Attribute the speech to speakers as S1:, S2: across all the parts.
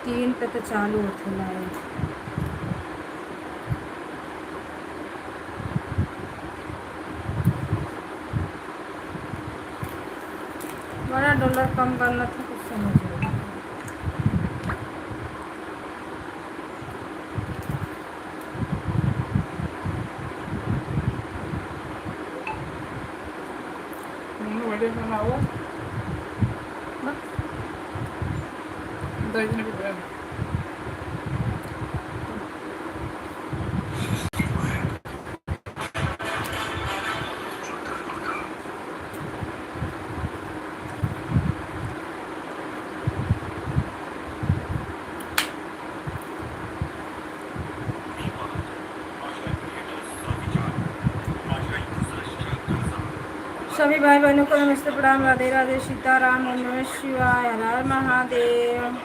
S1: 3 पे तो चालू होते लाइव। बड़ा डॉलर कम करना था, कुछ समझ नहीं।
S2: वीडियो बना हुआ देखने के बाद
S1: सभी भाई बहनों को नमस्ते, प्रणाम, राधे राधे, सीताराम, ओम नमः शिवाय, हर हर महादेव।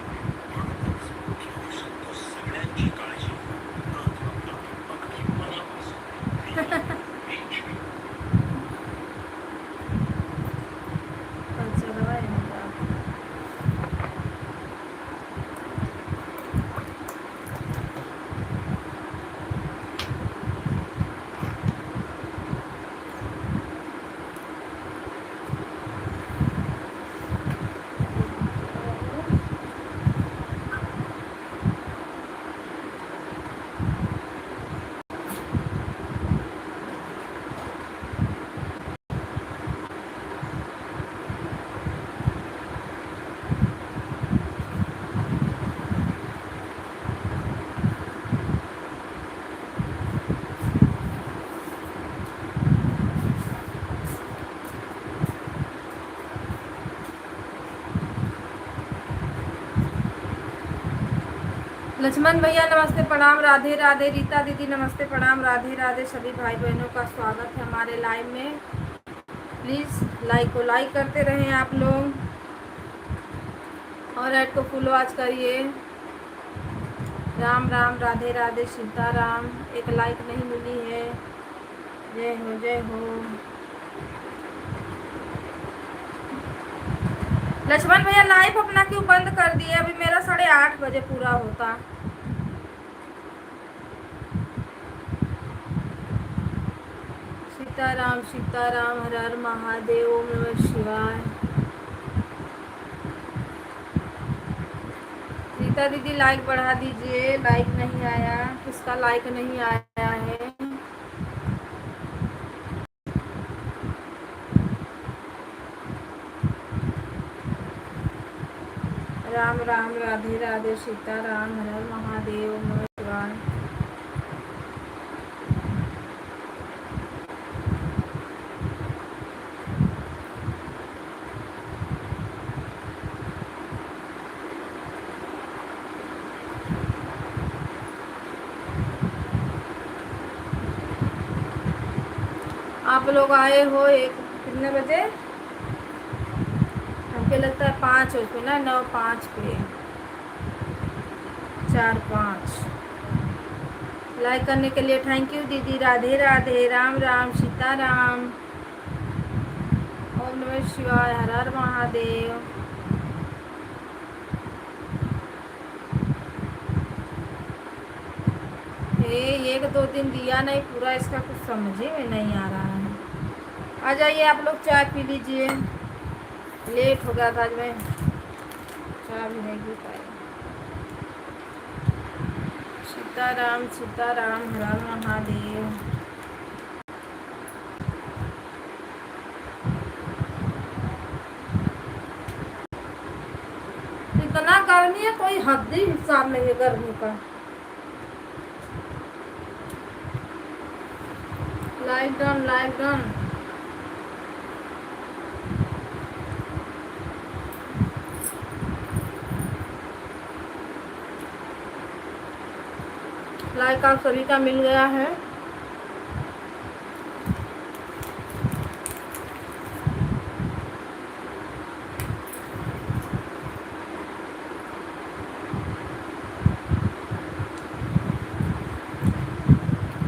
S1: लक्ष्मण भैया नमस्ते, प्रणाम, राधे राधे। रीता दीदी नमस्ते, प्रणाम, राधे राधे। सभी भाई बहनों का स्वागत है हमारे लाइव में। प्लीज़ लाइक को लाइक करते रहें आप लोग, और ऐड को फॉलो आज करिए। राम राम, राधे राधे, सीताराम। एक लाइक नहीं मिली है। जय हो जय हो। लक्ष्मण भैया लाइव अपना क्यों बंद कर दिए? अभी मेरा 8:30 बजे पूरा होता। सीताराम सीताराम, हर हर महादेव, ओम नमः शिवाय। रीता दीदी लाइक बढ़ा दीजिए। लाइक नहीं आया, किसका लाइक नहीं आया है? राम राम, राधे राधे, सीताराम, हर हर महादेव, ओम नमः शिवाय। आप लोग आए हो एक कितने बजे? हमको लगता है 5 पे ना, 9:05 पे, 4:05। लाइक करने के लिए थैंक यू दीदी। राधे राधे, राम राम, सीताराम, ओम नमः शिवाय, हर हर महादेव। ये 1-2 दिन दिया नहीं पूरा, इसका कुछ समझ में नहीं आ रहा है। आ जाइए आप लोग, चाय पी लीजिए। लेट हो गया था आज, मैं चाय भी नहीं पी पाई। सीताराम सीताराम, हर हर महादेव। इतना गर्मी है, कोई हद ही हिसाब नहीं है गर्मी का। Like done, like done. Like आप सभी का मिल गया है।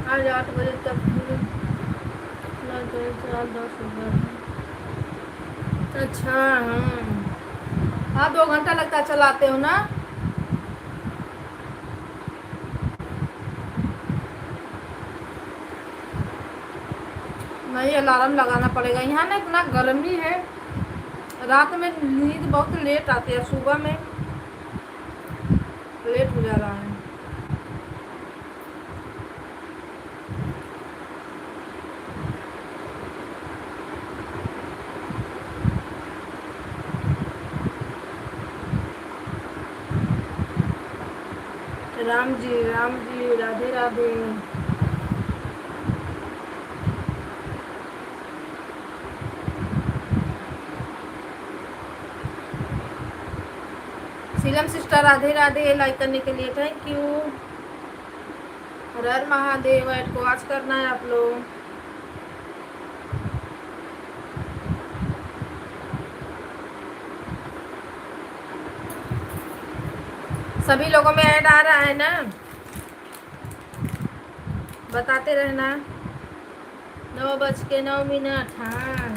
S1: आज 8 बजे तक 10। अच्छा हाँ, 2 घंटा लगता चलाते हो ना? नहीं, अलार्म लगाना पड़ेगा। यहाँ ना इतना गर्मी है, रात में नींद बहुत लेट आती है, सुबह में लेट हो जा रहा है। राम जी राधे राधे। सीलम सिस्टर राधे राधे, लाइक करने के लिए thank you. Her Har Mahadev. Add को वॉच करना है आप लोग। सभी लोगों में ऐड आ रहा है ना, बताते रहना। 9:09। हाँ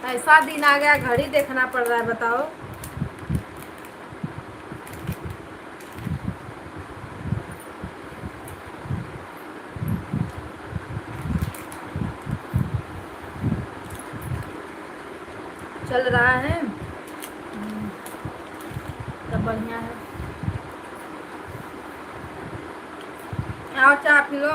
S1: ऐसा दिन आ गया, घड़ी देखना पड़ रहा है, बताओ। चल रहा है सब बढ़िया है। आओ चाय पी लो।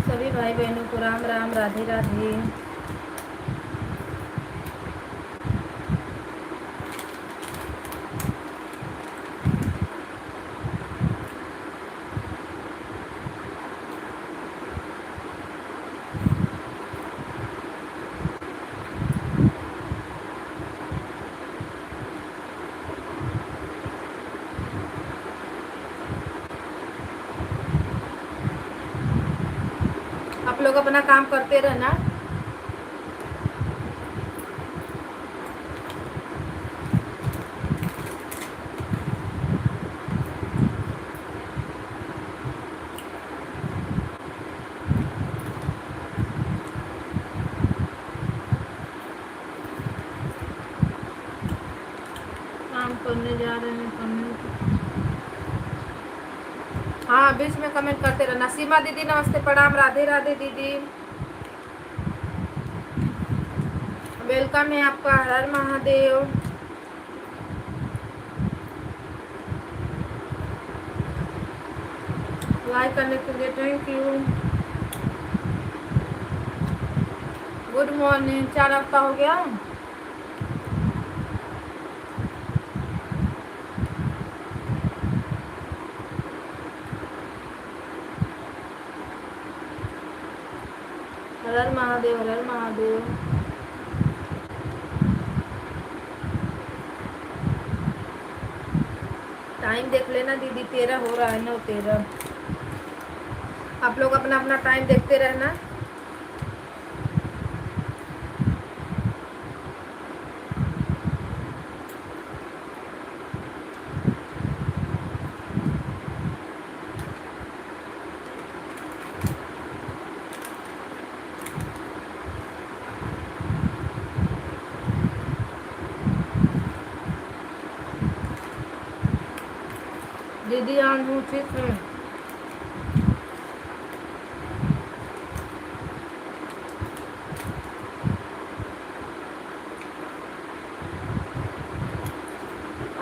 S1: सभी भाई बहनों को राम राम, राधे राधे। आप लोग अपना काम करते रहना। काम करने जा रहे हैं, करने। हाँ, बीच में कमेंट करते रहना। सीमा दीदी नमस्ते, प्रणाम, राधे राधे दीदी। वेलकम है आपका, हर हर महादेव। लाइक करने के लिए थैंक यू। Good morning. चाय नाश्ता हो गया? हर हर महादेव, हर हर महादेव। टाइम देख लेना दीदी, 13 हो रहा है, 9:13। आप लोग अपना अपना टाइम देखते रहना। दीदी आज हूँ ठीक है।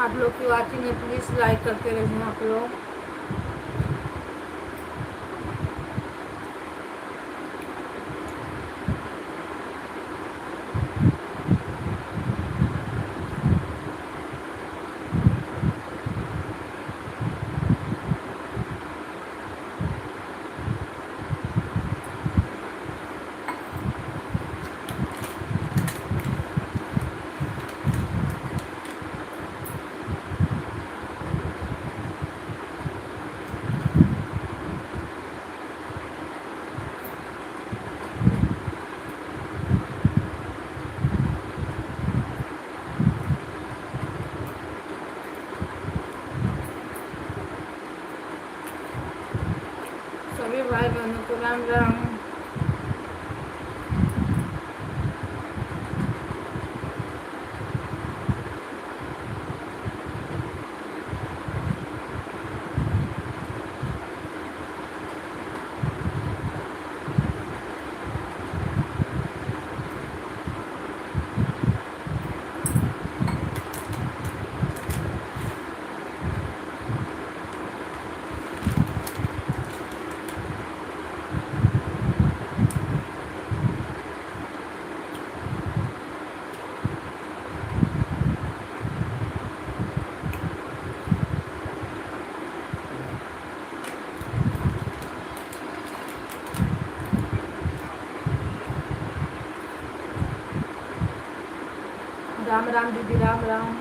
S1: आप लोग की वाचिंग है, प्लीज़ लाइक करते रहिए आप लोग। सभी भाई बहनों को राम राम। राम राम दीदी, राम राम।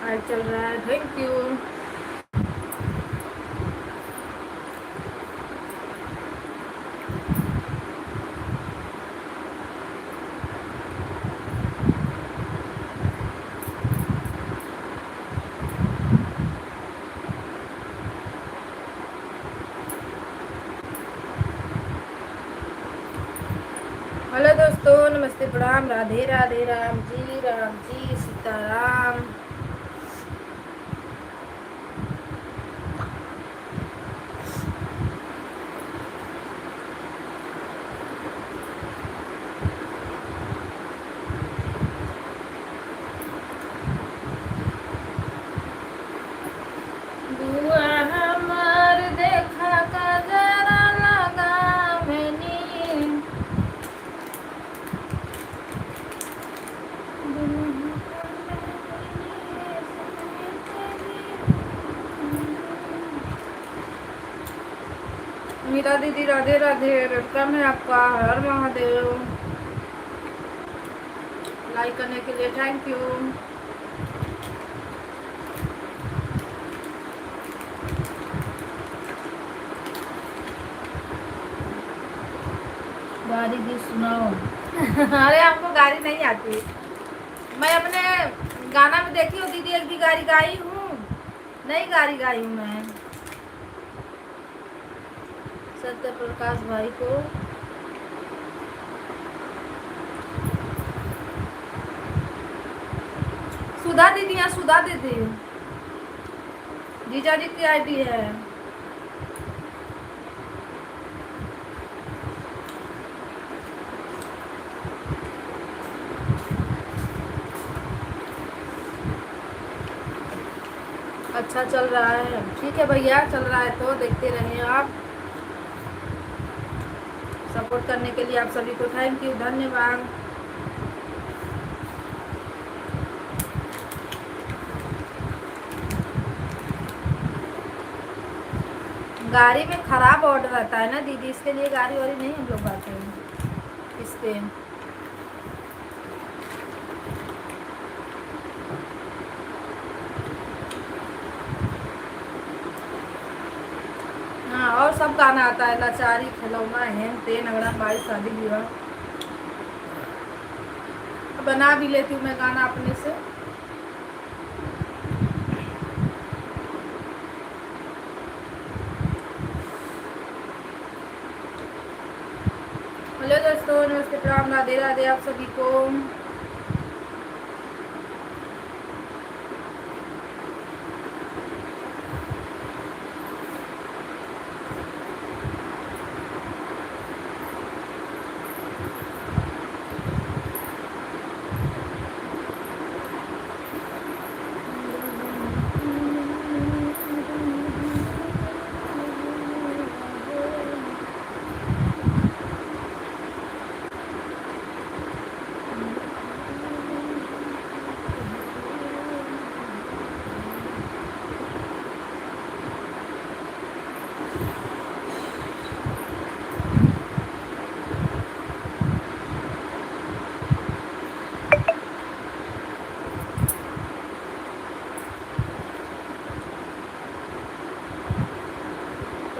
S1: आज चल रहा है, थैंक यू। हेलो दोस्तों, नमस्ते, प्रणाम, राधे राधे, राम जी सीताराम। दुआ हमार देखा का जरा लगा मैंने, मीरा दीदी राधे राधे, वेलकम है आपका, हर महादेव। लाइक करने के लिए थैंक यू। गाड़ी भी सुनाओ। अरे आपको गाड़ी नहीं आती? मैं अपने गाना में देखी हूँ दीदी, एक भी गाड़ी गाई हूँ? नहीं गाड़ी गाई हूँ मैं। सत्य प्रकाश भाई को सुधा दीदी, यहाँ सुधा दीदी जीजा जी की आईडी है। अच्छा चल रहा है, ठीक है भैया, चल रहा है तो देखते रहिए आप। सपोर्ट करने के लिए आप सभी को थैंक यू, धन्यवाद। गाड़ी में खराब ऑर्डर रहता है ना दीदी, इसके लिए गाड़ी वाड़ी नहीं हम लोग आते हैं इस पे। सब गाना आता है, लाचारी खिलौना हेन तेन अगड़ा बाई शादी विवाह। बना भी लेती हूँ मैं गाना अपने से। हेलो दोस्तों, नमस्ते, प्रणाम, राधे राधे आप सभी को।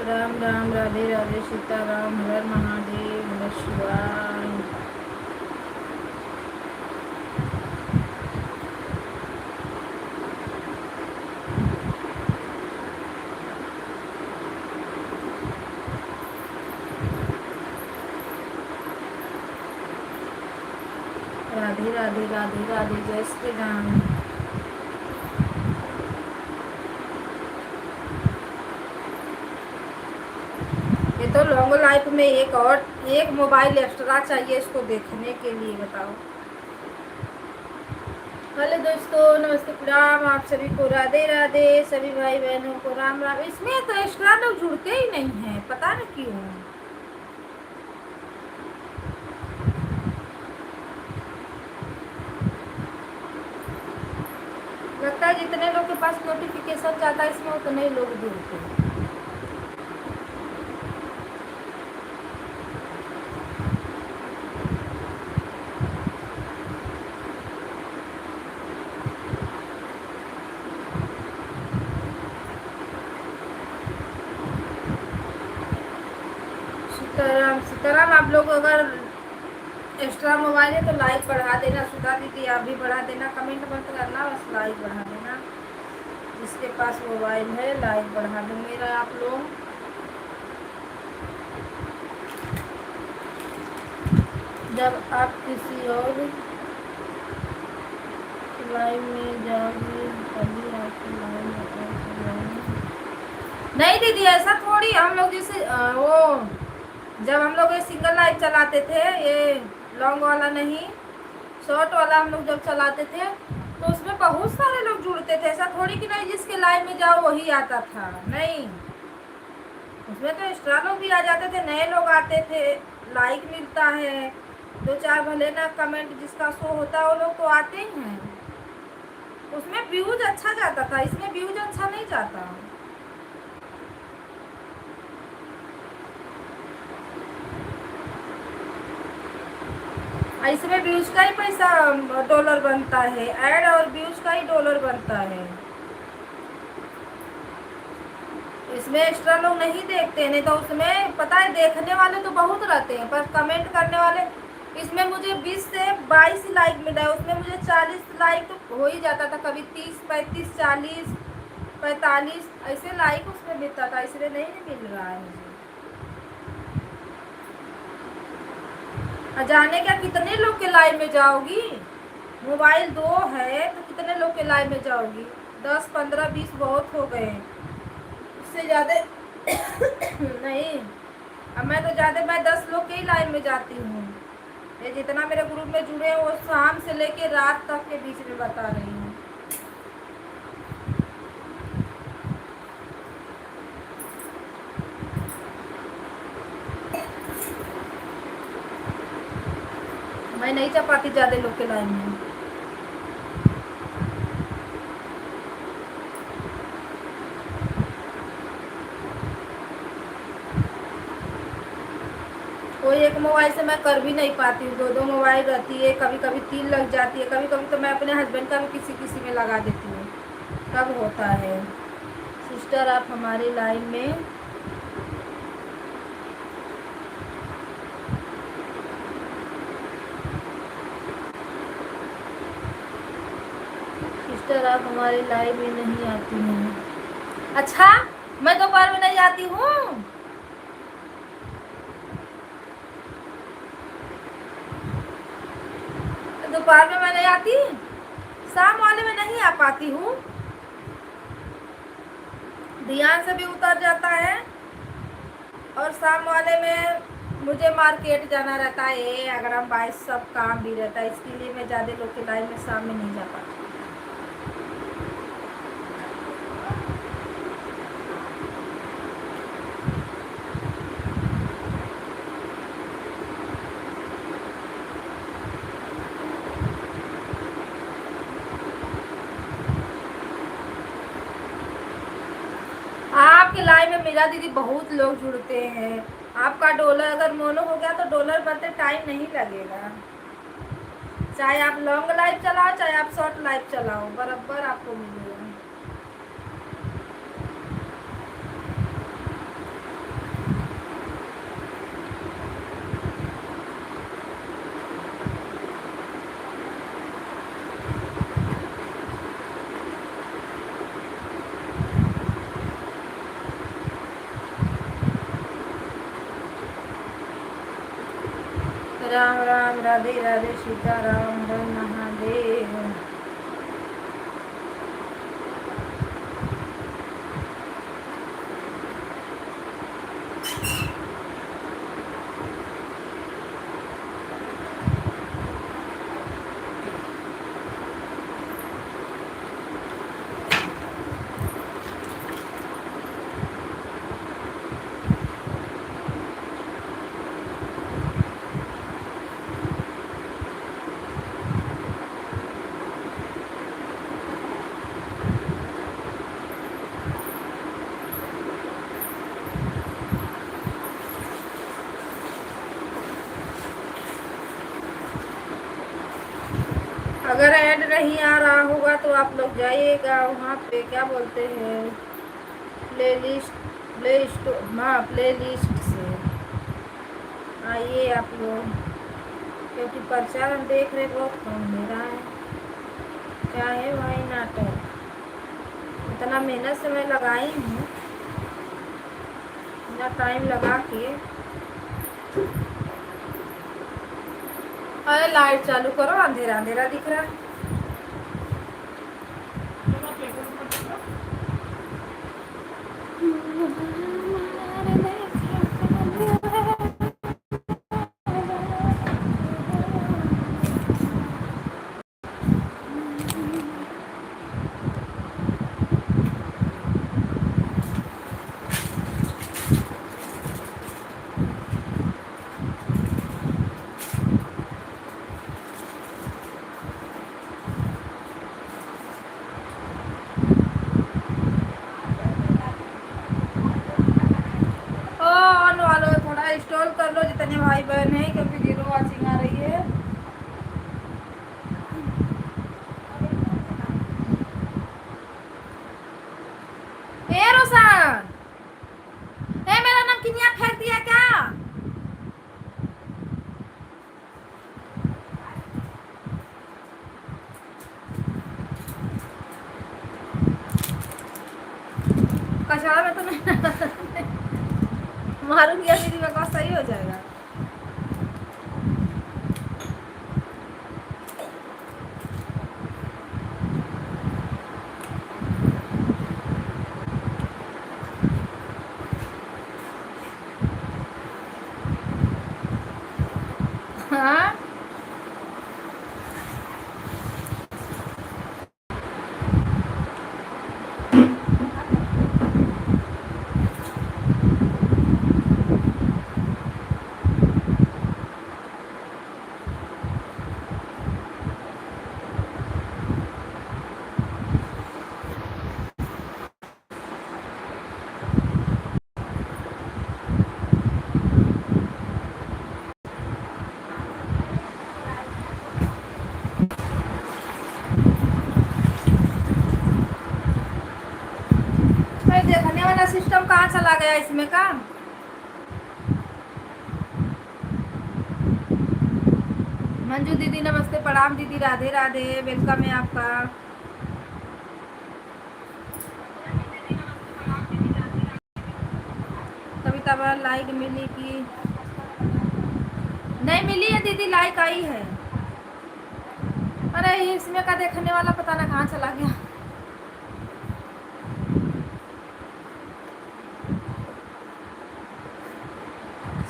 S1: राम राम, राधे राधे, सीताराम, हर महादेव, हर शिवाय। राधे राधे, राधे राधे, जय श्री राम। ये तो लॉन्ग लाइफ में एक मोबाइल एक्स्ट्रा चाहिए इसको देखने के लिए, बताओ। हेलो दोस्तों, नमस्ते, प्रणाम आप सभी को, राधे राधे, सभी भाई बहनों को राम राम। इसमें तो एक्स्ट्रा लोग जुड़ते ही नहीं हैं, पता नहीं क्यों। लगता है जितने लोग के पास नोटिफिकेशन जाता है इसमें उतने ही लोग जुड़ते हैं। सीताराम सीताराम। आप लोग अगर एक्स्ट्रा मोबाइल है तो लाइक बढ़ा देना। सुधा दीदी आप भी बढ़ा देना, कमेंट मत करना, बस लाइक बढ़ा देना। जिसके पास मोबाइल है लाइक बढ़ा दो मेरा आप लोग। जब आप किसी और लाइव में जाओगे तभी आपकी लाइव नहीं दीदी, ऐसा थोड़ी। हम लोग जैसे वो जब हम लोग ये सिंगल लाइव चलाते थे, ये लॉन्ग वाला नहीं, शॉर्ट वाला हम लोग जब चलाते थे तो उसमें बहुत सारे लोग जुड़ते थे। ऐसा थोड़ी कि नहीं जिसके लाइव में जाओ वही आता था, नहीं। उसमें तो एक्स्ट्रा लोग भी आ जाते थे, नए लोग आते थे, लाइक मिलता है, 2-4 भले ना कमेंट जिसका शो होता है वो लोग तो आते ही हैं। उसमें व्यूज अच्छा जाता था, इसमें व्यूज अच्छा नहीं जाता। इसमें व्यूज का ही पैसा डॉलर बनता है, ऐड और व्यूज का ही डॉलर बनता है। इसमें एक्स्ट्रा लोग नहीं देखते, नहीं तो उसमें पता है देखने वाले तो बहुत रहते हैं पर कमेंट करने वाले। इसमें मुझे 20 से 22 लाइक मिला है, उसमें मुझे 40 लाइक तो हो ही जाता था, कभी 30, 35, 40, 45 ऐसे लाइक उसमें मिलता था, इसलिए नहीं मिल रहा है मुझे। जाने क्या कितने लोग के लाइव में जाओगी? मोबाइल 2 है तो कितने लोग के लाइव में जाओगी? 10, 15, 20 बहुत हो गए, उससे ज़्यादा नहीं। अब मैं तो ज़्यादा, मैं 10 लोग के ही लाइव में जाती हूँ। ये जितना मेरे ग्रुप में जुड़े हैं वो शाम से लेके रात तक के बीच में बता रही हूँ। मैं नहीं जा पाती ज़्यादा लोग के लाइन में। कोई एक मोबाइल से मैं कर भी नहीं पाती हूँ, 2-2 मोबाइल रहती है, कभी कभी 3 लग जाती है, कभी कभी तो मैं अपने हस्बैंड का भी किसी किसी में लगा देती हूँ, तब होता है। सिस्टर आप हमारी लाइन में सिस्टर आप हमारी लाइव में नहीं आती हैं। अच्छा, मैं दोपहर में नहीं आती हूँ। दोपहर में मैं नहीं आती, शाम वाले में नहीं आ पाती हूँ। ध्यान से भी उतर जाता है और शाम वाले में मुझे मार्केट जाना रहता है, अगर हम 22 सब काम भी रहता है, इसके लिए मैं ज़्यादा लोग के लाइव में शाम में नहीं जा पाती। आपके लाइव में मीरा दीदी बहुत लोग जुड़ते हैं। आपका डॉलर अगर मोनो हो गया तो डॉलर बनते टाइम नहीं लगेगा। चाहे आप लॉन्ग लाइव चलाओ चाहे आप शॉर्ट लाइव चलाओ, बराबर आपको मिलेगा। राम राम, राधे राधे, सीताराम, हर महादेव। अगर ऐड नहीं आ रहा होगा तो आप लोग जाइएगा वहाँ पे, क्या बोलते हैं, प्ले लिस्ट, हाँ प्ले लिस्ट से आइए आप लोग, क्योंकि प्रचार हम देख रहे बहुत कम हो रहा है। क्या है भाई नाटक, इतना मेहनत से मैं लगाई हूँ, इतना टाइम लगा के। अरे लाइट चालू करो, अंधेरा अंधेरा दिख रहा है। इंस्टॉल कर लो जितने भाई बहन हैं, क्योंकि 0 वॉचिंग आ रही है। ए रोशन, ए मेरा नाम किनिया फेंक दिया क्या? कचरा में तो मैं मारूंगी या मेरी बकवास सही हो जाएगा। हाँ देखने वाला सिस्टम कहाँ चला गया इसमें का? मंजू दीदी नमस्ते, प्रणाम दीदी, राधे राधे, वेलकम है आपका। अब लाइक मिली कि नहीं मिली है दीदी, लाइक आई है। अरे इसमें का देखने वाला पता ना कहाँ चला गया।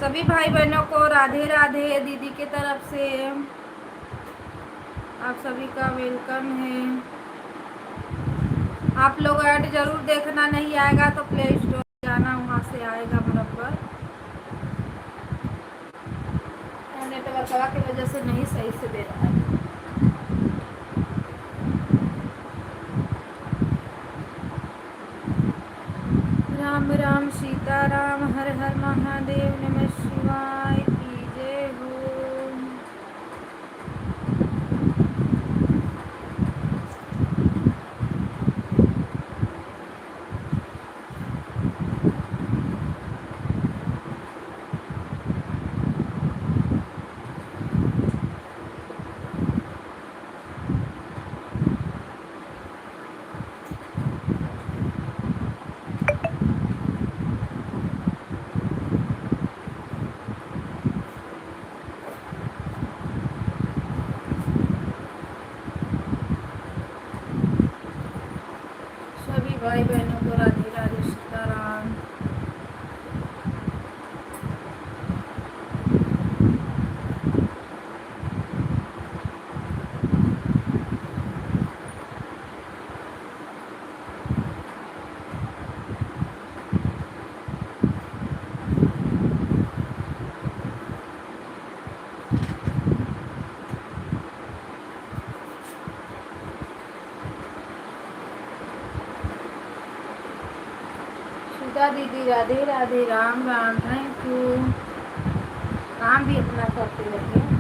S1: सभी भाई बहनों को राधे राधे दीदी की तरफ से। आप सभी का वेलकम है। आप लोग ऐड जरूर देखना, नहीं आएगा तो प्ले स्टोर जाना, वहाँ से आएगा बराबर। नेटवर्क की वजह से नहीं सही से दे रहा है। राम राम सीता राम, हर हर महादेव, नमः शिवाय की जय हो। सभी भाई बहनों को राधे राधे सीताराम। सुधा दीदी राधे राधे, राम राम, थैंक यू। काम भी अपना करते रहिए।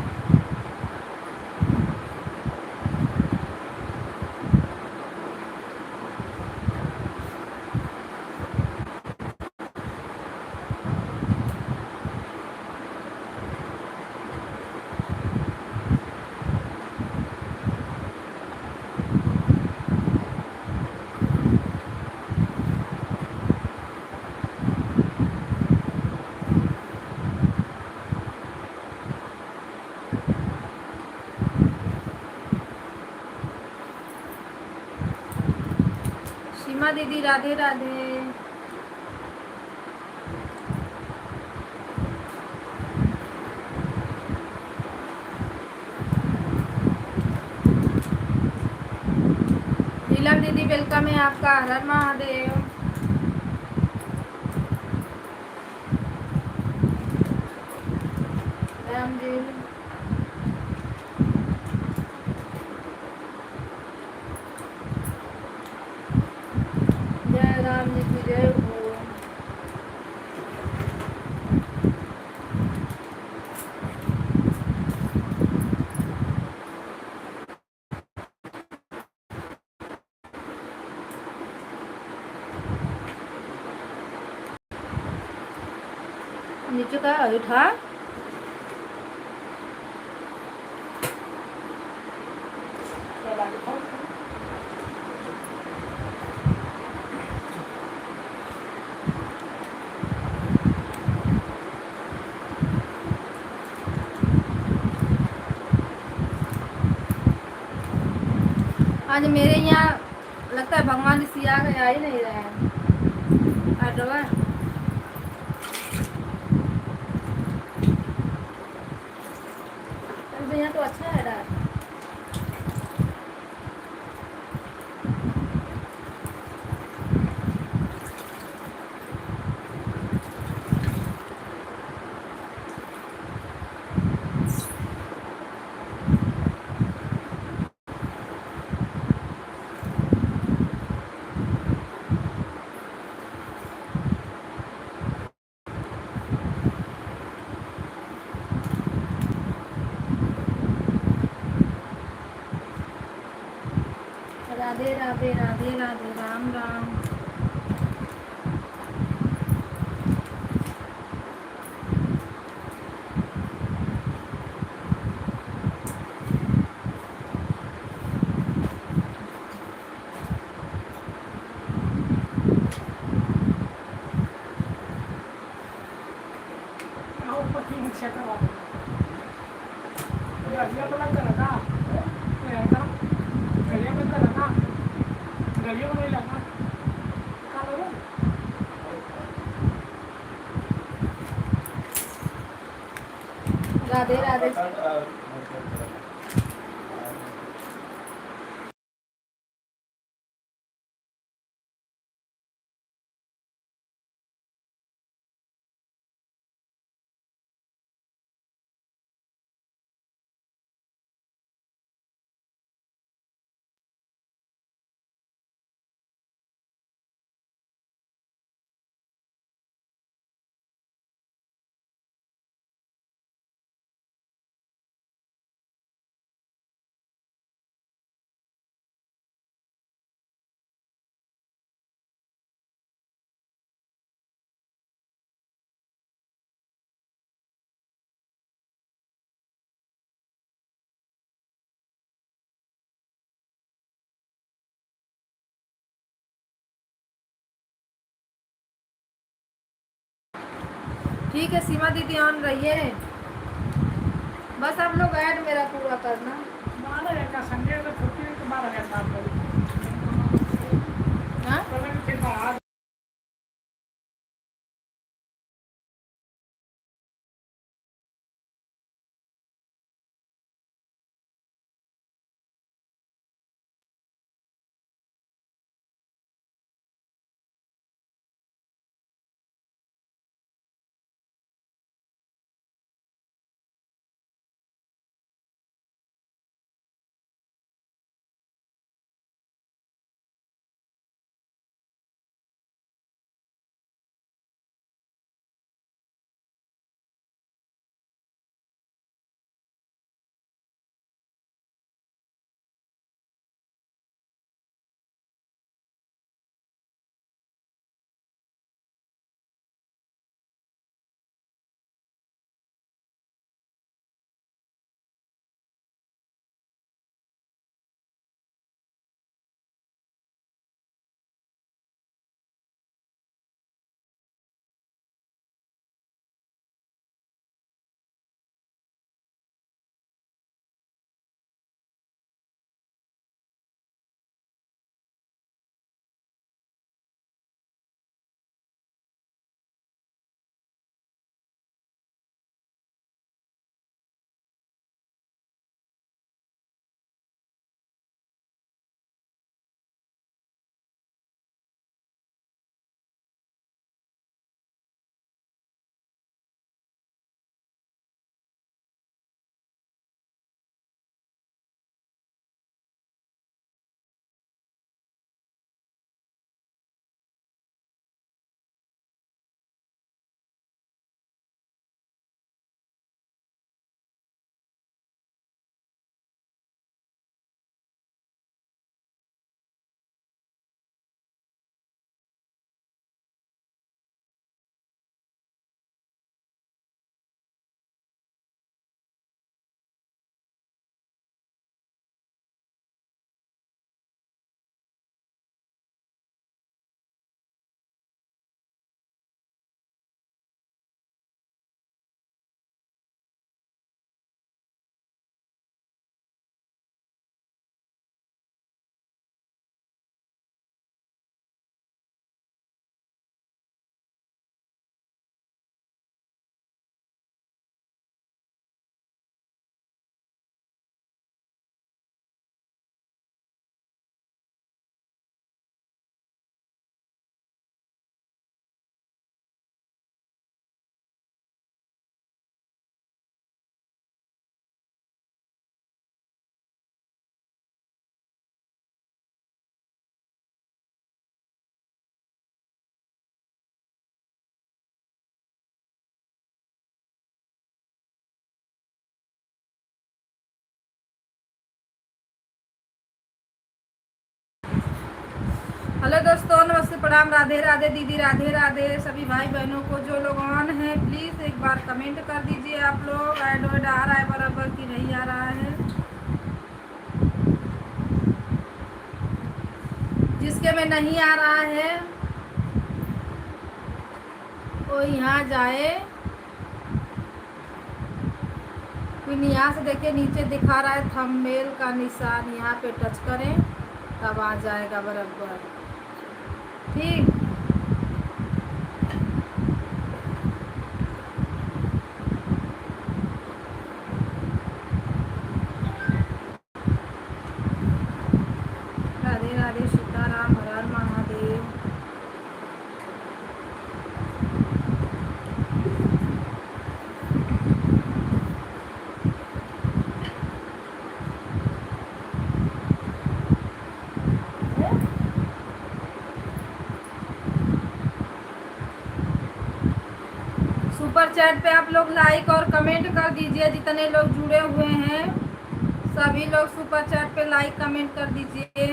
S1: सीमा दीदी राधे राधे। नीलम दीदी वेलकम है आपका, हर हर महादेव। राम जी जय राम जी की जय हो। नीचे का उठा आज मेरे यहाँ लगता है भगवान ऋषि आ गया ही नहीं रहा है। यहाँ तो अच्छा है रात। राधे राधे राधे राधे, राम राम।
S2: लगी हो नहीं लगा कहाँ लगा
S1: राधे राधे। ठीक है सीमा दीदी ऑन रहिए, बस आप लोग ऐड मेरा पूरा करना।
S2: माना का संडे को छुट्टी के बाद आ गया साथ में
S1: हाँ
S2: फिर बाद
S1: हेलो दोस्तों, नमस्ते, प्रणाम, राधे राधे दीदी, राधे राधे सभी भाई बहनों को। जो लोग ऑन हैं प्लीज़ एक बार कमेंट कर दीजिए आप लोग। ऐड वर्ड आ रहा है बराबर कि नहीं आ रहा है? जिसके में नहीं आ रहा है वो यहाँ जाए, फिर यहाँ से देखिए नीचे दिखा रहा है थंबनेल का निशान, यहाँ पे टच करें तब आ जाएगा बराबर। ठीक। राधे राधे, सीताराम, हर हर महादेव। सुपर चैट पे आप लोग लाइक और कमेंट कर दीजिए, जितने लोग जुड़े हुए हैं सभी लोग सुपर चैट पे लाइक कमेंट कर दीजिए।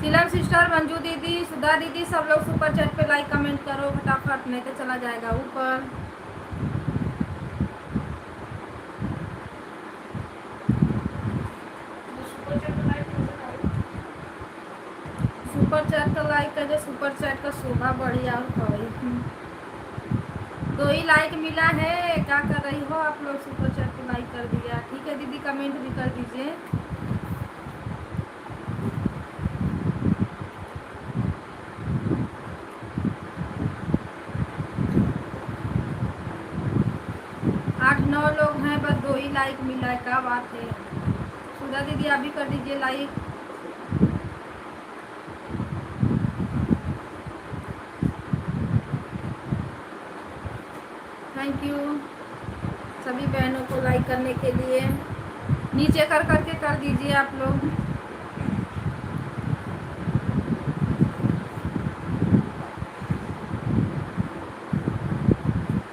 S1: सीलम सिस्टर, मंजू दीदी, सुधा दीदी, सब लोग सुपर चैट पे लाइक कमेंट करो फटाफट, नहीं तो चला जाएगा ऊपर। सुपर चैट का लाइक कर दे, सुपर चैट का शोभा बढ़िया और दो ही लाइक मिला है, क्या कर रही हो आप लोग? सुपर चैट पे लाइक कर दिया, ठीक है दीदी, कमेंट भी कर दीजिए। आठ 9 लोग हैं, बस 2 ही लाइक मिला है, क्या बात है। सुधा दीदी आप भी कर दीजिए लाइक। थैंक यू सभी बहनों को लाइक करने के लिए। नीचे कर करके कर दीजिए आप लोग।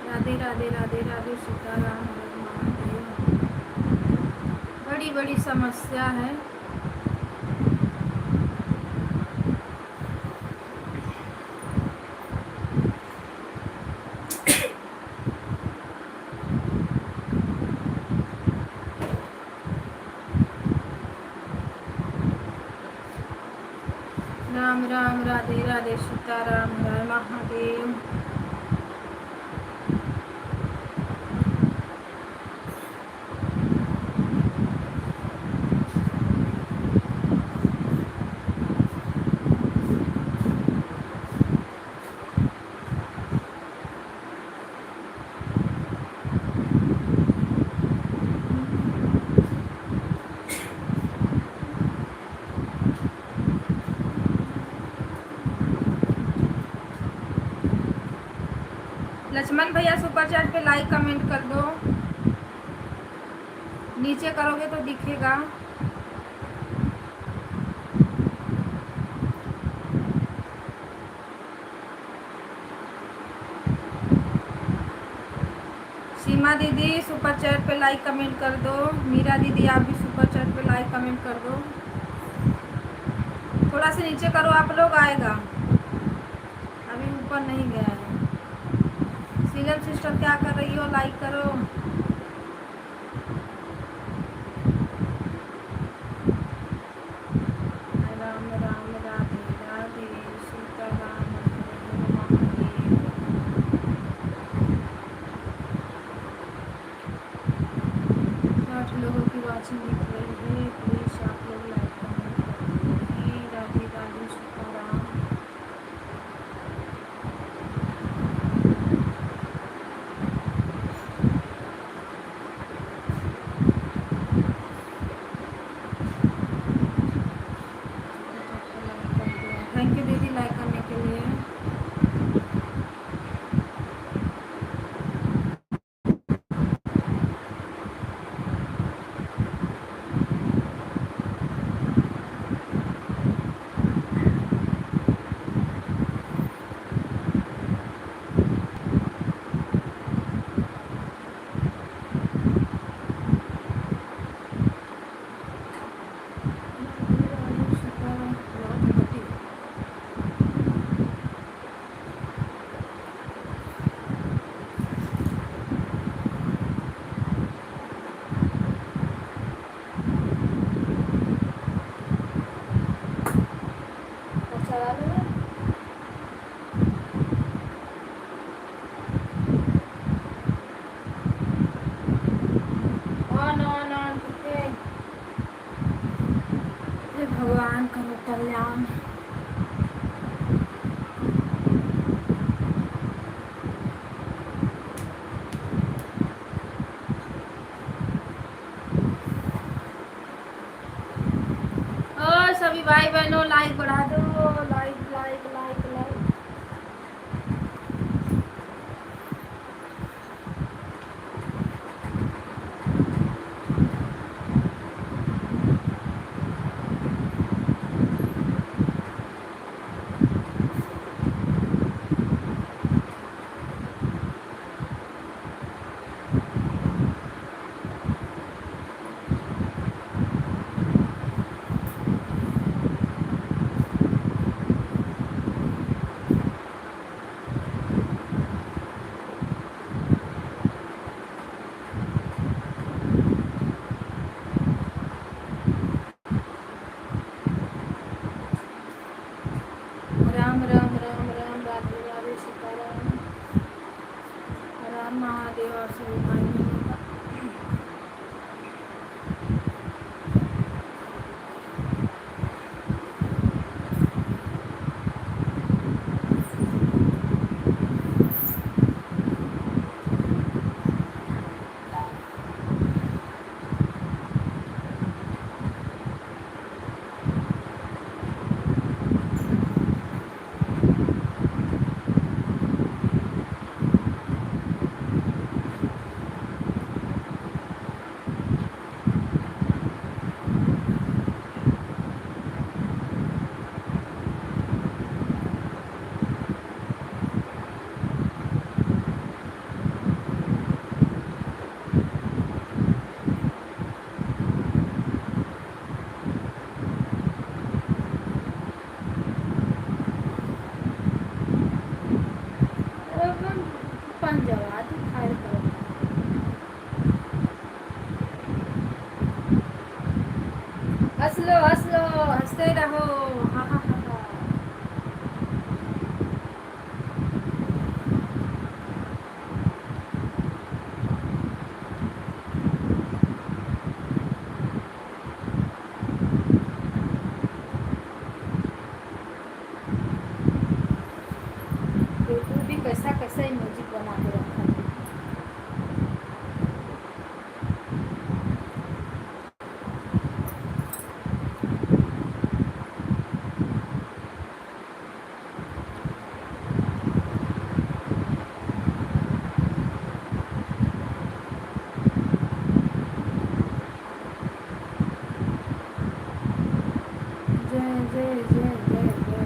S1: राधे राधे, राधे राधे, सीताराम, हर महादेव। बड़ी बड़ी समस्या है। राम राम, राधे राधे, सीताराम, हर महादेव। लक्ष्मण भैया सुपर चैट पे लाइक कमेंट कर दो, नीचे करोगे तो दिखेगा। सीमा दीदी सुपर चैट पे लाइक कमेंट कर दो। मीरा दीदी आप भी सुपर चैट पे लाइक कमेंट कर दो। थोड़ा सा नीचे करो आप लोग, आएगा, अभी ऊपर नहीं गया है। सीलम सिस्टर क्या कर रही हो? लाइक करो। राम राम, राधे राधे, सीताराम, हर महादेव। 8 लोगों की वाचिंग दिख रही है, प्लीज आप लोग लाइक कमेंट करिए। राधे राधे, सीताराम। थैंक यू दीदी लाइक करने के लिए। कल्याण। और सभी भाई बहनों लाइक बढ़ा दो, like like like like. Ram Ram Ram Ram, Radhe Radhe, Sitaram, Ram Mahadev और सभी भाई बहनों का। पंजाब खाए करो, हंस लो हंस लो, हंसते रहो, हा हा हा हा। तू भी कैसा कैसा इमोजी बना के रखा है। जय जय जय जय जय।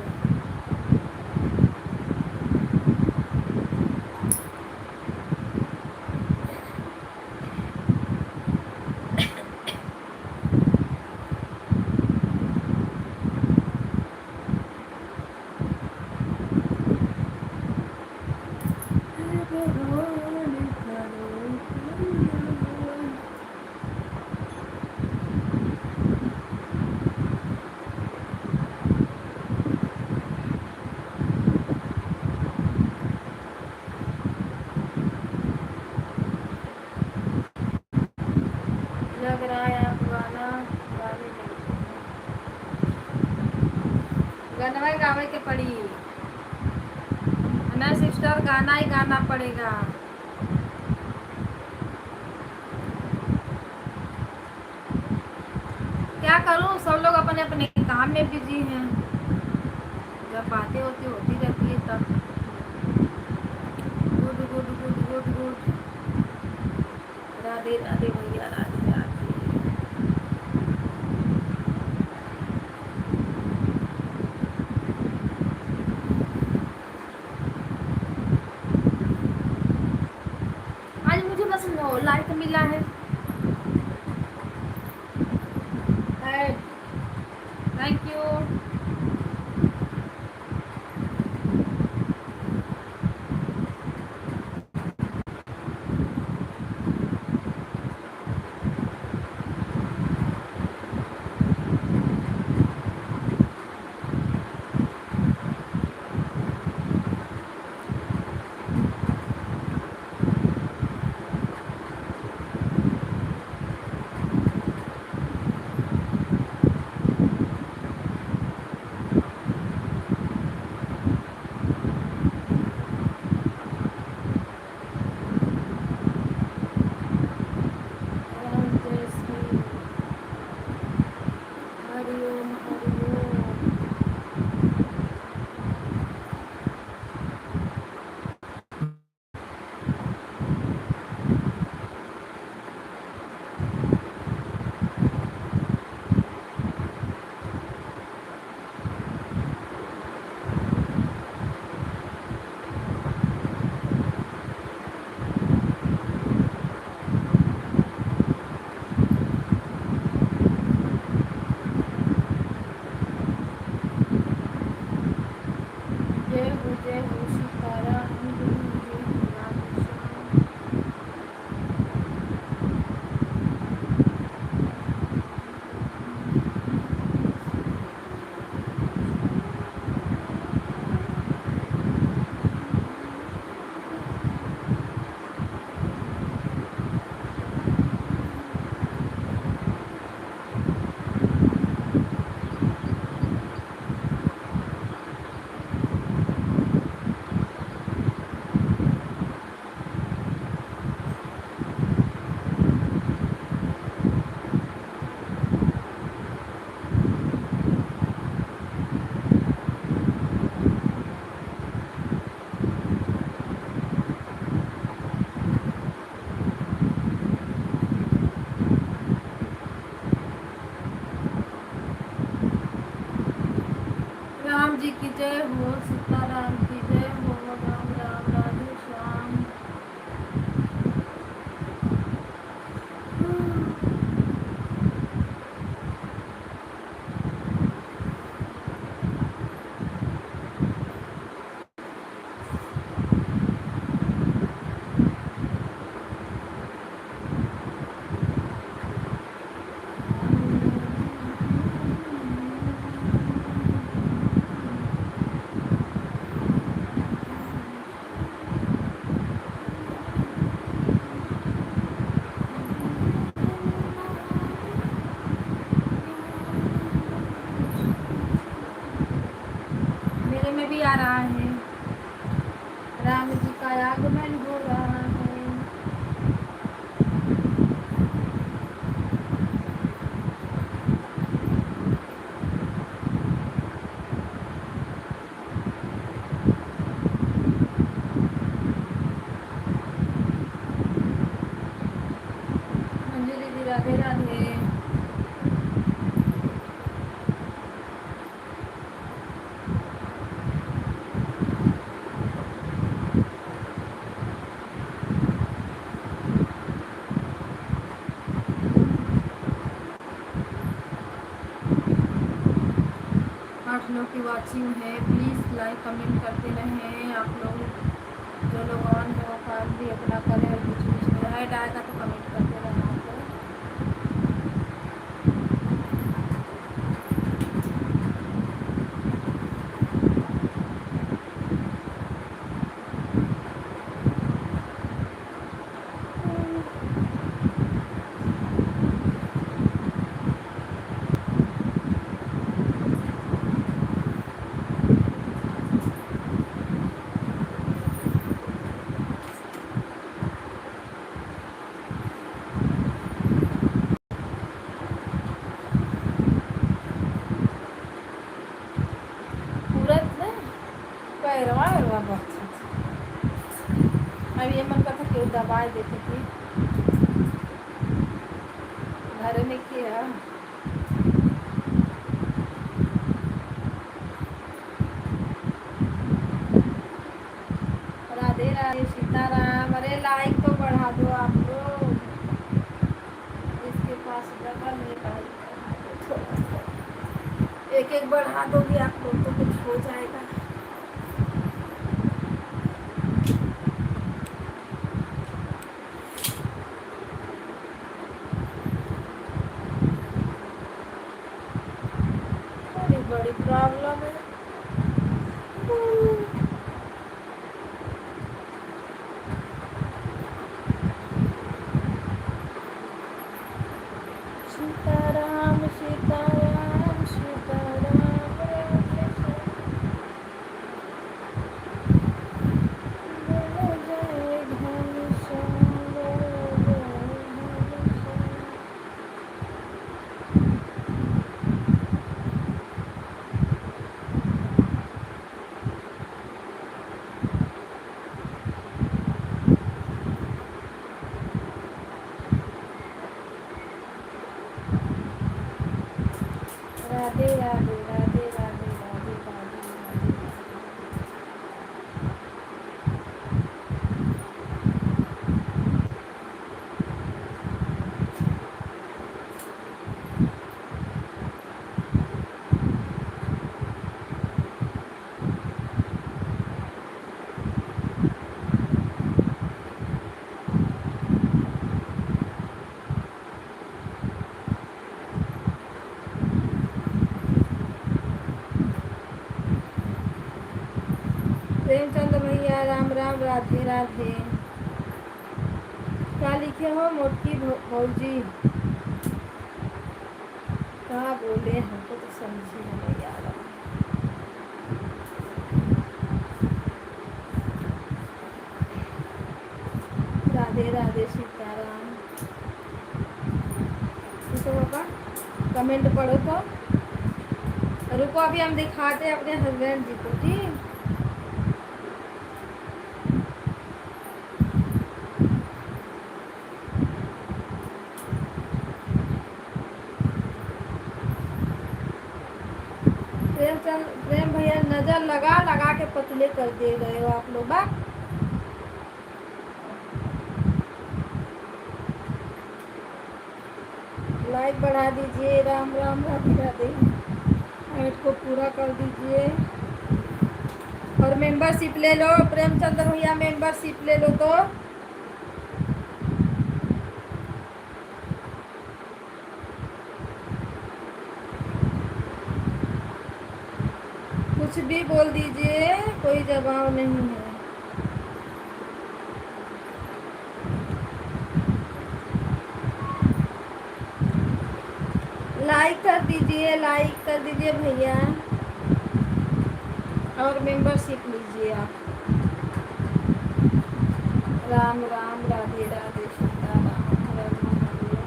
S1: लग रहा है आप गाना गावे नहीं। गाना गावे के पड़ी ना सिस्टर, गाना ही गाना पड़ेगा। क्या करूं, सब लोग अपने अपने काम में बिजी हैं। जब बातें होती रहती है तब। Good good good good good. Radhe Radhe भैया, राधे राधे। आज मुझे बस 9 लाइक मिला है। Thank you. जय हो सीताराम जय हो राधे श्याम। राम जी की जय हो सीताराम की जय हो राम राम राधे श्याम। मेरे में भी आ रहा है, राम जी का आगमन हो रहा है। मंजू दीदी राधे राधे। आठ लोग की वॉचिंग है, प्लीज़ लाइक कमेंट करते रहें आप लोग। जो लोग ऑन हो काम भी अपना करें और बीच बीच में ऐड आएगा तो कमेंट करते रहना आप लोग। पूरत ने पैरवा पैरवा बहुत अब ये मन करता क्यों दवाई देती थी घर में किया। राधे राधे सीताराम। अरे लाइक तो बढ़ा दो आप लोग, इसके पास जगह नहीं पाई, एक एक बढ़ा दोगे आप लोग तो कुछ हो जाएगा। बड़ी बड़ी प्रॉब्लम है। सीताराम सीताराम सीताराम जय जय घनश्याम जय जय घनश्याम। प्रेमचंद भैया राम राम, राधे राधे। क्या लिखे हो मोटकी भौजी? क्या बोले हमको तो समझ ही नहीं आ रहा। राधे राधे सीताराम। तो पापा कमेंट पढ़ो तो। रुको अभी हम दिखाते हैं अपने हस्बैंड जी को, ठीक। प्रेम भैया नजर लगा लगा के पतले कर दे गए हो आप लोग बा। लाइक बढ़ा दीजिए, राम राम राधे राधे। ऐड को पूरा कर दीजिए और मेंबरशिप ले लो। प्रेमचंद्र भैया मेंबरशिप ले लो तो। कुछ भी बोल दीजिए, कोई जवाब नहीं है। लाइक कर दीजिए, लाइक कर दीजिए भैया और मेंबरशिप लीजिए आप। राम राम राधे राधे सीताराम हर महादेव।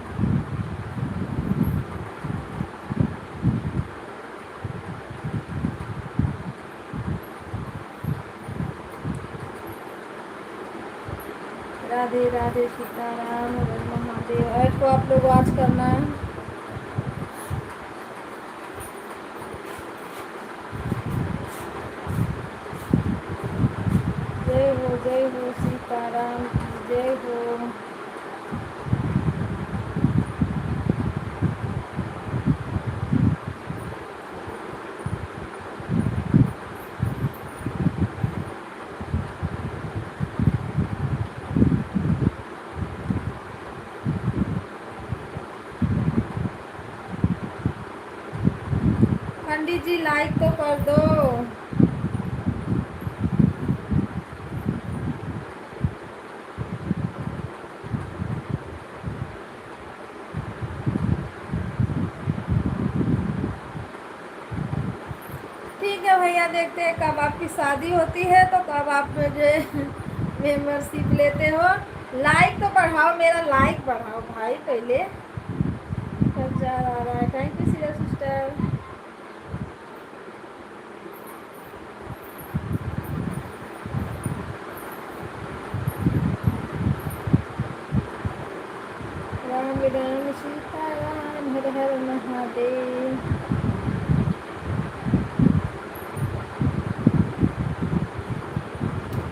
S1: राधे राधे सीताराम हर महादेव। ऐड को आप लोग वॉच करना है। जय हो सीताराम की जय हो। पंडित जी लाइक तो कर दो। ठीक है भैया, देखते हैं कब आपकी शादी होती है तो कब आप मुझे मेंबरशिप लेते हो। लाइक तो बढ़ाओ, मेरा लाइक बढ़ाओ भाई पहले। सब जा रहा है। Thank you serious sister. Ram Ram Sitaram Har Har Mahadev.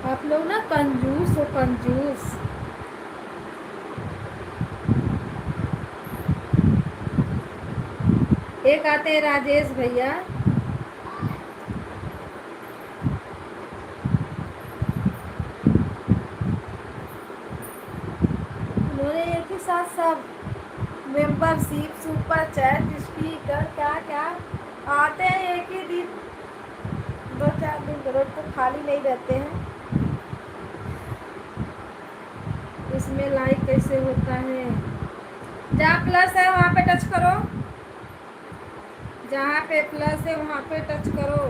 S1: आप लोग ना कंजूस हो, कंजूस। एक आते हैं राजेश भैया। उन्होंने एक ही साथ सब मेंबरशिप, सुपर चैट, स्पीकर क्या क्या आते हैं एक ही दिन। 2-4 दिन रोज तो खाली नहीं रहते हैं। इसमें लाइक कैसे होता है? जहाँ प्लस है वहाँ पे टच करो, जहाँ पे प्लस है वहाँ पे टच करो।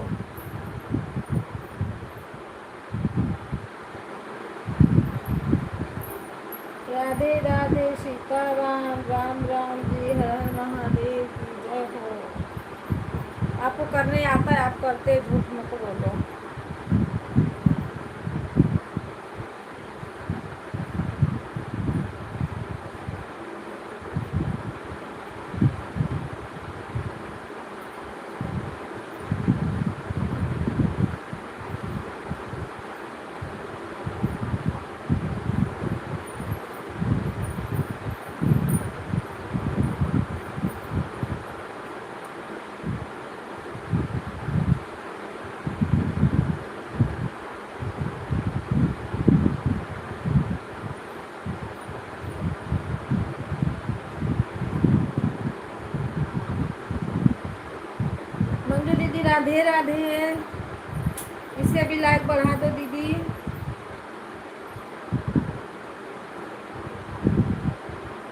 S1: राधे राधे सीताराम, राम राम जी हर हर महादेव की जय हो। आपको करने आता है, आप करते, झूठ मत बोलो। मंजू दीदी राधे राधे। इसे भी लाइक बढ़ा दो दीदी।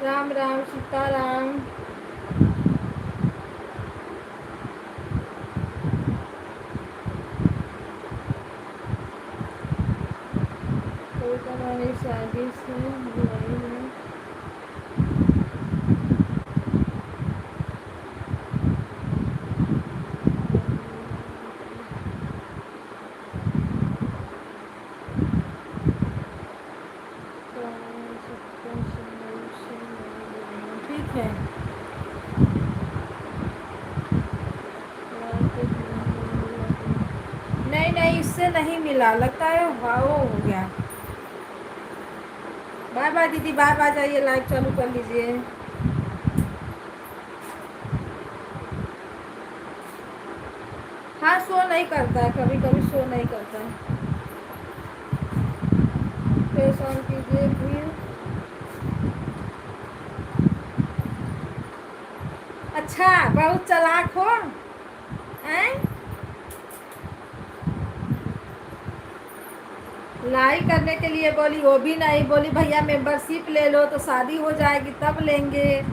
S1: राम राम सीताराम। कोई तुम्हारी शादी से बुराई है। ठीक है। नहीं नहीं, इससे नहीं मिला, लगता है हाँ वो हो गया। बाय बाय दीदी, बाय बाय, जाइए लाइव चालू कर लीजिए। हाँ शो नहीं करता है, कभी कभी शो नहीं करता है। फेस ऑन कीजिए फिर। अच्छा बहुत चालाक हो हैं? लाइक करने के लिए बोली, वो भी नहीं बोली भैया मेंबरशिप ले लो तो शादी हो जाएगी तब लेंगे।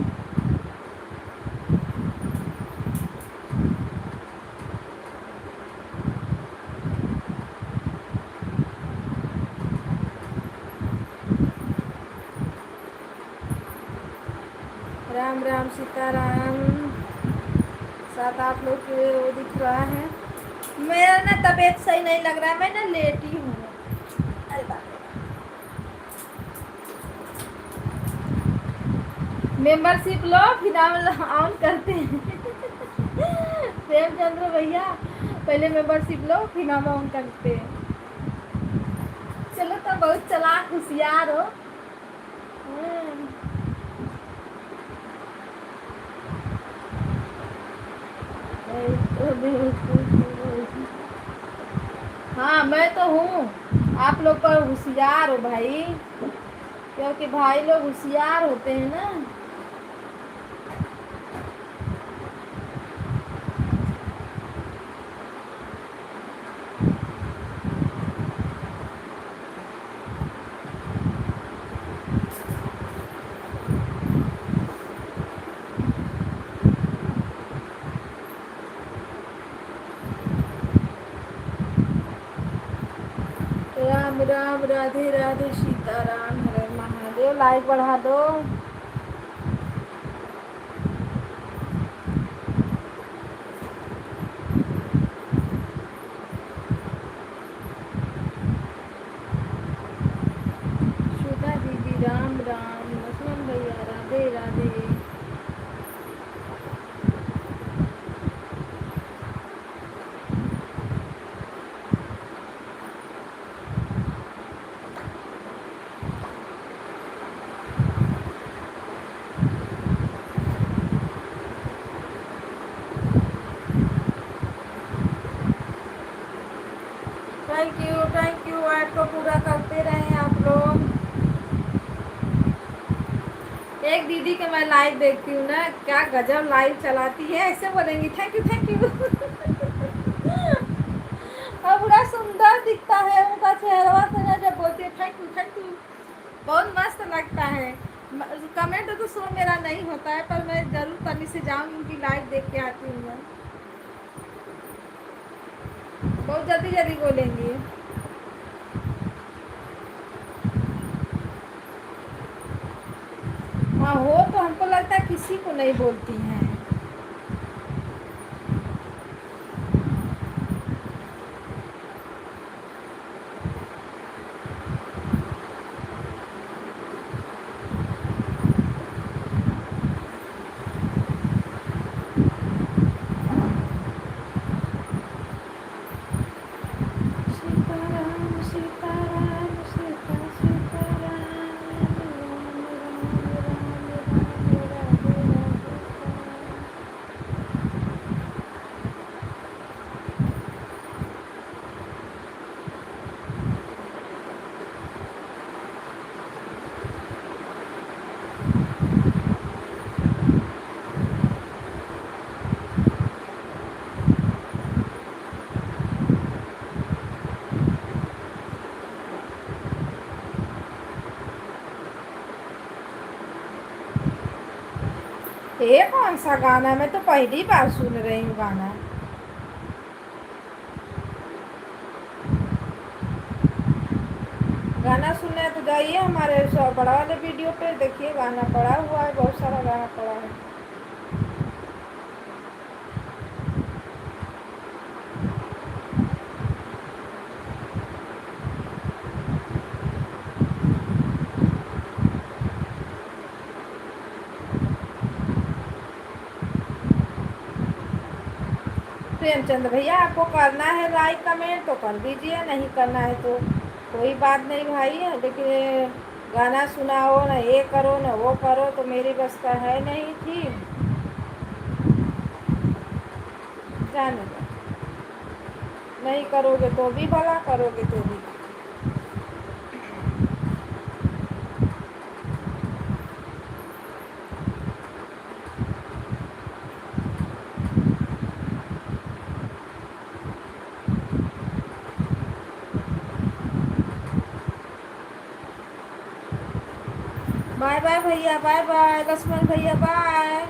S1: राम राम सीताराम। साथ आप लोग के वो दिख रहा है। मेरा ना तबीयत सही नहीं लग रहा है, मैं ना लेटी हूँ। अरे बाप रे। मेंबरशिप लो फिर हम ऑन करते हैं। प्रेमचंद्र भैया पहले मेंबरशिप लो फिर हम ऑन करते हैं। चलो तो बहुत चालाक होशियार हो। हाँ मैं तो हूँ, आप लोग पर होशियार हो भाई, क्योंकि भाई लोग होशियार होते हैं ना। राम राम, राधे राधे, सीताराम, हरे महादेव। लाइक बढ़ा दो। श्वेता दीदी राम राम, लक्ष्मण भैया Radhe Radhe. Thank you, add को पूरा करते रहे आप लोग। एक दीदी के मैं लाइव देखती हूँ ना, क्या गजब लाइव चलाती है, ऐसे बोलेंगी थैंक यू थैंक यू। और बड़ा सुंदर दिखता है उनका चेहरा से ना, जब बोलती है थैंक यू बहुत मस्त लगता है। कमेंट तो शो मेरा नहीं होता है, पर मैं जरूर कभी से जाऊँगी, उनकी लाइव देख के आती हूँ मैं। बहुत जल्दी जल्दी बोलेंगी। हाँ हो तो हमको लगता है किसी को नहीं बोलती हैं। सीताराम सीताराम सीता सीताराम, राम राम राम राम राधे राधे। ये कौन सा गाना? मैं तो पहली बार सुन रही हूँ गाना। गाना सुनने तो जाइए हमारे बड़ा वाले वीडियो पे, देखिए गाना पड़ा हुआ है, बहुत सारा गाना पड़ा है। प्रेमचंद भैया, आपको करना है लाइक कमेंट तो कर दीजिए, नहीं करना है तो कोई बात नहीं भाई। लेकिन ये गाना सुनाओ ना, ये करो ना वो करो, तो मेरी बस का है नहीं थी। जाने दो, नहीं करोगे तो भी भला, करोगे तो भी। बाय बाय भैया, बाय बाय लक्ष्मण भैया, बाय।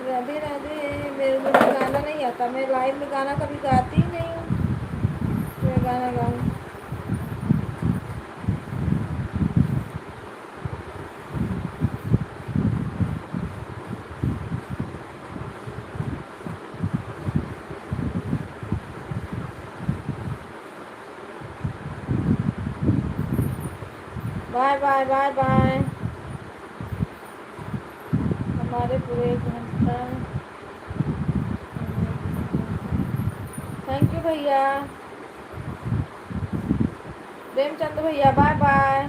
S1: राधे राधे। मेरे मुझे गाना नहीं आता, मैं लाइव में गाना कभी गाती ही नहीं हूँ। मैं गाना गाऊँ? Bye bye bye bye. हमारे पूरे 1 घंटा। थैंक यू भैया। प्रेमचंद भैया, बाय बाय।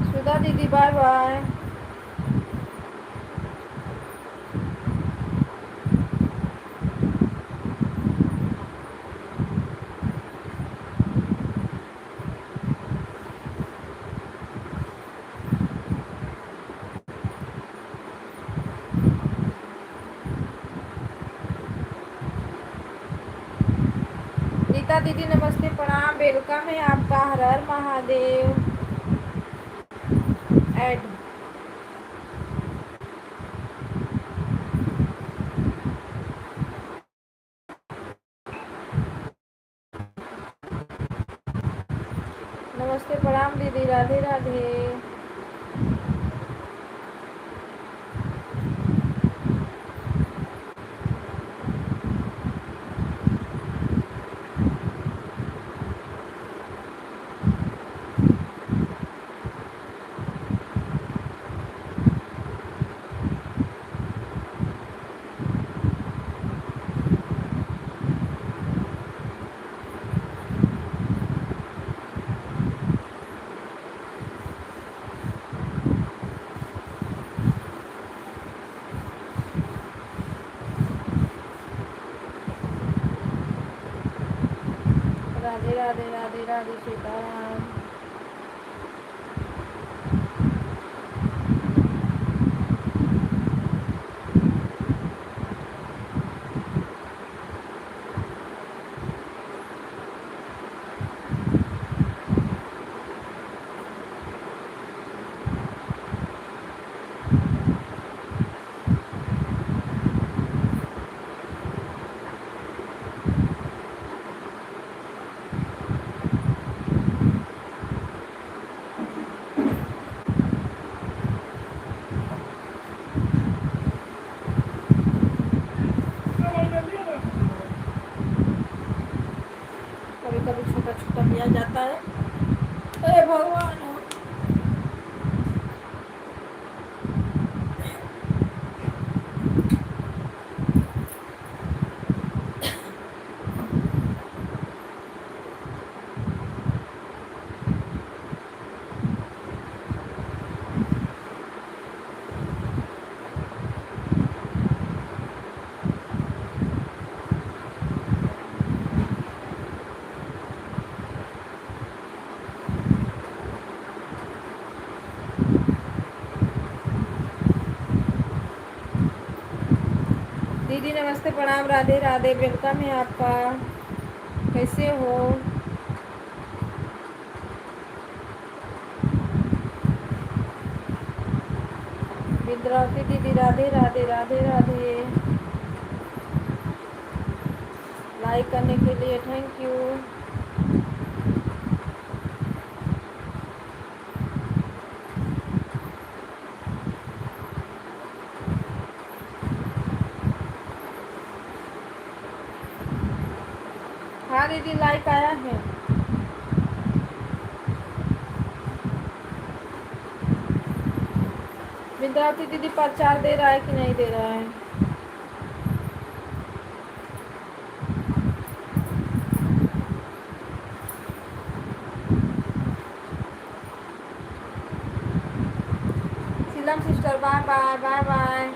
S1: सुधा दीदी, बाय बाय। नीता दीदी नमस्ते, प्रणाम, वेलकम है आपका, हर हर महादेव। ऐड नमस्ते, प्रणाम दीदी, राधे राधे। राधे राधे राधे राधे सीताराम। कभी कभी छोटा छोटा लिया जाता है। अरे भगवान। दीदी नमस्ते, प्रणाम, राधे राधे, वेलकम है आपका। कैसे हो? विद्रावती दीदी राधे राधे राधे राधे। लाइक करने के लिए थैंक यू। हाँ दीदी लाइक आया है। विद्यार्थी दीदी प्रचार दे रहा है कि नहीं दे रहा है? Sheelam sister bye bye bye bye.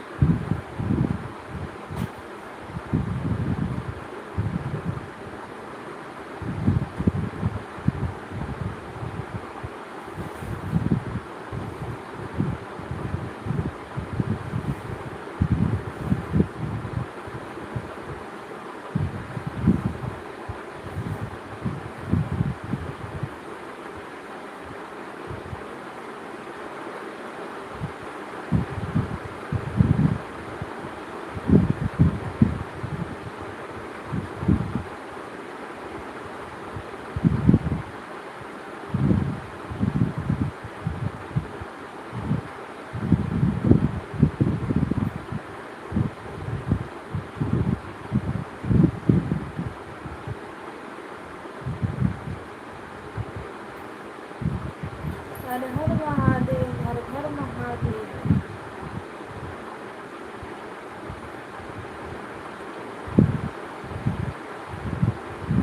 S1: Har Har Mahadev, Har Har Mahadev.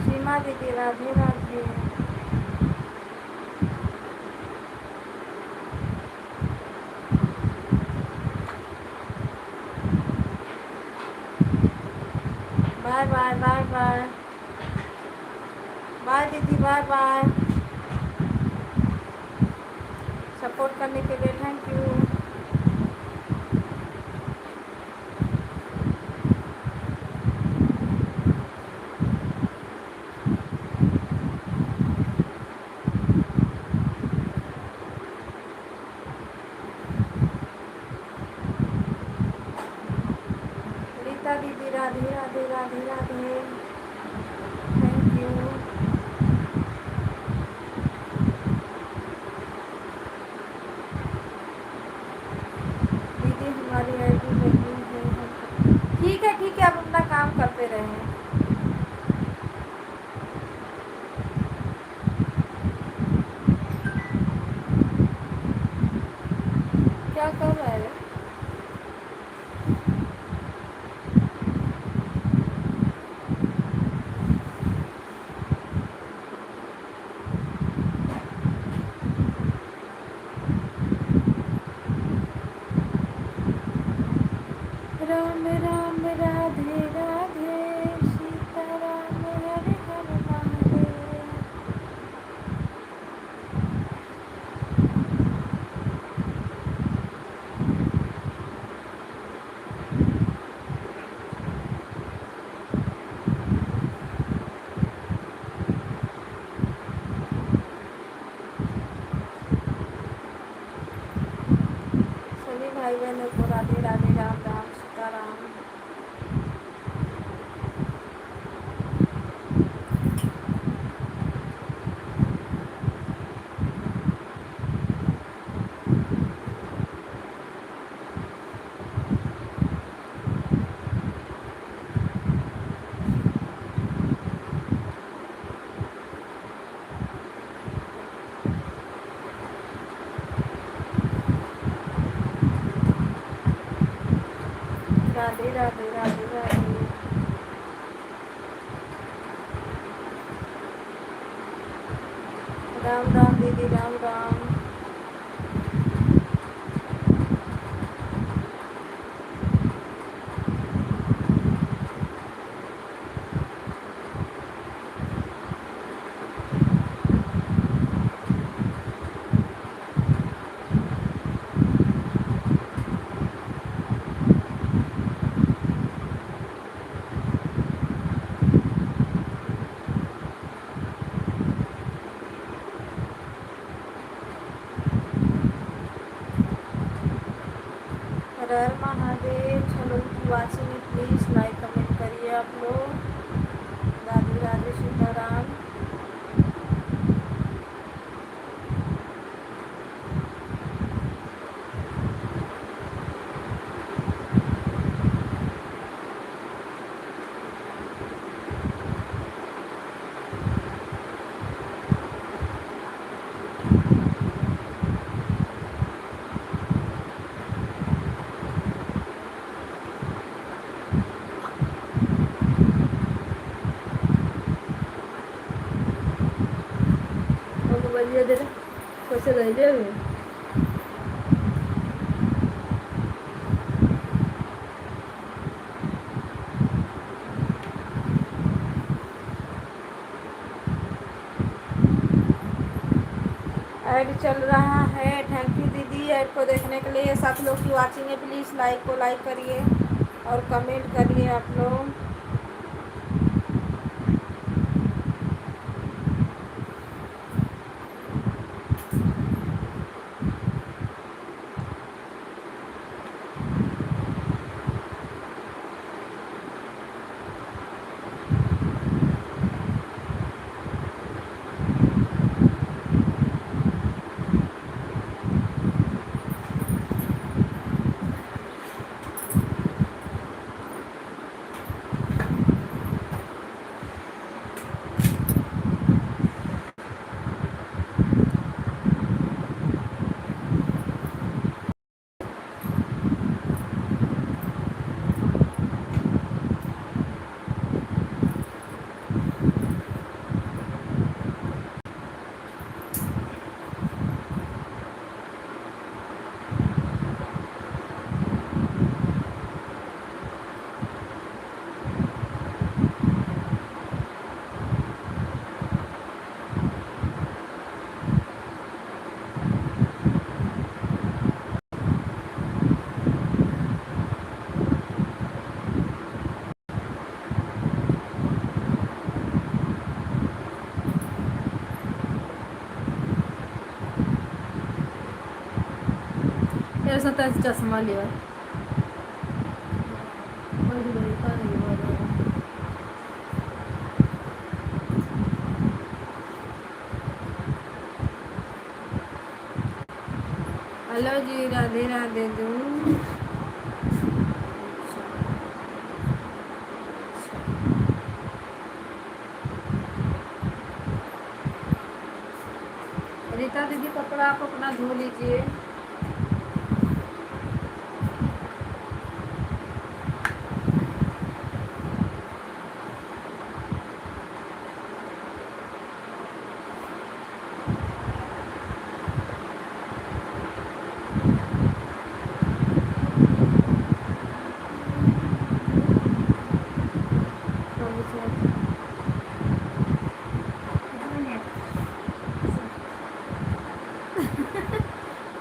S1: Seema दीदी Radhe Radhe. Bye bye bye bye bye दीदी बाय बाय। सपोर्ट करने के लिए थैंक यू। रीता दीदी राधे राधे राधे राधे थैंक यू। दीदी हमारी आईडी नहीं है। ठीक है आप अपना काम करते रहें। क्या कर रहा है? राम राम राधे राधे, सीता राम हरे हर महादेव। सभी भाई बहनों को राधे राधे, राम राम सीताराम। राधे राधे राधे राधे। राम राम दीदी राम राम। आप लोग। राधे राधे सीताराम। बलिए दे कैसे रह जाए। ऐड चल रहा है। थैंक यू दीदी ऐड को देखने के लिए। 7 लोग की वाचिंग है, प्लीज़ लाइक को लाइक करिए और कमेंट करिए आप लोग। मेरे साथ ऐसे चश्मा लिया। हेलो जी, राधे राधे दू। रीता दीदी कपड़ा आप अपना धो लीजिए।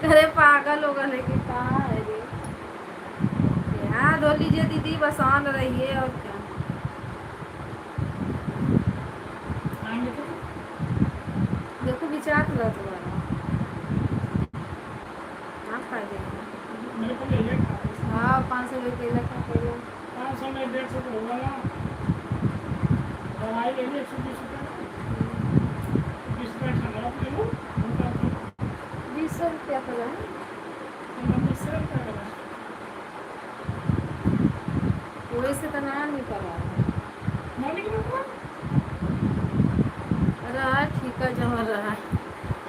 S1: अरे पागल होगा लेकिन कहाँ है ये। हाँ धो लीजिए दीदी, बस ऑन रहिए और क्या। देखो विचार लो तुम्हारा। हाँ फायदे
S2: मेरे को ले ले
S1: हाँ 500 रुपये केला का पहले
S2: 500 में 150 तो होगा ना। दवाई ले ली 120 रुपये 20 रुपये खाना आप ले लो
S1: 20 रुपया का है।
S2: 20 रुपये का
S1: वही से तो ना नहीं कर रहा है।
S2: मॉर्निंग में तो
S1: रहा ठीक है जमा रहा है।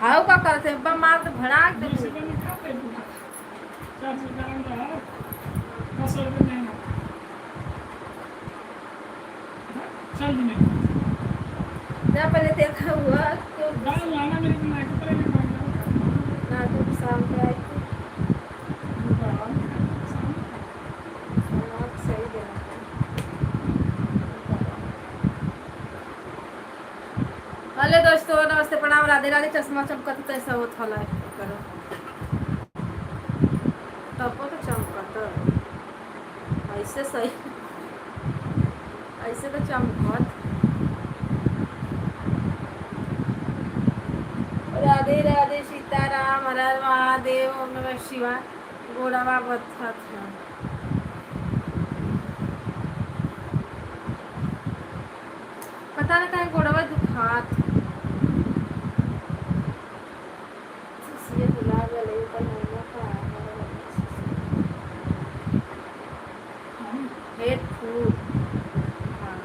S1: हाउ का करते हैं बम मार तो भड़ाक दे।
S2: 20 रुपये में खाते हैं 4 रुपये का रहा 10 रुपये नहीं चल नहीं
S1: जब पहले देखा हुआ तो
S2: दाल लाना मेरे को नाक पर नहीं
S1: ना तो शाम को आई थी। आप सही देना। हेलो दोस्तों, नमस्ते प्रणाम राधे राधे। चश्मा चमकत तो ऐसा होता है करो तब तो चमकत ऐसे सही ऐसे तो चमकत। राधे राधे सीताराम, हर हर महादेव, ओम नमः शिवाय। गोड़ावा बत्था था पता ना कहीं गोड़वा दुखात ये बुला गले ऊपर महीना का हेड फूड हाँ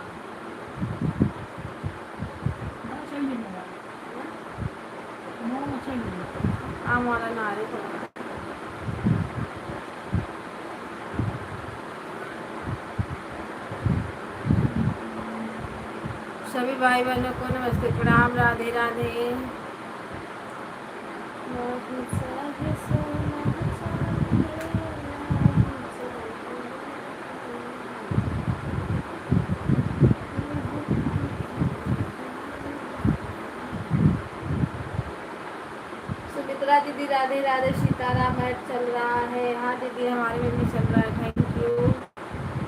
S1: आम वाला नारे पड़ा सभी भाई बहनों को नमस्ते प्रणाम राधे राधे सुमित्रा दीदी राधे राधे सीताराम ऐड चल रहा है हाँ दीदी हमारे में भी चल रहा है थैंक यू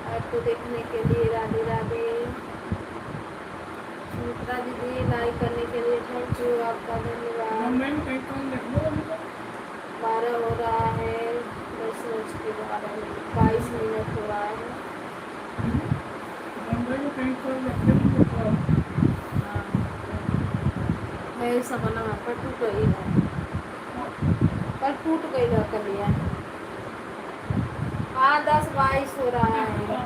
S1: ऐड को देखने के लिए राधे राधे सुमित्रा दीदी लाइक करने के लिए थैंक यू आपका धन्यवाद 12 हो रहा है 10 के 22 मिनट हो रहा है है समझना पर टूट गई है पर टूट गई है कलिया हाँ 10-22 हो रहा है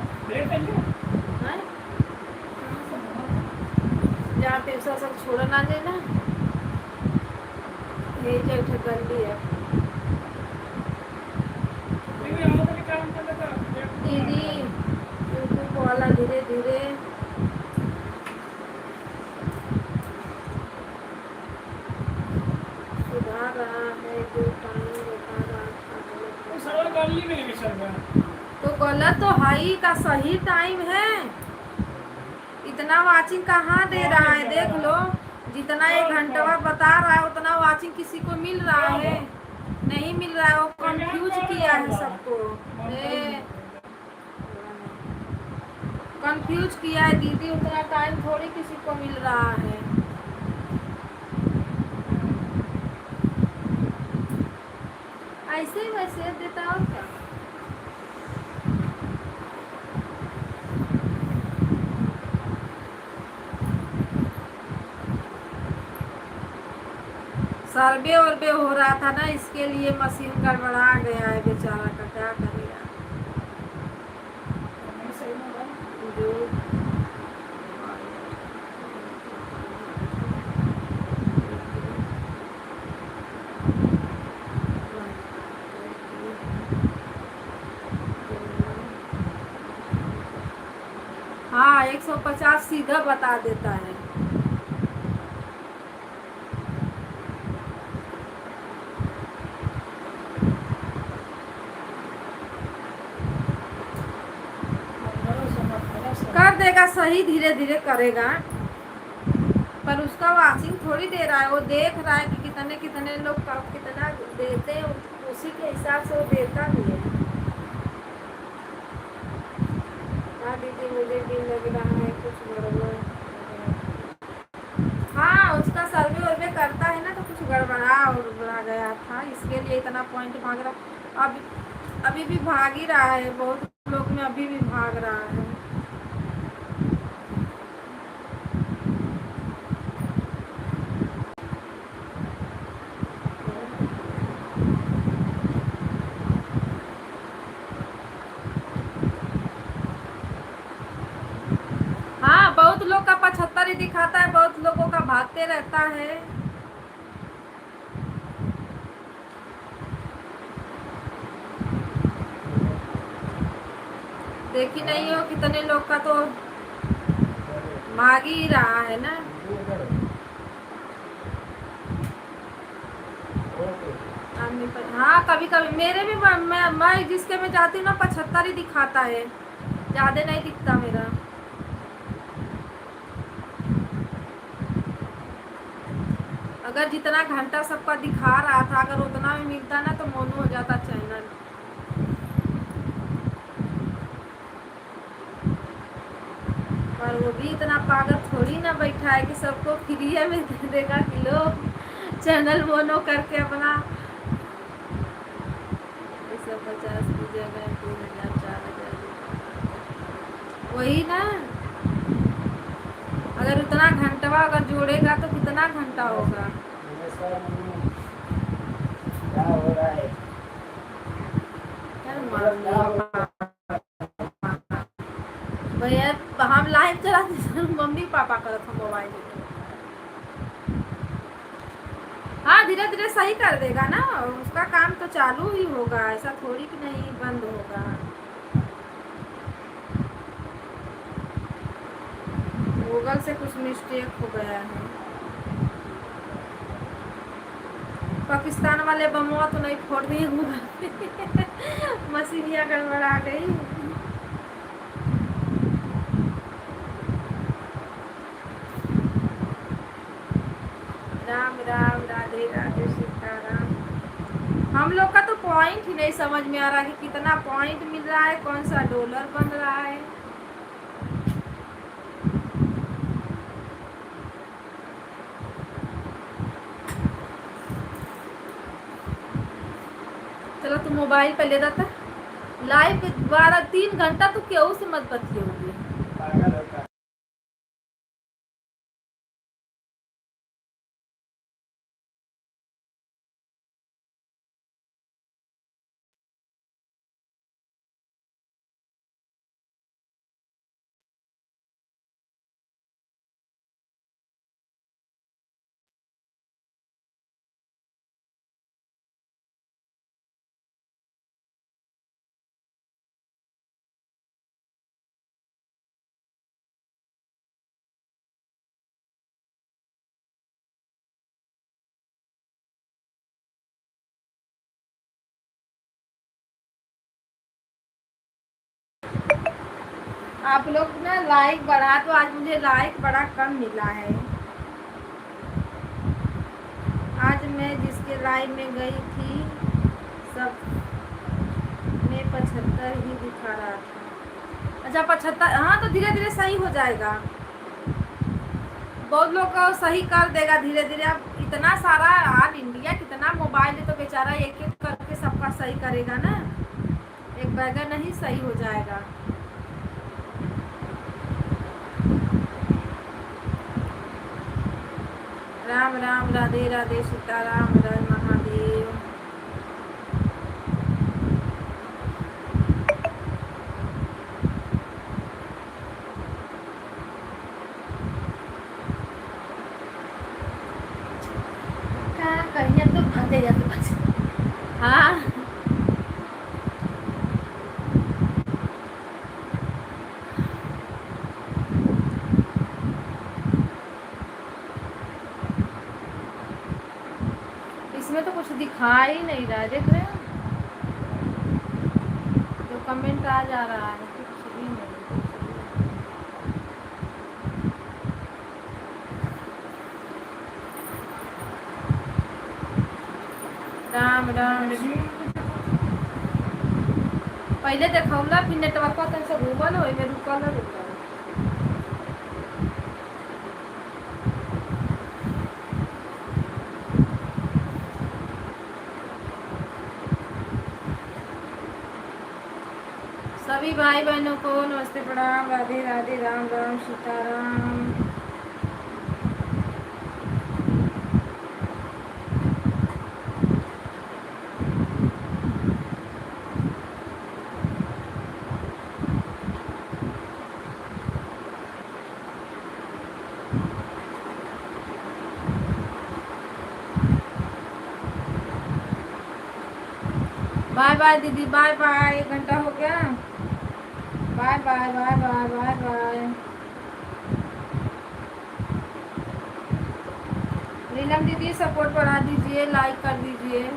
S1: जहाँ पे सब छोड़ना दे ना ये जगह गंदी है दीदी यूट्यूब वाला धीरे धीरे सुधार रहा है जो टाइम बता रहा था तो गलत तो हाई का सही टाइम है इतना वाचिंग कहाँ दे रहा है देख लो जितना 1 घंटा बता रहा है उतना वाचिंग किसी को मिल रहा है नहीं मिल रहा है वो कंफ्यूज किया है सबको कंफ्यूज किया है दीदी उतना टाइम थोड़ी किसी को मिल रहा है ऐसे ही मैसेज देता और क्या सर्वे वर्वे हो रहा था ना इसके लिए मशीन गड़बड़ा गया है बेचारा का क्या करेगा जो हाँ 150 सीधा बता देता है कर देगा सही धीरे धीरे करेगा पर उसका वाचिंग थोड़ी दे रहा है वो देख रहा है कि कितने कितने लोग कितना देते हैं उसी के हिसाब से वो देता भी है हाँ दीदी मुझे भी लग रहा है कुछ गड़बड़ हाँ उसका सर्वे वर्वे करता है ना तो कुछ गड़बड़ा गया था इसके लिए इतना पॉइंट भाग रहा अभी भी भाग ही रहा है बहुत लोग में अभी भी भाग रहा है हाँ बहुत लोग का 75 ही दिखाता है बहुत लोगों का भागते रहता है देखी नहीं हो कितने लोग का तो भाग ही रहा है ना हाँ कभी कभी मेरे भी मैं जिसके में जाती हूँ ना 75 ही दिखाता है ज्यादा नहीं दिखता मेरा अगर जितना घंटा सबका दिखा रहा था अगर उतना में मिलता ना तो मोनू हो जाता चैनल पर वो भी इतना पागल थोड़ी ना बैठा है कि सबको फ्री में दे देगा कि लो चैनल मोनो करके अपना 150 की जगह 2000 4000 वही ना अगर उतना घंटवा अगर जोड़ेगा तो कितना घंटा होगा।
S2: क्या हो रहा है?
S1: यार भैया हम लाइव चलाते थे, मम्मी पापा करत हम मोबाइल में। हाँ धीरे धीरे सही कर देगा ना, उसका काम तो चालू ही होगा, ऐसा थोड़ी कि नहीं बंद होगा। गूगल से कुछ मिस्टेक हो गया है। पाकिस्तान वाले बमुआ तो नहीं फोड़ दिए गूगल मशीनिया गड़बड़ा गई। राम राम राधे राधे सीताराम। हम लोग का तो पॉइंट ही नहीं समझ में आ रहा कि कितना पॉइंट मिल रहा है, कौन सा डॉलर बन रहा है। चलो तू मोबाइल पे ले जाता लाइव 12-3 घंटा तू क्यों से मत बतियोगी।
S2: पागल होता है।
S1: आप लोग ना लाइक बढ़ा, तो आज मुझे लाइक बड़ा कम मिला है। आज मैं जिसके लाइव में गई थी सब में 75 ही दिखा रहा था। अच्छा 75, हाँ तो धीरे धीरे सही हो जाएगा, बहुत लोग को सही कर देगा धीरे धीरे। अब इतना सारा ऑल इंडिया कितना मोबाइल है, तो बेचारा एक एक करके सबका सही करेगा ना, एक बैगर नहीं सही हो जाएगा। राम राम राधे राधे सीताराम जय महादेव। क्या कहिए तो भागे जाते हाँ इसमें तो कुछ दिखा ही नहीं रहा है, देख रहे हो जो कमेंट आ जा रहा है कुछ भी नहीं। राम राम पहले देखौला फिर नेटवर्क तन से घूमल हो में रुकल रुकल। सभी भाई बहनों को नमस्ते प्रणाम राधे राधे राम राम सीताराम। बाय बाय दीदी, बाय बाय, 1 घंटा हो गया। Bye bye bye bye bye bye. Neelam दीदी सपोर्ट बढ़ा दीजिए, लाइक कर दीजिए।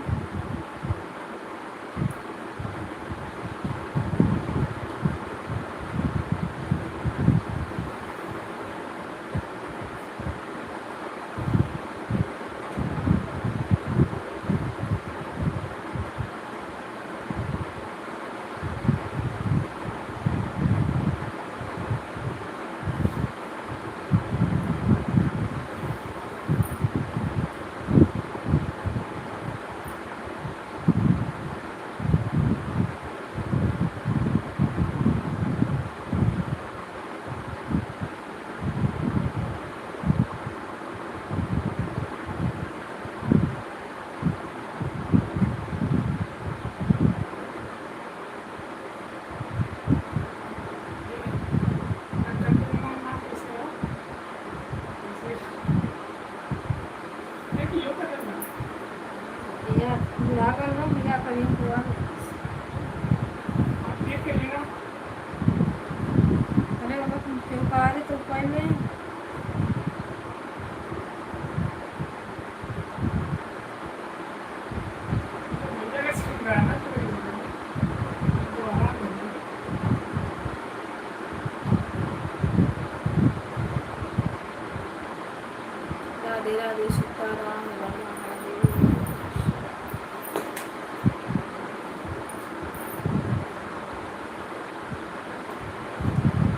S1: राधे राधे सीताराम राम महादेव।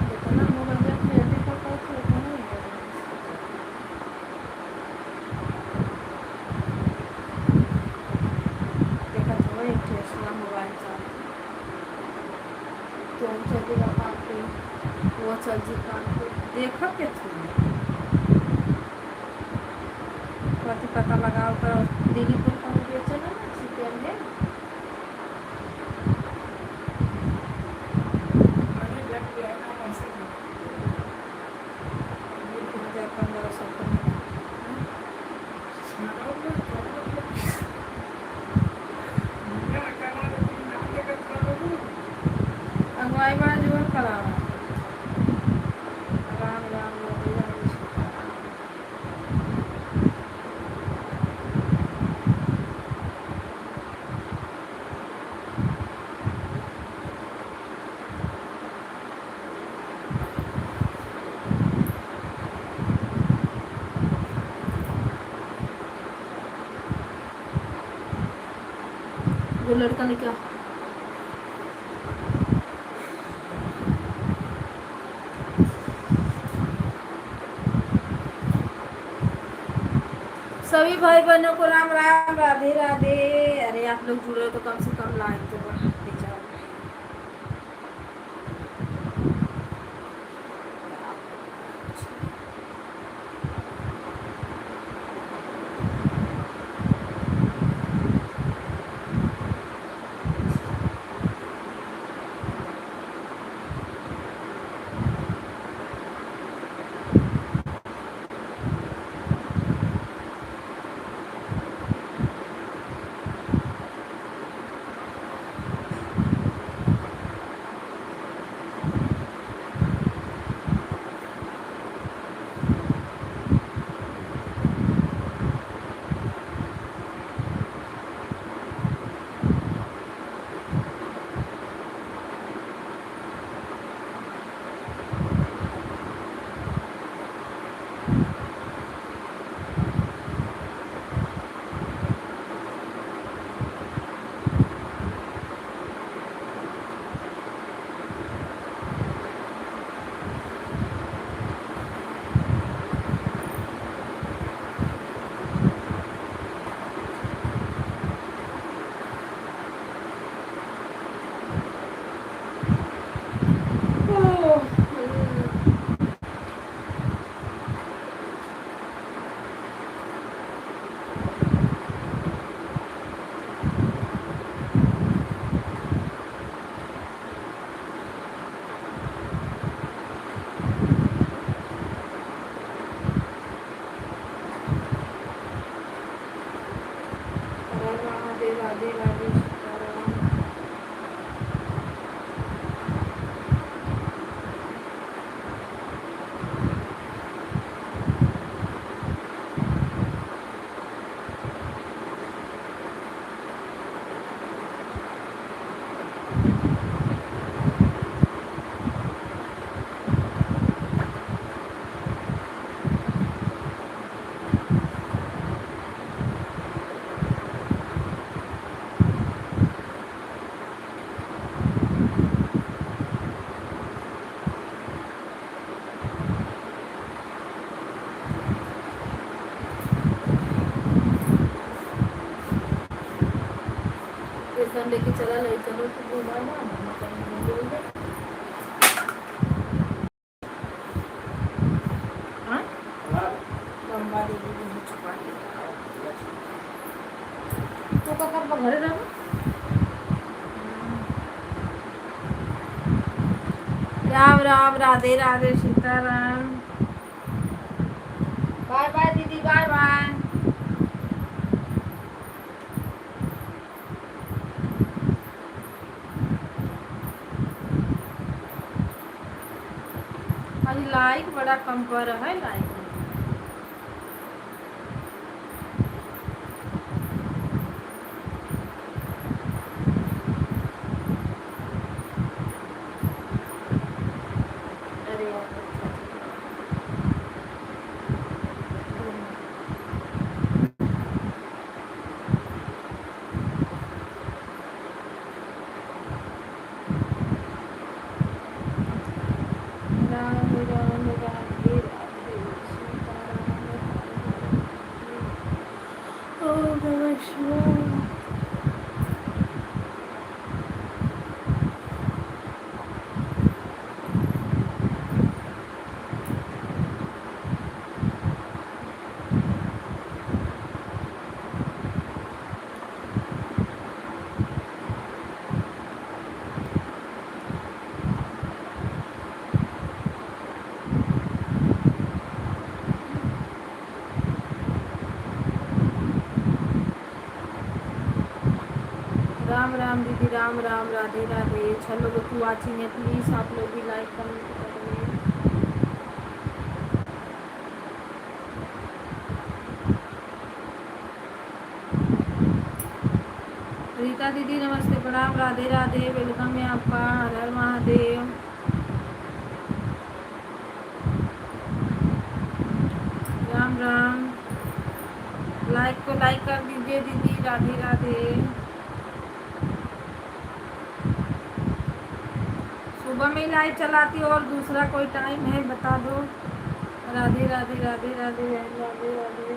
S1: कितना मोबाइल जब खेलने का कौन सा होता है? देखा तो एक टेस्ला मोबाइल था, तो हम चलते का काम पे, वो चल जी काम पे देखा के थी कति पता लगाओ कर दिल्ली पर कौन बेचे ना चिकन है
S2: अरे देख लिया ना कैसे
S1: 1500 का। अगवाई बड़ा जोर करा राम राम राधे राधे सीताराम। वो लड़का ने क्या सभी भाई बहनों को राम राम राधे राधे। अरे आप लोग जुड़े हो तो कम से कम लाइक तो बढ़ाते जाओ। राधे राधे राधे सीताराम। कीर्तन लेके चला ले चलो तो बोला ना मैं कहीं नहीं बोल दे। हाँ लंबा दीदी को छुपा के तो का कर घरे रहो। राम राम राधे राधे सीताराम। बाय बाय दीदी बाय बाय। अभी लाइक बड़ा कम कर रहा है लाइक। अरे यार राम राम दीदी, राम राम, राधे राधे। चलो लोग वाचिंग है, प्लीज़ आप लोग भी लाइक कमेंट करेंगे। रीता दीदी नमस्ते, प्रणाम, राधे राधे, वेलकम है आपका। हर हर महादेव। राम राम। लाइक को लाइक कर दीजिए दीदी, राधे राधे। सुबह में लाइव चलाती हो और दूसरा कोई टाइम है बता दो। राधे राधे, राधे राधे, राधे राधे।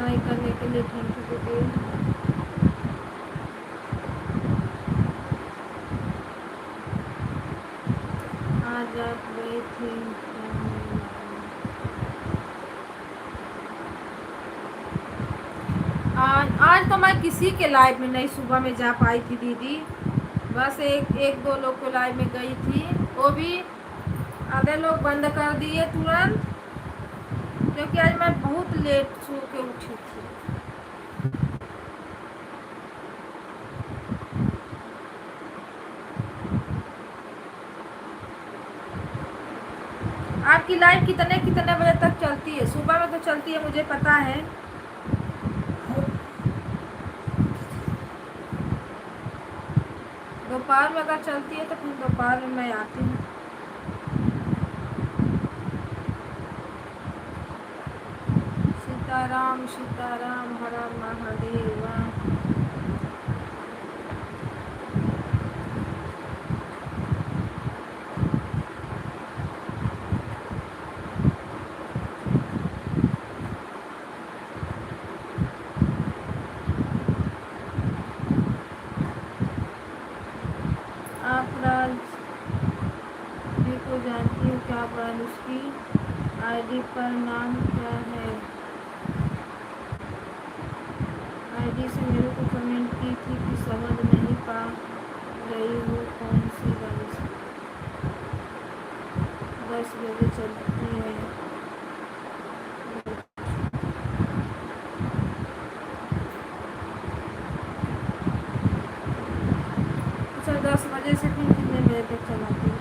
S1: लाइक करने के लिए थैंक यू दीदी। आज आप गए थे आज तो मैं किसी के लाइव में नहीं सुबह में जा पाई थी दीदी। बस एक दो लोग को लाइव में गई थी, वो भी आधे लोग बंद कर दिए तुरंत, क्योंकि आज मैं बहुत लेट सो के उठी थी। आपकी लाइव कितने कितने बजे तक चलती है? सुबह में तो चलती है मुझे पता है। दोपहर में अगर चलती है तो फिर दोपहर में मैं आती हूँ। सीताराम सीताराम, हर हर महादेव। आप राज जी को जानती हो क्या? पर उसकी आईडी पर नाम क्या है? आईडी से मेरे को कमेंट की थी कि समझ नहीं पा रही हूँ कौन सी गाड़ी से 10 बजे चलती है। अच्छा 10 बजे से फिर कितने बजे तक चलाती है?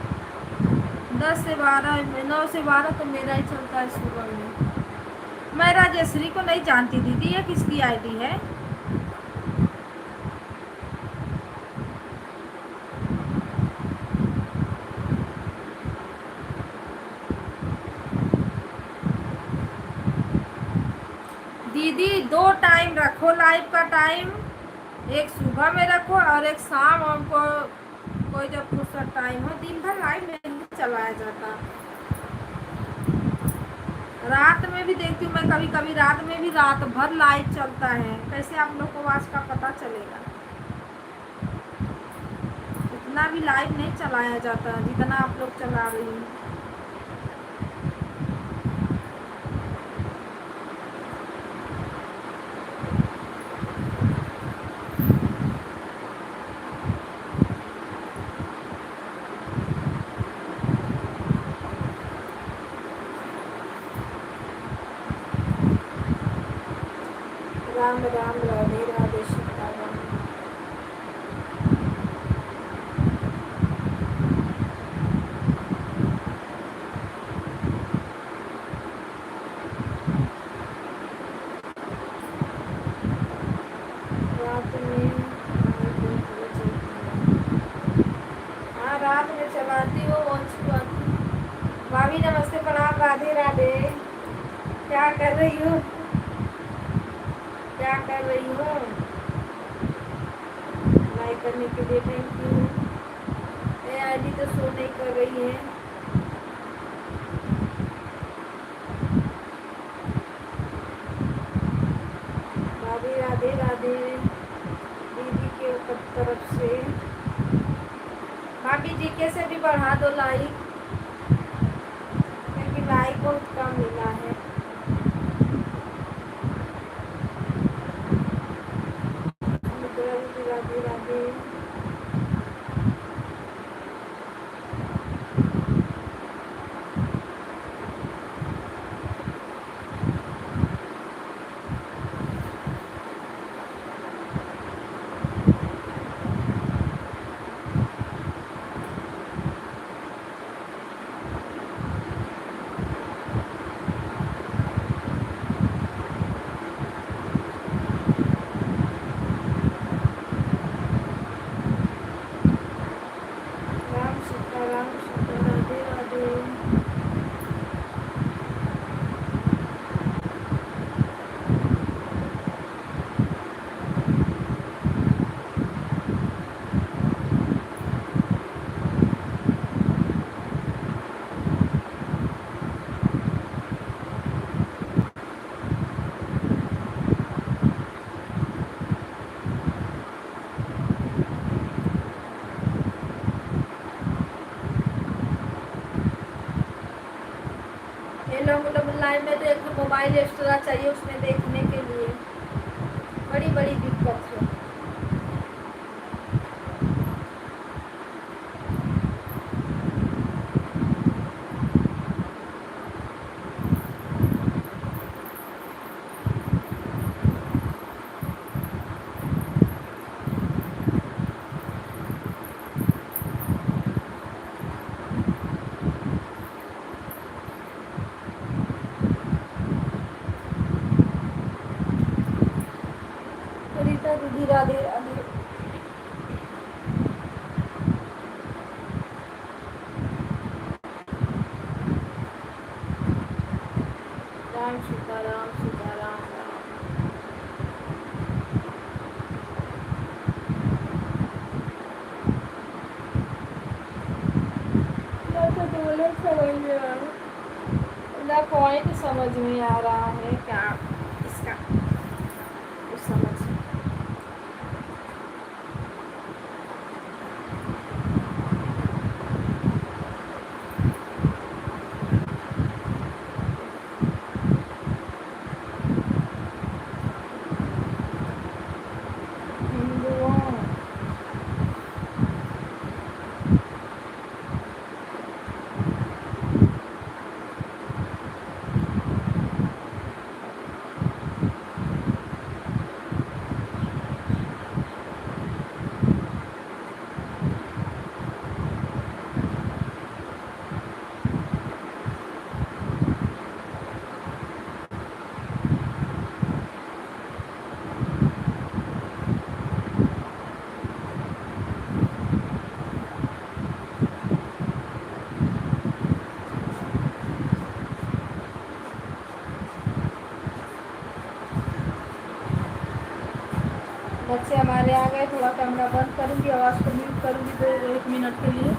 S1: 10 से 12, 9 से 12 तो मेरा ही चलता है सुबह में। मैं राजेश्वरी को नहीं जानती दीदी, ये किसकी आईडी है? दीदी 2 टाइम रखो लाइव का टाइम, एक सुबह में रखो और एक शाम हमको कोई जब फुर्सत टाइम हो। दिन भर लाइव नहीं चलाया जाता। रात में भी देखती हूँ मैं, कभी कभी रात में भी रात भर लाइव चलता है। कैसे आप लोग को आज का पता चलेगा? इतना भी लाइव नहीं चलाया जाता जितना आप लोग चला रही हैं। राम राम, राधे राधे, सीताराम। रात में हाँ रात में चलाती हो, अच्छी बात। भाभी नमस्ते, प्रणाम, राधे राधे। क्या कर रही हो? क्या कर रही हो? लाइक करने के लिए थैंक यू। ये आईडी तो शो नहीं कर रही है। भाभी राधे राधे दीदी के तरफ से। भाभी जी कैसे भी बढ़ा दो लाइक, क्योंकि लाइक बहुत कम मिला है। राधे राधे। मतलब लाइव में देख मोबाइल एक्स्ट्रा चाहिए उसमें देखने के लिए, बड़ी बड़ी दिक्कत है। रीता दीदी राधे राधे। राम सीताराम सीताराम राम। ना तो डोलर समझ में आ रहा, ना पॉइंट समझ में आ रहा है क्या इसका कुछ समझ। हिंदुओं बच्चे हमारे आ गए, थोड़ा कैमरा बंद करूंगी, आवाज़ को म्यूट करूंगी तो 1 मिनट के लिए।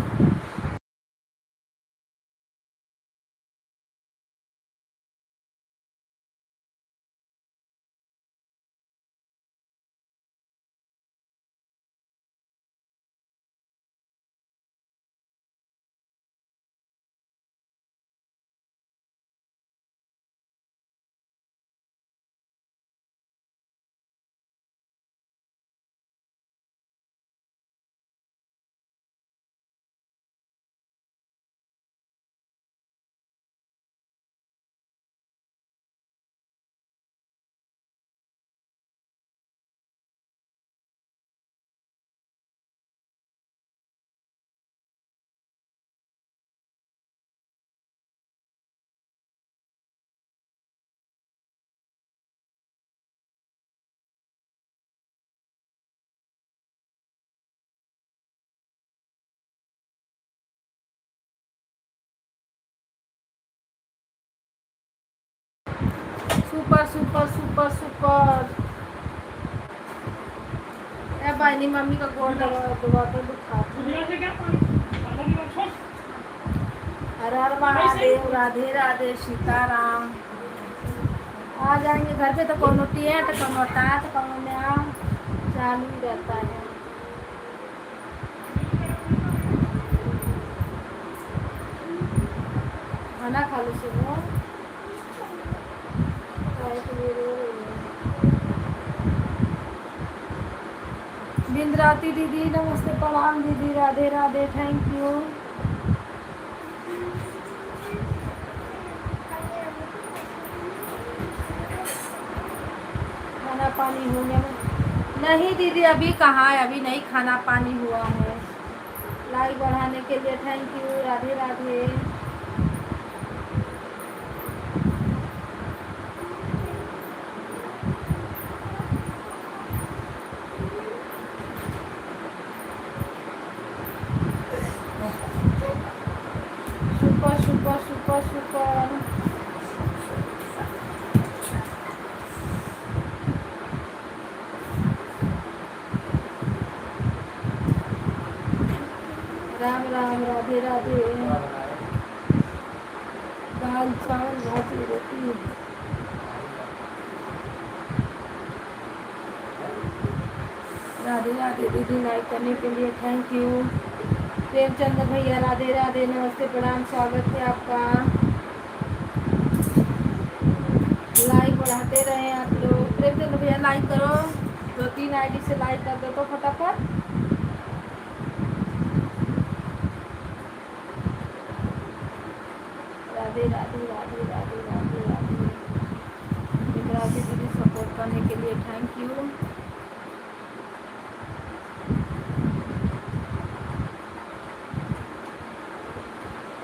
S1: Super super super super. ए बानी मम्मी का गोल दबा तो दुखा।
S2: दुनिया से क्या पानी छोड़।
S1: हर हर महादेव, राधे राधे सीताराम। आ जाएंगे घर पे तो कोनो टिएट कोनो टाट कोनो नया चालू ही रहता है। खाना खा लो सुबह। बिंद्राती दीदी नमस्ते, प्रणाम दीदी, राधे राधे, थैंक यू। खाना पानी हो गया? नहीं दीदी अभी कहाँ है, अभी नहीं खाना पानी हुआ है। लाइक बढ़ाने के लिए thank you, Radhe Radhe. Super super super super. Ram Ram, Radhe Radhe. दाल चावल भाजी रोटी। राधे राधे दीदी, लाइक करने के लिए थैंक यू। प्रेमचंद भैया राधे राधे, नमस्ते, प्रणाम, स्वागत है आपका। लाइक बढ़ाते रहे आप लोग। प्रेमचंद भैया लाइक करो, 2-3 आईडी से लाइक कर दो तो फटाफट। राधे राधे राधे राधे राधे राधे। राधे दीदी सपोर्ट करने के लिए थैंक यू।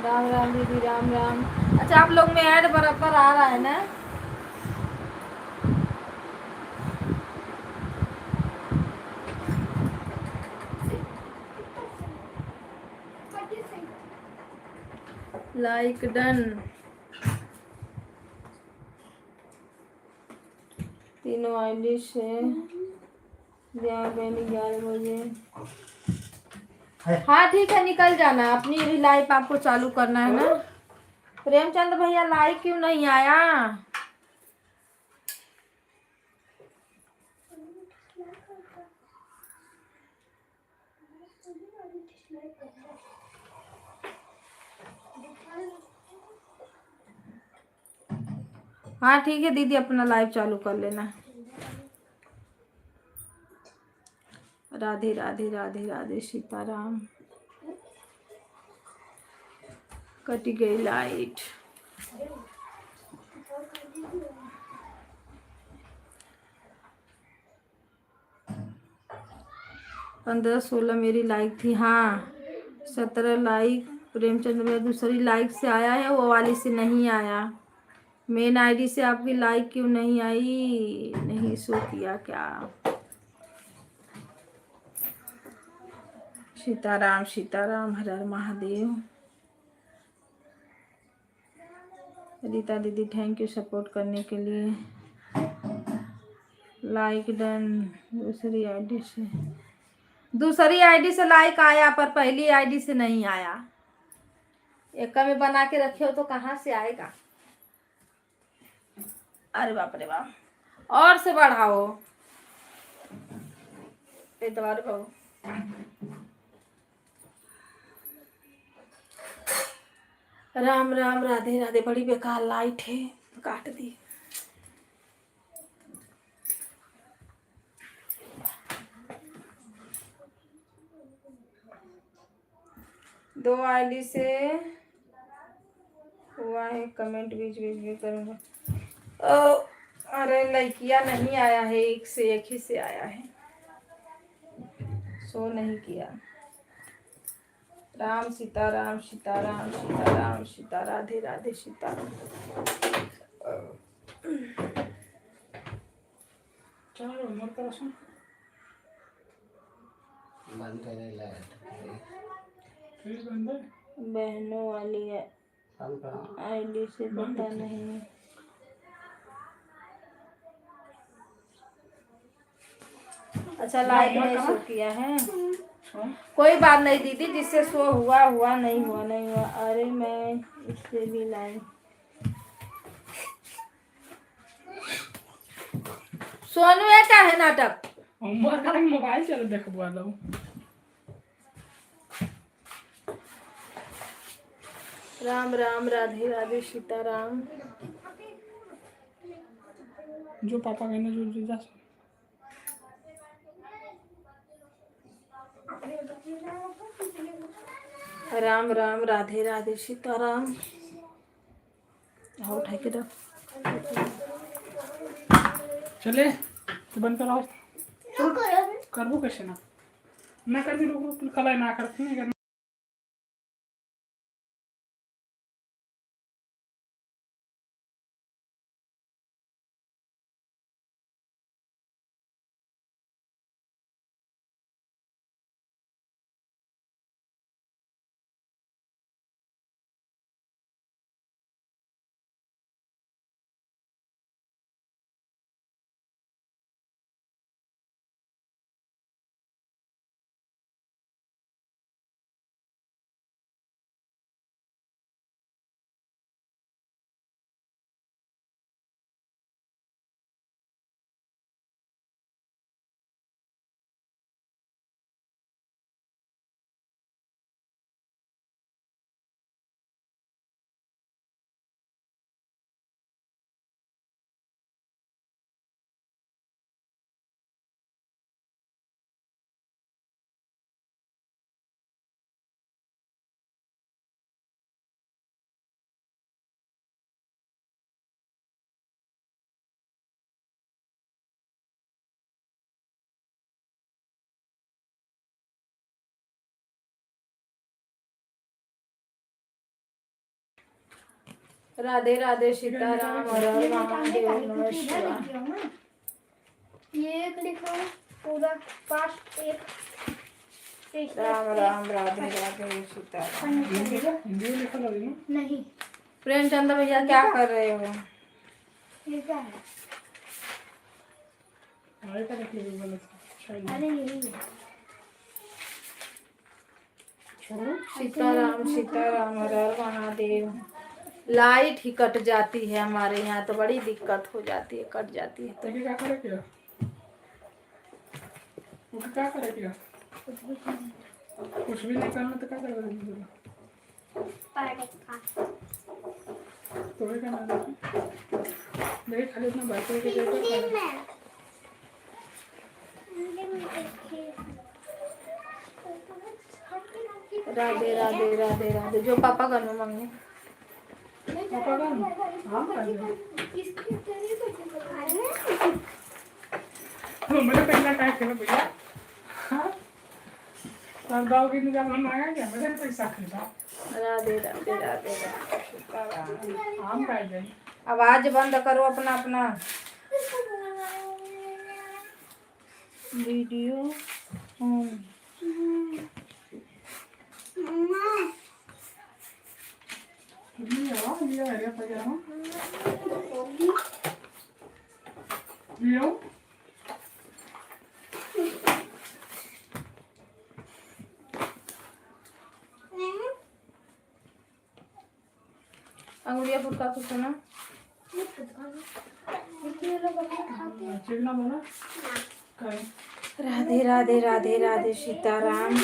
S1: राम राम दीदी, राम राम। अच्छा आप लोग में ऐड बराबर आ रहा है ना? Like done. तीनों आईडी से 11 बजे। हाँ ठीक है, निकल जाना, अपनी भी लाइफ आपको चालू करना है ना। प्रेमचंद भैया लाइक क्यों नहीं आया? हाँ ठीक है दीदी, अपना लाइव चालू कर लेना। राधे राधे राधे राधे सीताराम। कट गई लाइट। 15-16 मेरी लाइक थी। हाँ 17 लाइक प्रेमचंद में दूसरी लाइक से आया है, वो वाली से नहीं आया। मेन आईडी से आपकी लाइक क्यों नहीं आई? नहीं शो किया क्या? सीताराम सीताराम, हर हर महादेव। रीता दीदी थैंक यू सपोर्ट करने के लिए। Like done. दूसरी आईडी से लाइक आया पर पहली आईडी से नहीं आया। एक में बना के रखे हो तो कहाँ से आएगा? अरे बाप रे बाप, और से बढ़ाओ इतवार को। राम राम राधे राधे। बड़ी बेकार लाइट है, काट दी। दो आईडी से हुआ है कमेंट, बीच बीच में करूँगा। अरे लड़किया नहीं आया है, एक से एक ही से आया है, शो नहीं किया। राम सीताराम सीताराम सीताराम सीता राधे राधे सीताराम।
S2: चलो नोट करो सुन।
S3: बंद करने लगा
S2: फिर बंद है।
S1: बहनों वाली है आईडी से पता नहीं। अच्छा लाइक नहीं शो किया है, कोई बात नहीं दीदी, जिससे शो हुआ हुआ, नहीं हुआ नहीं हुआ। अरे मैं इससे भी लाइन सोनू है क्या है नाटक?
S2: हमारा मोबाइल चल देखबा दो।
S1: राम राम राधे राधे सीताराम।
S2: जो पापा कहने जो जा।
S1: राम राम राधे राधे सीताराम। हाँ उठा के रख।
S2: चले तो बंद करो। करबो कैसे ना कर दी, रुक रुक कल ना करती नहीं।
S1: राधे राधे सीताराम हर हर महादेव नमः शिवाय।
S4: ये एक लिखो पूरा पास्ट एक
S1: राम राम राधे राधे सीताराम।
S2: हिंदी का हिंदी में लिखा लगे ना।
S4: नहीं
S1: प्रेमचंद भैया क्या कर रहे हो?
S4: ये क्या है?
S2: आगे का लिख लीजिए गलत शायद।
S4: अरे यही है।
S2: छोड़ो
S1: सीताराम सीताराम हर हर महादेव। लाइट ही कट जाती है हमारे यहाँ तो बड़ी दिक्कत हो जाती है, कट जाती है तो।
S2: तो क्या करे क्या वो क्या करे क्या कुछ भी नहीं करना तो क्या करेगा तो ये करना देखिए खाली अपना बाइक के जाकर
S1: राधे राधे राधे राधे। जो पापा करना मम्मी
S2: पापा का हम कर दे तो मेरे पहला टाइप है भैया हां सरदाव की निकाल हम आया क्या मेरे पैसा खरीदा
S1: राधे राधे राधे राधे सीताराम।
S2: हम कर दे
S1: आवाज बंद करो अपना अपना वीडियो।
S2: ये है पजामा लियो
S1: अंगुलिया फुटका कुछ सुना।
S2: चिकना बोला काय
S1: राधे राधे राधे राधे सीताराम।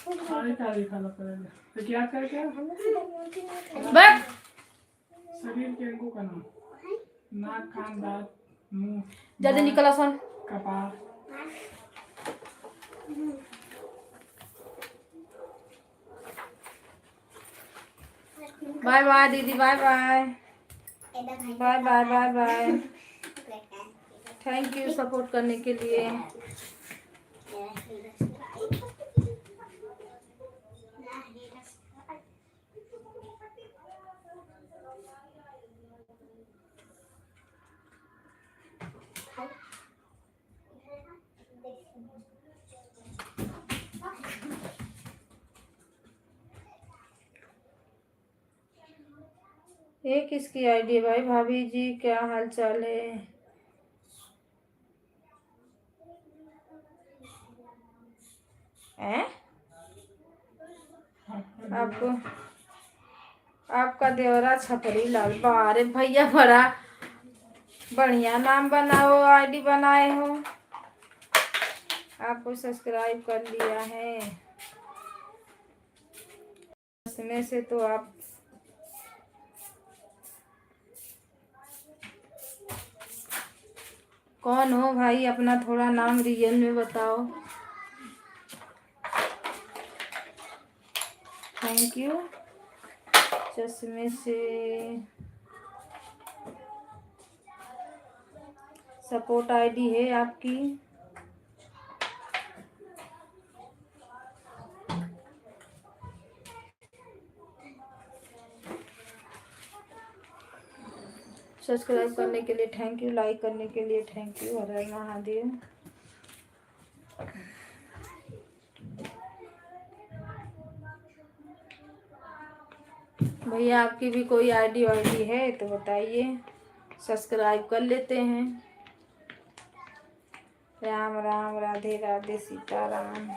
S2: सारे क्या दिखा ला पड़ेगा तो क्या कर क्या
S1: बस
S2: शरीर के अंगों का नाम नाक कान दांत मुंह
S1: जल्दी निकला सुन।
S2: कपाल
S1: बाय बाय दीदी bye bye bye bye bye bye. Thank you support करने के लिए। ये किसकी आईडी भाई? भाभी जी क्या हाल चाल है? हैं? आपको आपका देवरा छपरी लाल बारे भैया बड़ा बढ़िया नाम बनाओ आईडी बनाए हो। आपको सब्सक्राइब कर लिया है इसमें से तो आप कौन हो भाई? अपना थोड़ा नाम रियल में बताओ। Thank you. चश्मे से सपोर्ट आईडी है आपकी। सब्सक्राइब करने के लिए थैंक यू, लाइक करने के लिए थैंक यू। हर हर महादेव। भैया आपकी भी कोई आईडी वाईडी है तो बताइए, सब्सक्राइब कर लेते हैं। राम राम राधे राधे सीताराम।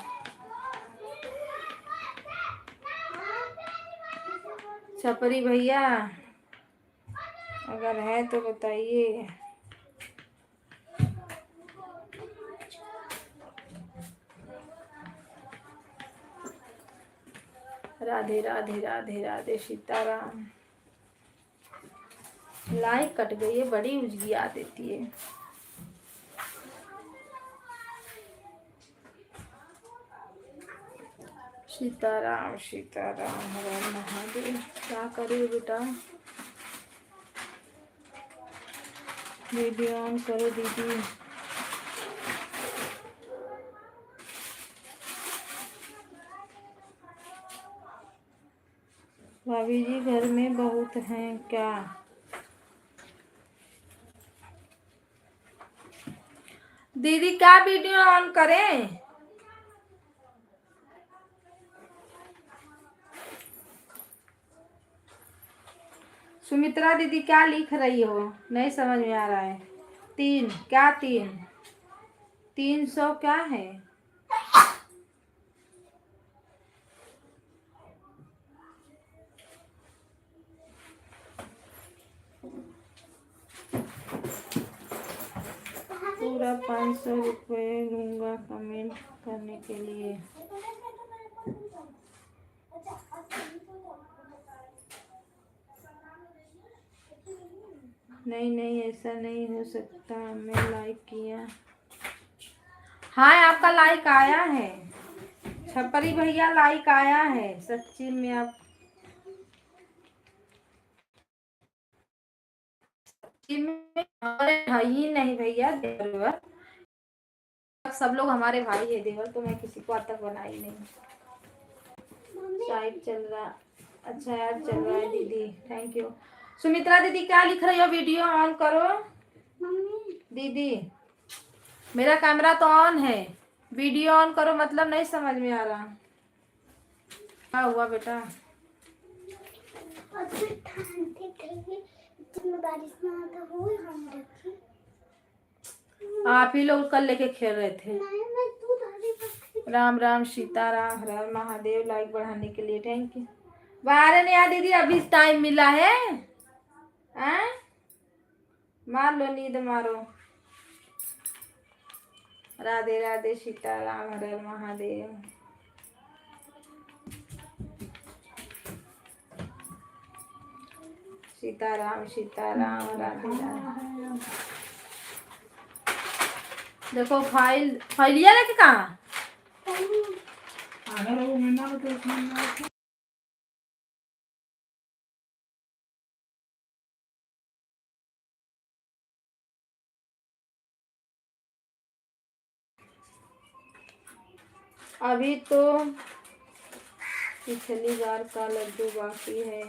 S1: छपरी भैया अगर है तो बताइए। राधे राधे राधे राधे सीताराम। लाइट कट गई है, बड़ी उजगी आ देती है। सीताराम सीताराम हर हर महादेव। क्या करे बेटा? वीडियो ऑन करो दीदी। भाभी जी घर में बहुत हैं क्या? दीदी क्या वीडियो ऑन करें? सुमित्रा दीदी क्या लिख रही हो? नहीं समझ में आ रहा है। 3 क्या 300 क्या है? पूरा 500 रुपये लूँगा कमेंट करने के लिए। नहीं नहीं ऐसा नहीं हो सकता, मैं लाइक किया। हाँ आपका लाइक आया है, छपरी भैया लाइक आया है सच्ची में। आप सच्ची में हमारे भाई ही नहीं भैया, देवर सब लोग हमारे भाई है। देवर तो मैं किसी को आज तक बनाई नहीं। शायद चल रहा, अच्छा यार चल रहा है दीदी, थैंक यू। सुमित्रा दीदी क्या लिख रही हो? वीडियो ऑन करो दीदी। मेरा कैमरा तो ऑन है, वीडियो ऑन करो मतलब नहीं समझ में आ रहा। क्या हुआ बेटा? आप ही लोग कल लेके खेल रहे थे। राम राम सीता राम, हर हर महादेव। लाइक बढ़ाने के लिए थैंक यू। बाहर नहीं आ दीदी, अभी टाइम मिला है। मार लो, नींद मारो। राधे राधे सीता राम, हर हर महादेव। सीताराम सीताराम, राधे राधे। देखो फाइलिया लेके कहाँ? अभी तो पिछली बार का लड्डू बाकी है।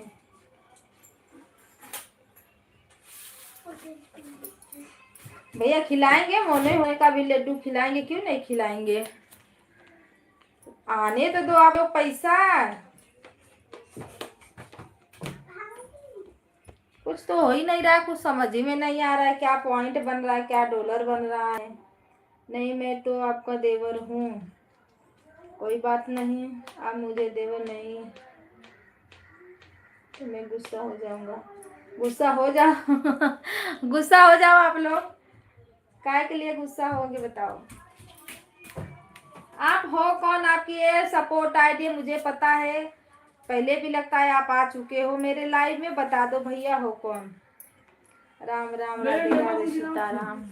S1: भैया खिलाएंगे, मोने होने का भी लड्डू खिलाएंगे, क्यों नहीं खिलाएंगे। आने तो दो आप लोग पैसा। कुछ तो हो ही नहीं रहा है, कुछ समझ ही में नहीं आ रहा है, क्या पॉइंट बन रहा है, क्या डॉलर बन रहा है। नहीं मैं तो आपका देवर हूँ। कोई बात नहीं, आप मुझे देवर नहीं तो मैं गुस्सा हो जाऊंगा। गुस्सा हो जाओ गुस्सा हो जाओ आप लोग। काय के लिए गुस्सा होगे बताओ? आप हो कौन? आपकी ये सपोर्ट आईडी मुझे पता है, पहले भी लगता है आप आ चुके हो मेरे लाइव में। बता दो भैया हो कौन। राम राम, राधे राधे सीताराम।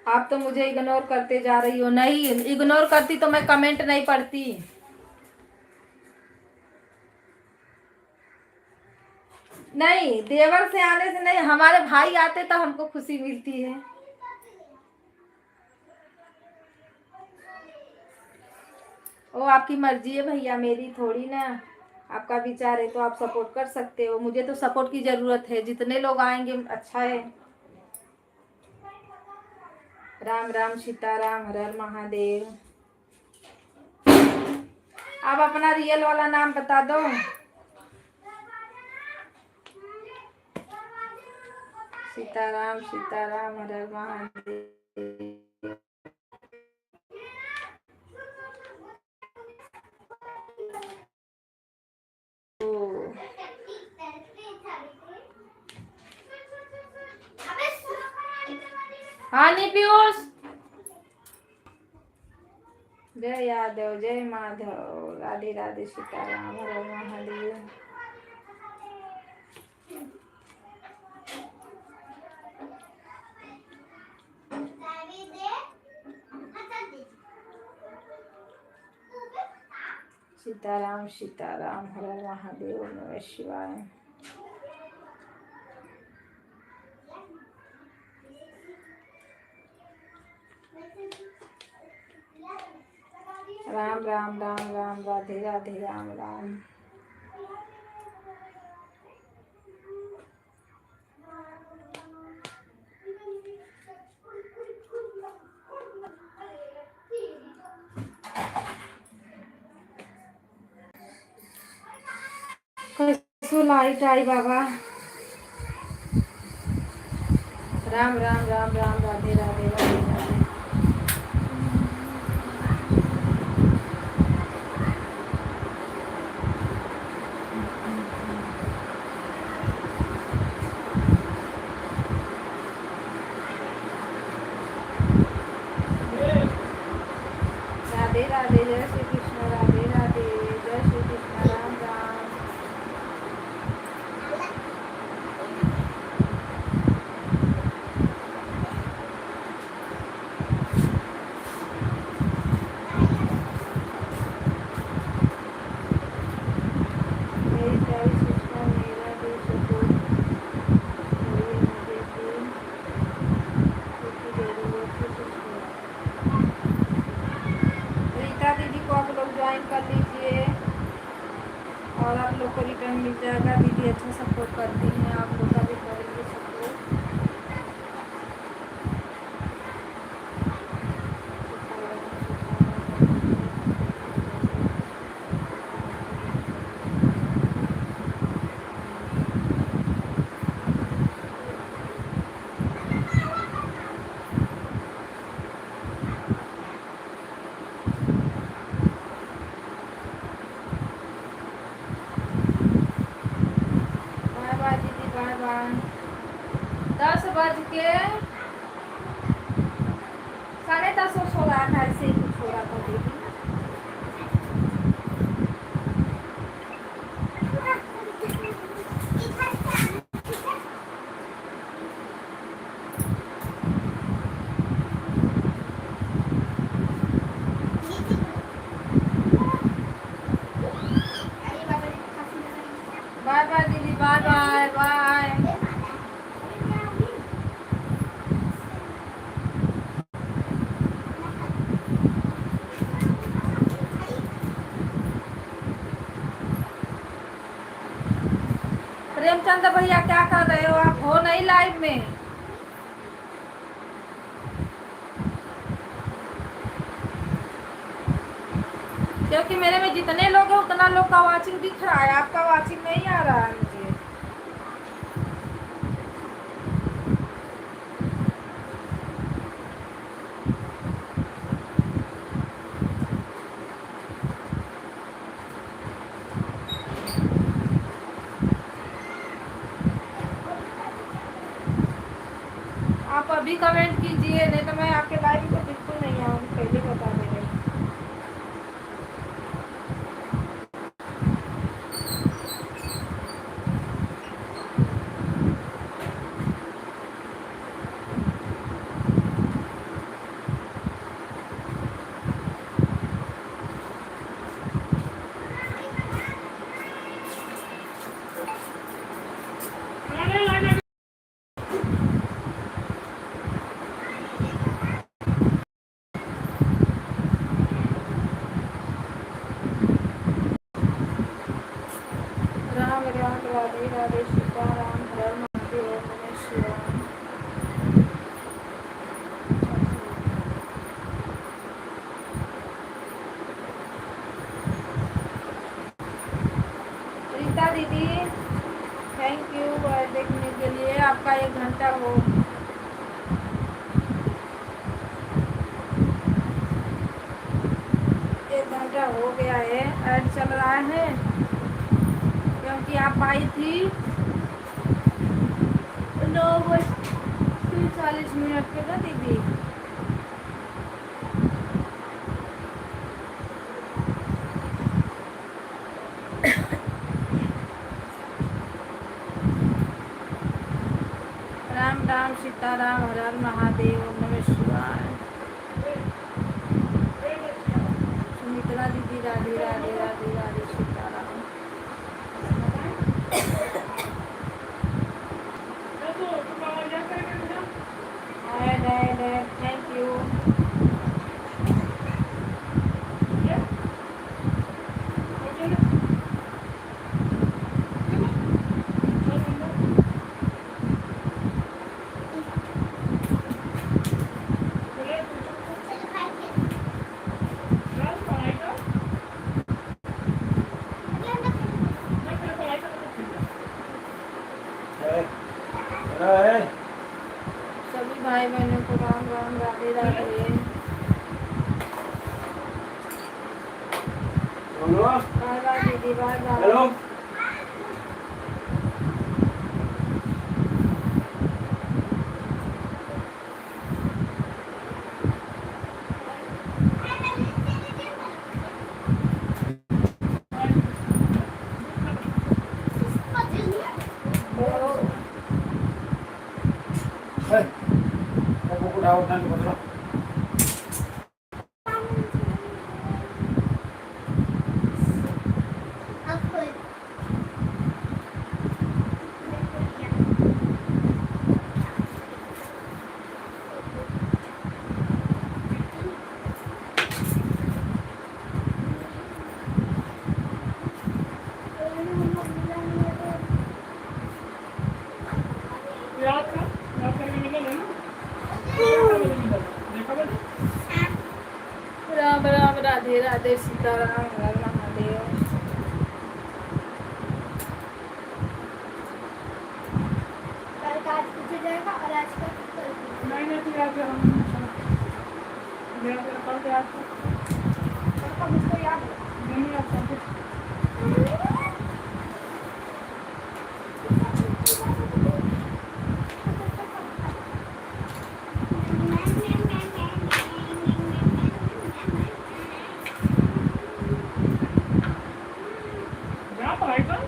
S1: आप तो मुझे इग्नोर करते जा रही हो। नहीं इग्नोर करती तो मैं कमेंट नहीं पढ़ती। नहीं देवर से आने से नहीं, हमारे भाई आते तो हमको खुशी मिलती है। वो आपकी मर्जी है भैया, मेरी थोड़ी ना। आपका विचार है तो आप सपोर्ट कर सकते हो, मुझे तो सपोर्ट की जरूरत है। जितने लोग आएंगे अच्छा है। राम राम सीताराम, हर हर महादेव। आप अपना रियल वाला नाम बता दो। सीताराम सीताराम, हर हर महादेव। हाँ नी पीयूष। जय यादव, जय माधव, राधे राधे सीताराम, हर हर महादेव। सीताराम सीताराम, हर हर महादेव, नमः शिवाय। राम राम राम राम, राधे राधे, राम राम। कैसो लाइट आई बाबा। राम राम राम राम, राधे राधे, राधे राधे। राधे राधे, जय श्री कृष्ण, राधे राधे, जय श्री कृष्ण, राम राम। मेरी प्यारी सिस्टर, मेरा दिल सुकून मेरी मुझे की खुशी दे रही है, खुशी से। रीता दीदी को आप लोग ज्वाइन कर लीजिए और आप लोग को रिटर्न मिल जाएगा। दीदी अच्छा सपोर्ट करती हैं, आप लोग का भी करेंगे सपोर्ट। बाय बाय दीदी, बाय बाय। 10 बज के 10:30 हो रहा था, ऐसे ही कुछ हो रहा था दीदी। बाय बाय दीदी, बाय बाय बाय। प्रेमचंद भैया क्या कर रहे हो आप? हो नहीं लाइव में? क्योंकि मेरे में जितने लोग हैं उतना लोग का वाचिंग दिख रहा है, आपका वाचिंग नहीं आ रहा है मुझे। आप अभी कमेंट कीजिए, नहीं तो मैं आपके लाइव को बिल्कुल नहीं आऊँगी, पहले बता दे रही हूँ। राम राम, राधे राधे, सीताराम, हर महादेव, ओम नमः शिवाय। रीता दीदी थैंक यू देखने के लिए। आपका 1 घंटा हो 1 घंटा हो गया है, ऐड चल रहा है क्योंकि आप आई थी 9:40 पे ना दीदी। राम राम, सीताराम, हर हर महादेव, ओम नमः शिवाय। सुमित्रा दीदी राधे राधे, राधे राधे, सीताराम। Thank you. सभी भाई बहनों को राम राम, राधे राधे। बाय बाय दीदी, बाय बाय।
S2: याद करके निकल है ना, देखा बजे
S1: राम राम, राधे राधे, सीताराम, हर महादेव।
S4: कल का आज पूछा जाएगा और आज का कल पूछा
S2: नहीं नहीं, तो याद है हम कल के याद
S4: कल का मुझको याद है।
S2: नहीं याद करके जा पढ़ाई कर।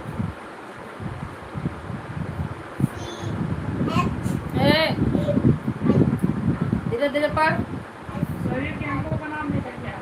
S1: धीरे धीरे पढ़।
S2: शरीर के अंगों का नाम लेकर के आ।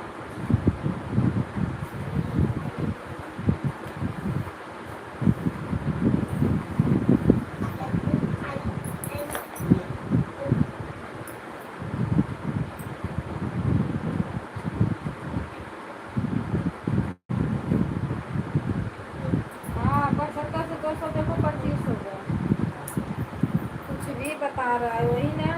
S1: हाँ, 75 से 200 देखो 25 हो गया। कुछ भी बता रहा है वही ना।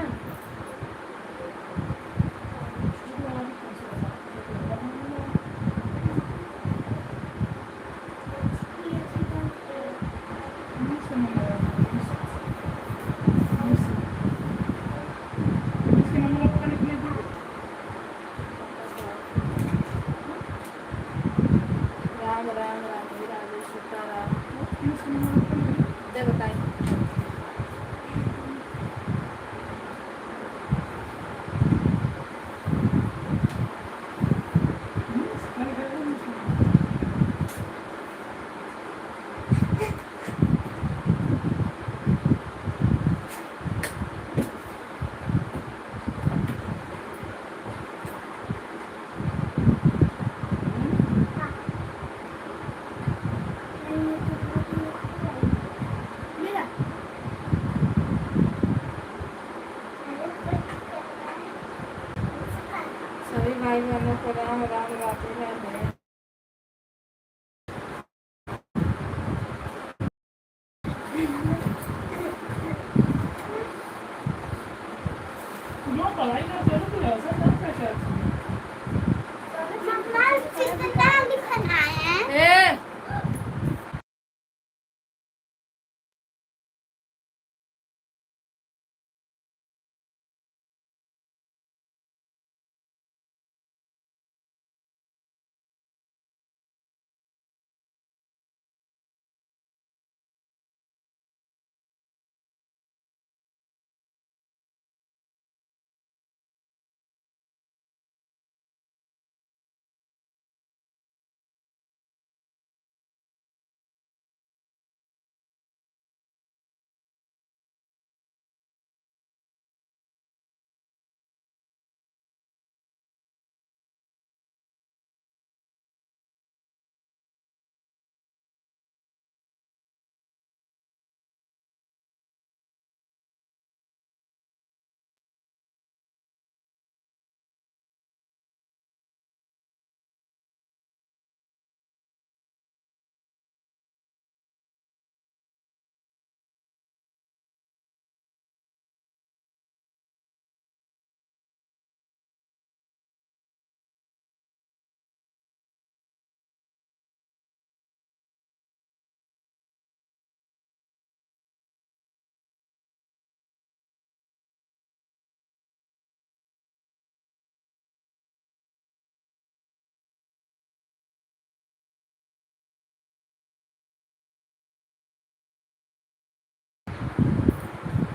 S1: राम राम, राधे राधे, सीताराम। दे बताए।
S4: मेरा
S1: सभी भाई बहनों को राम राम, राधे राधे।
S2: पढ़ाई का जरूर है, सब कैसे
S4: मम्मा चित्र लिखना है।
S1: ए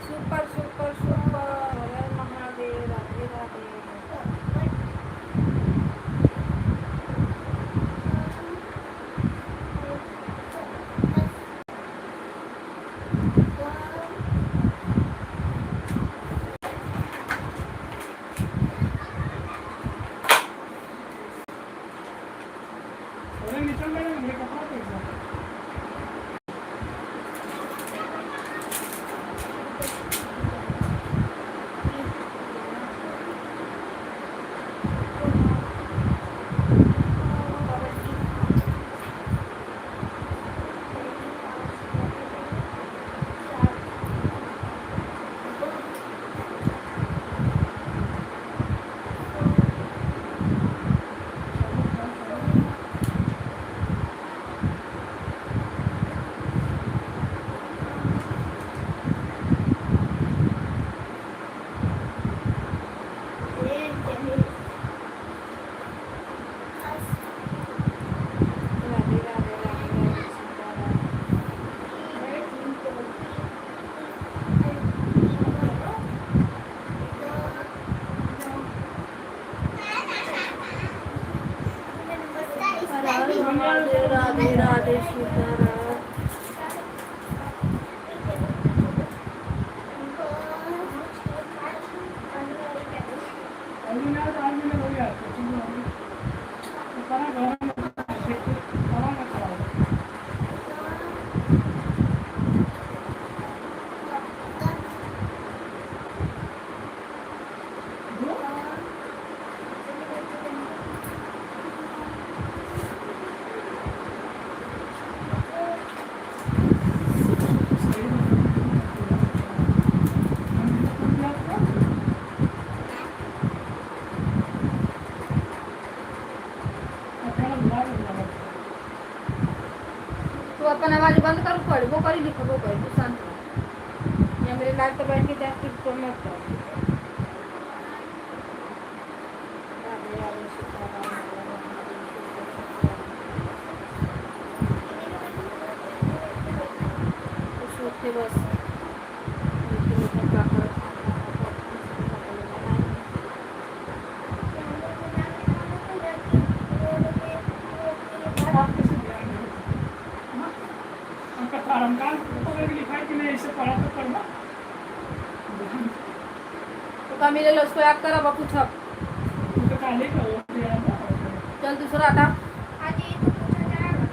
S1: सुपर सुपर सुपर, हर हर महादेव, राधे राधे।
S2: अरे निकल गए मेरे कपड़ा पे एकदम।
S1: राधे राधे राधे राधे सीताराम। हर हर महादेव, राधे राधे सीताराम।
S2: अभी ना आज मैंने वही आता है सारा घर में सारा ना खराब
S1: तू अपन आवाज बंद कर, पढ़ वो करी लिखो वो करी, तू शांत रह। या मेरे लाइट तो बैठ के देख के तो मत कर। राधे राधे सीताराम, हर हर महादेव। कुछ होते बस
S2: आप कैसे ध्यान दें उनका प्रारंभ तो लिखा है कि नहीं इसे पढ़ा तो पढ़ना
S1: तो का मिले उसको याद करा बा कुछ अब।
S2: तो काले का वो याद है
S1: चल दूसरा हटा,
S4: आज ये तो पूछा जाएगा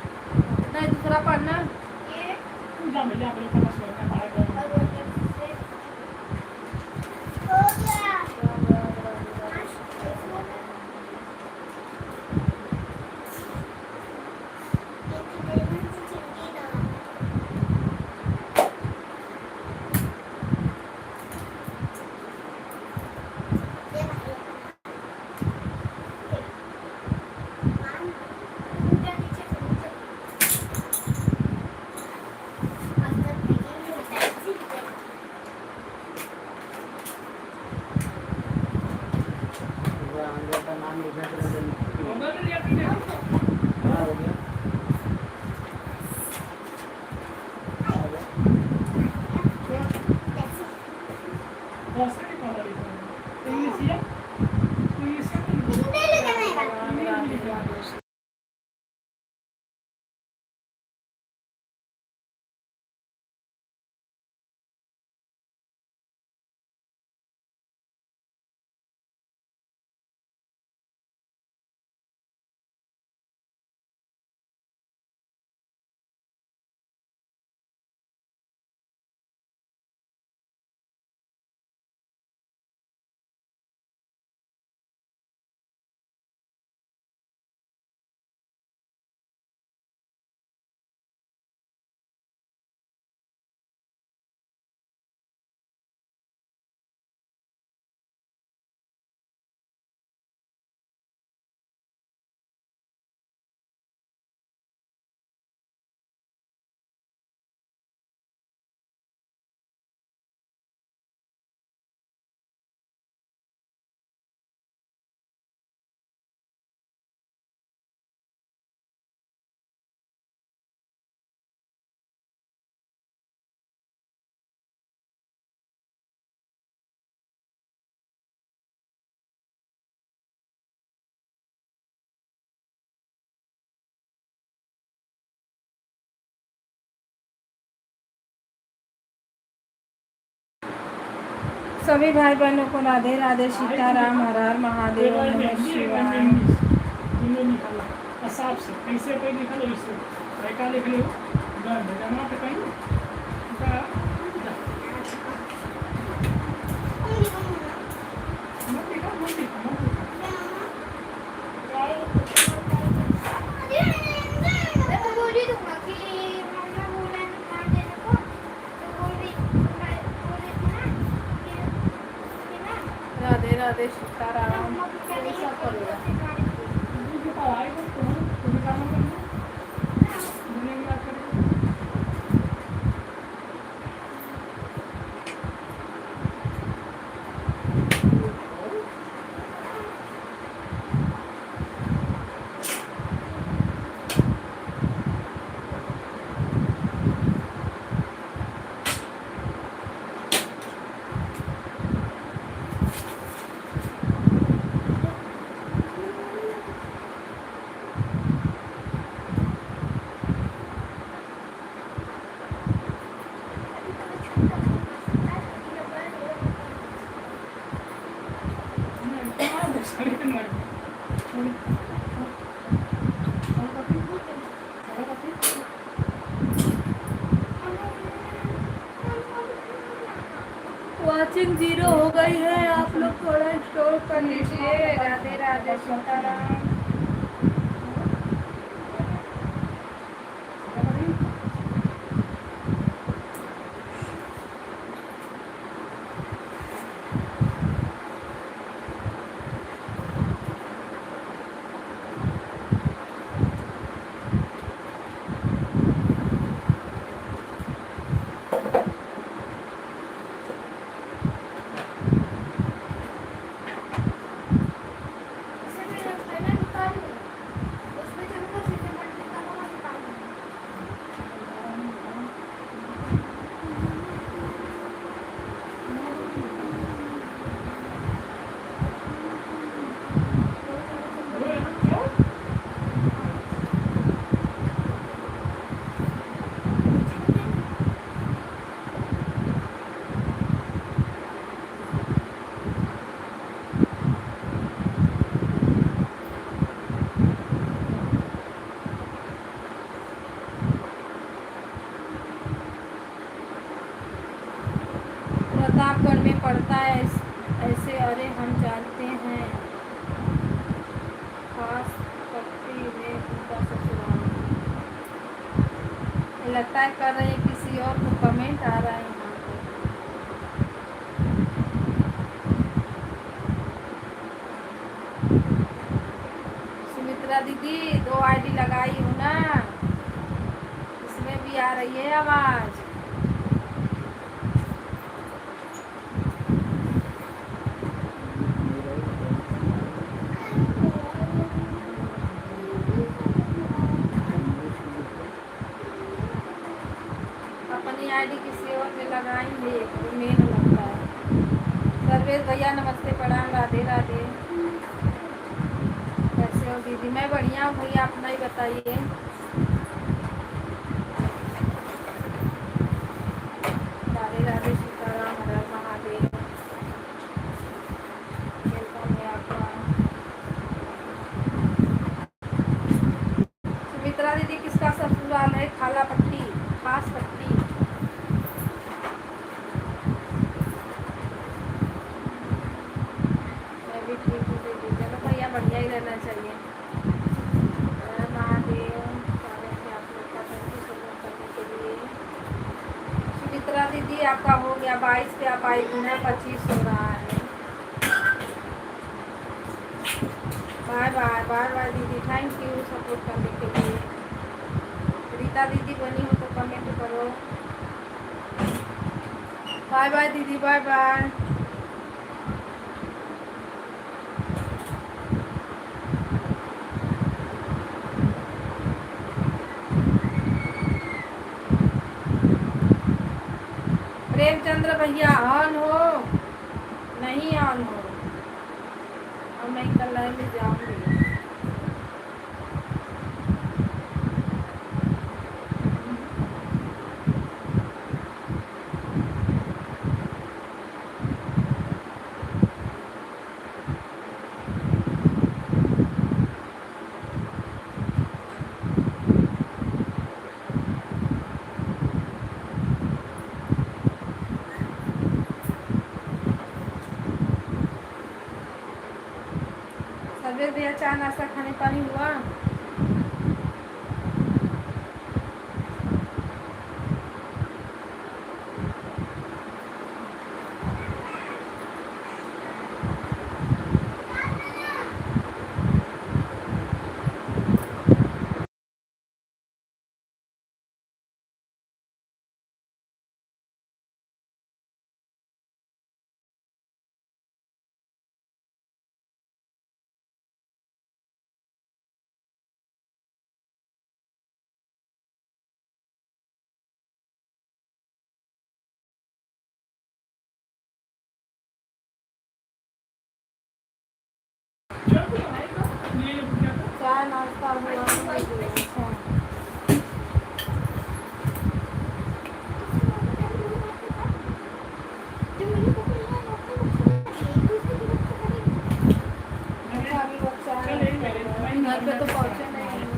S1: नहीं दूसरा पढ़ना।
S4: ये
S2: पूजा में जा अपने पास में पढ़ा
S4: और वो से हो गया
S3: अंदर का नाम लिखा कर
S2: होगा नहीं आपने
S3: हाँ हो गया आ गया
S2: बहुत सारी पढ़ा लिखा है इंग्लिश या
S1: सभी भाई बहनों को राधे राधे, सीताराम, हर हर महादेव, नमः शिवाय।
S2: निकाला हिसाब से कैसे पे लिखा लो इसको भाई का लिख लो दर्द जमा पे कहीं मत लिखा मत लिखा मत लिखा
S4: मैं तो बोल ही दूंगा कि मम्मा बोला ना देने को तो बोल रही थी ना कि ना
S1: राधे राधे, सीताराम।
S4: मम्मा को क्या नहीं पड़ेगा
S2: मुझे पढ़ाई को तुम्हें काम करना दुनिया की बात करें
S1: वॉचिंग 0 हो गई है, आप लोग थोड़ा स्टोर कर लीजिए। राधे राधे, सीताराम। प्रतापगढ़ में पड़ता है ऐसे, अरे हम जानते हैं, खास पट्टी में उनका ससुराल। लगता है कर रहे हैं किसी और को, कमेंट आ रहा है यहाँ पे। सुमित्रा दीदी 2 आईडी लगाई हो ना, इसमें भी आ रही है आवाज। अपनी आईडी किसी और पे लगाएंगे तो मेन लगता है। सर्वेश भैया नमस्ते, प्रणाम, राधे राधे। कैसे हो दीदी? मैं बढ़िया हूँ भैया, अपना ही बताइए। राधे राधे, सीताराम, हर हर महादेव। वेलकम है आपका। सुमित्रा दीदी किसका ससुराल है? खाला पट्टी, खास पट्टी। मैं भी ठीक हूँ दीदी, चलो भैया बढ़िया ही रहना चाहिए। महादेव, स्वागत है आप लोग का, थैंक यू सपोर्ट करने के लिए। सुमित्रा दीदी आपका हो गया 22 पे, आप आई ना 25 हो रहा है। बाय बाय बाय बाय दीदी, थैंक यू सपोर्ट करने के लिए। रीता दीदी बनी हो तो कमेंट करो। बाय बाय दीदी, बाय बाय। प्रेमचंद्र भैया ऑन हो? नहीं ऑन हो, और मैं कल लाइन में जाऊंगी। सर्वेश भैया चाय नाश्ता खाने पानी हुआ? चाय नाश्ता हुआ? अच्छा। अच्छा, अभी लोग चाय घर पे तो पहुँचे नहीं।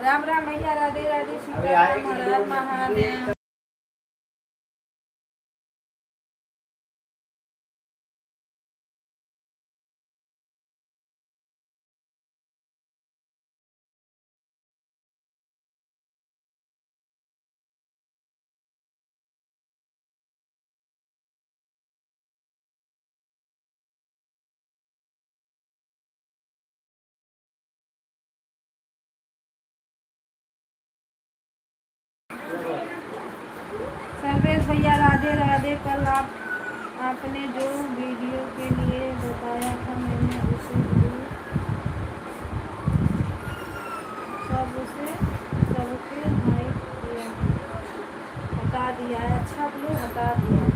S1: राम राम भैया, राधे राधे, सीताराम, हर हर महादेव। सर्वेश भैया राधे राधे। कल आपने जो वीडियो के लिए बताया था मैंने उसे सबके हाइड किया, हटा दिया है। अच्छा, आप लोग हटा दिया।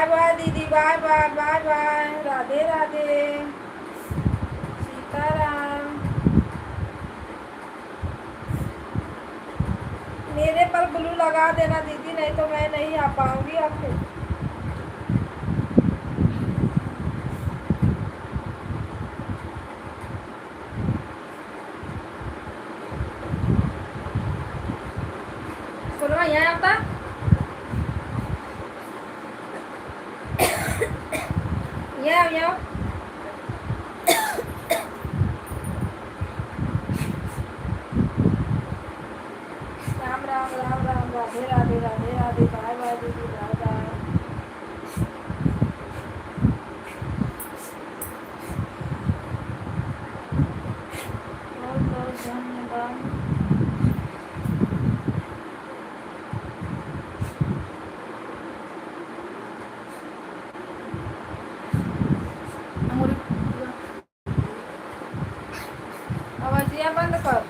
S1: बाय बाय दीदी, bye bye bye bye, Radhe Radhe, Sitaram. मेरे पर ब्लू लगा देना दीदी, नहीं तो मैं नहीं आ पाऊंगी आपके। सुनो यहाँ आता, यहाँ राम राम राम राम, राधे राधे राधे राधे, बाय बाय दीदी, बाय बाय। बहुत बहुत धन्यवाद। आवाजिया बंद कर।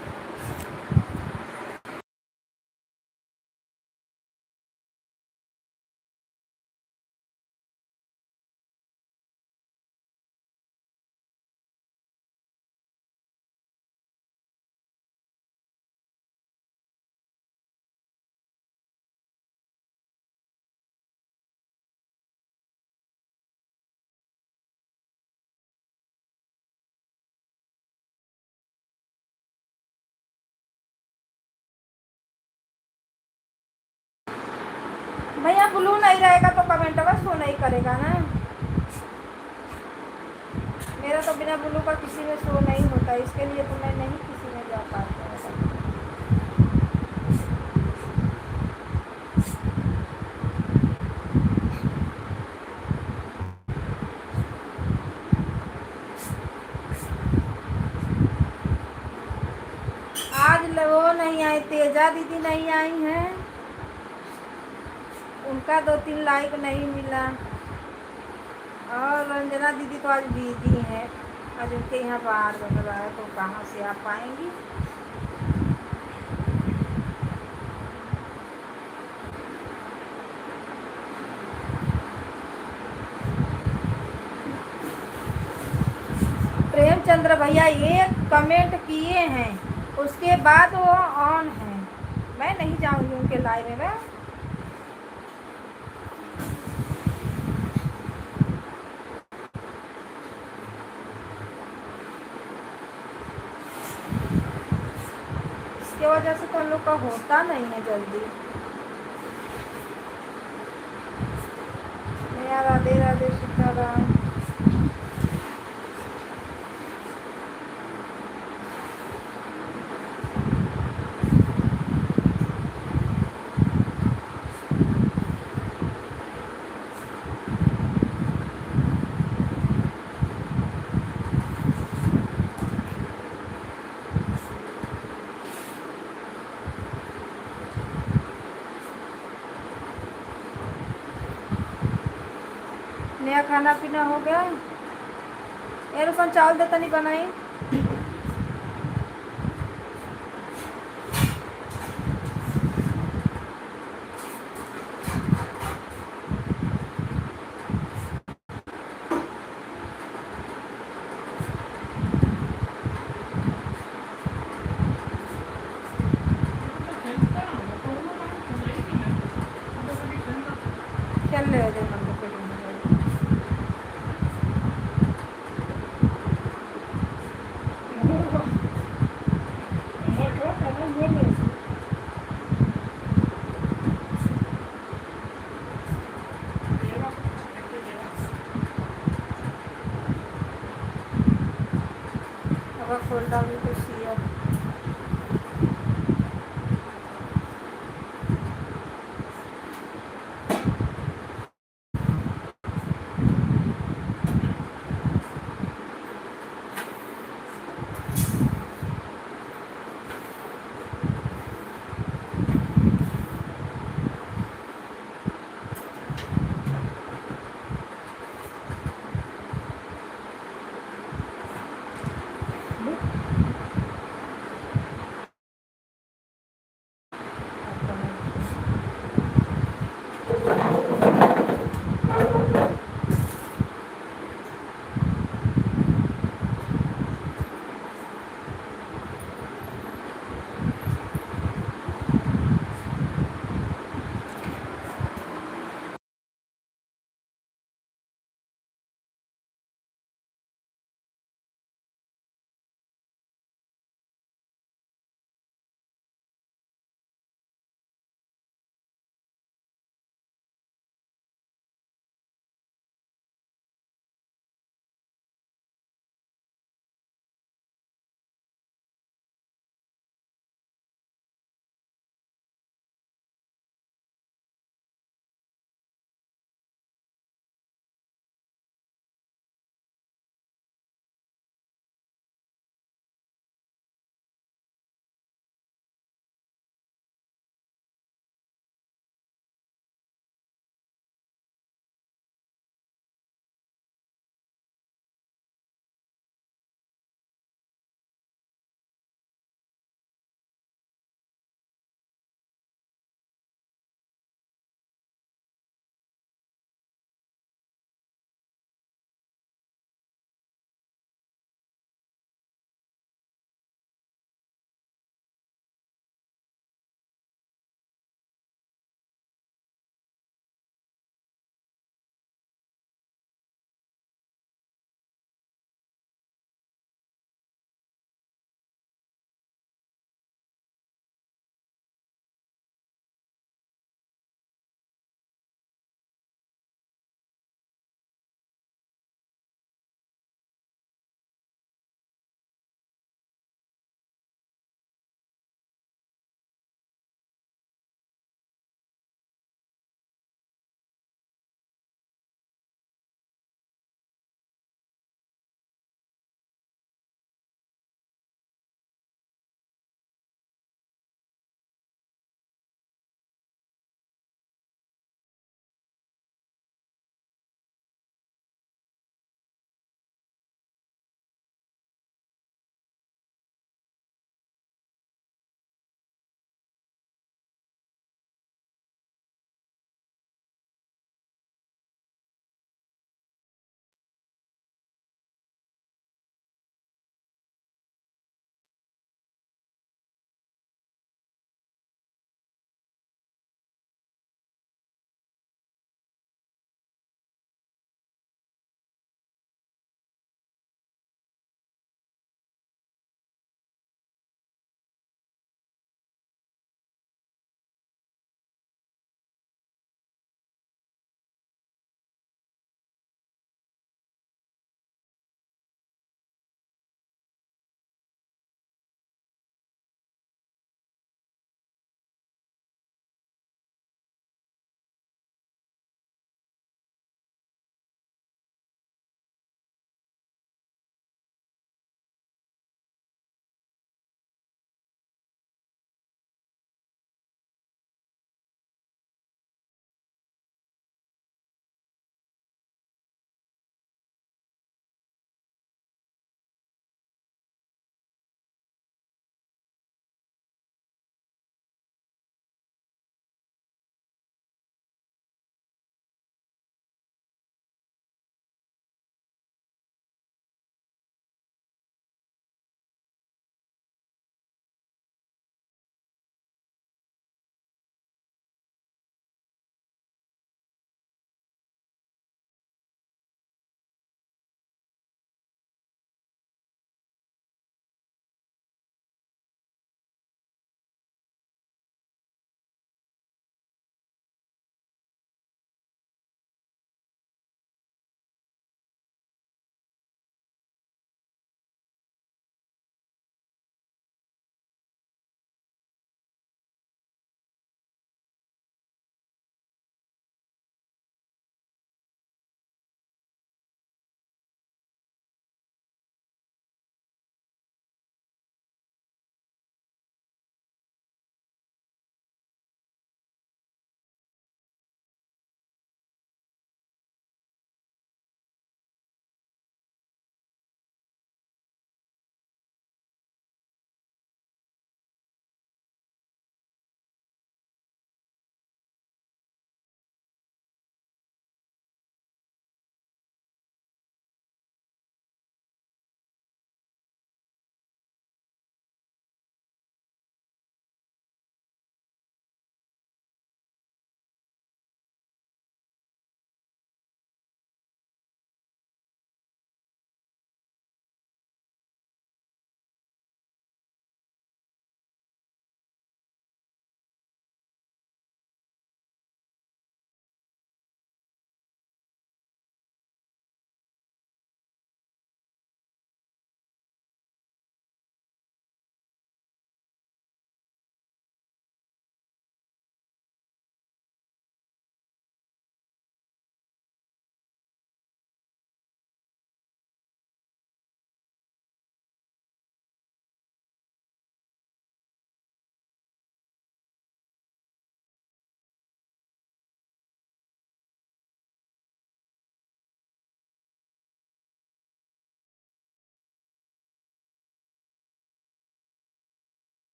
S1: भैया ब्लू नहीं रहेगा तो कमेंट में शो नहीं करेगा ना। मेरा तो बिना ब्लू का किसी में शो नहीं होता, इसके लिए तो मैं नहीं किसी में जा पाती हूँ। आज वो नहीं आई, तेजा दीदी नहीं आई हैं, उनका 2-3 लाइक नहीं मिला। और रंजना दीदी तो आज बिजी हैं, आज उनके यहाँ बाहर बन रहा है, तो कहाँ से आ पाएंगी। प्रेमचंद्र भैया ये कमेंट किए हैं, उसके बाद वो ऑन है। मैं नहीं जाऊंगी उनके लाइव में। मैं इसके वजह से तो हम लोग का होता नहीं है जल्दी। राधे राधे, सीताराम। नया खाना पीना हो गया। ये रुपन चावल देता नहीं बनाई। चल ले दे हम लोग के। अब खोल डाली तो सिया।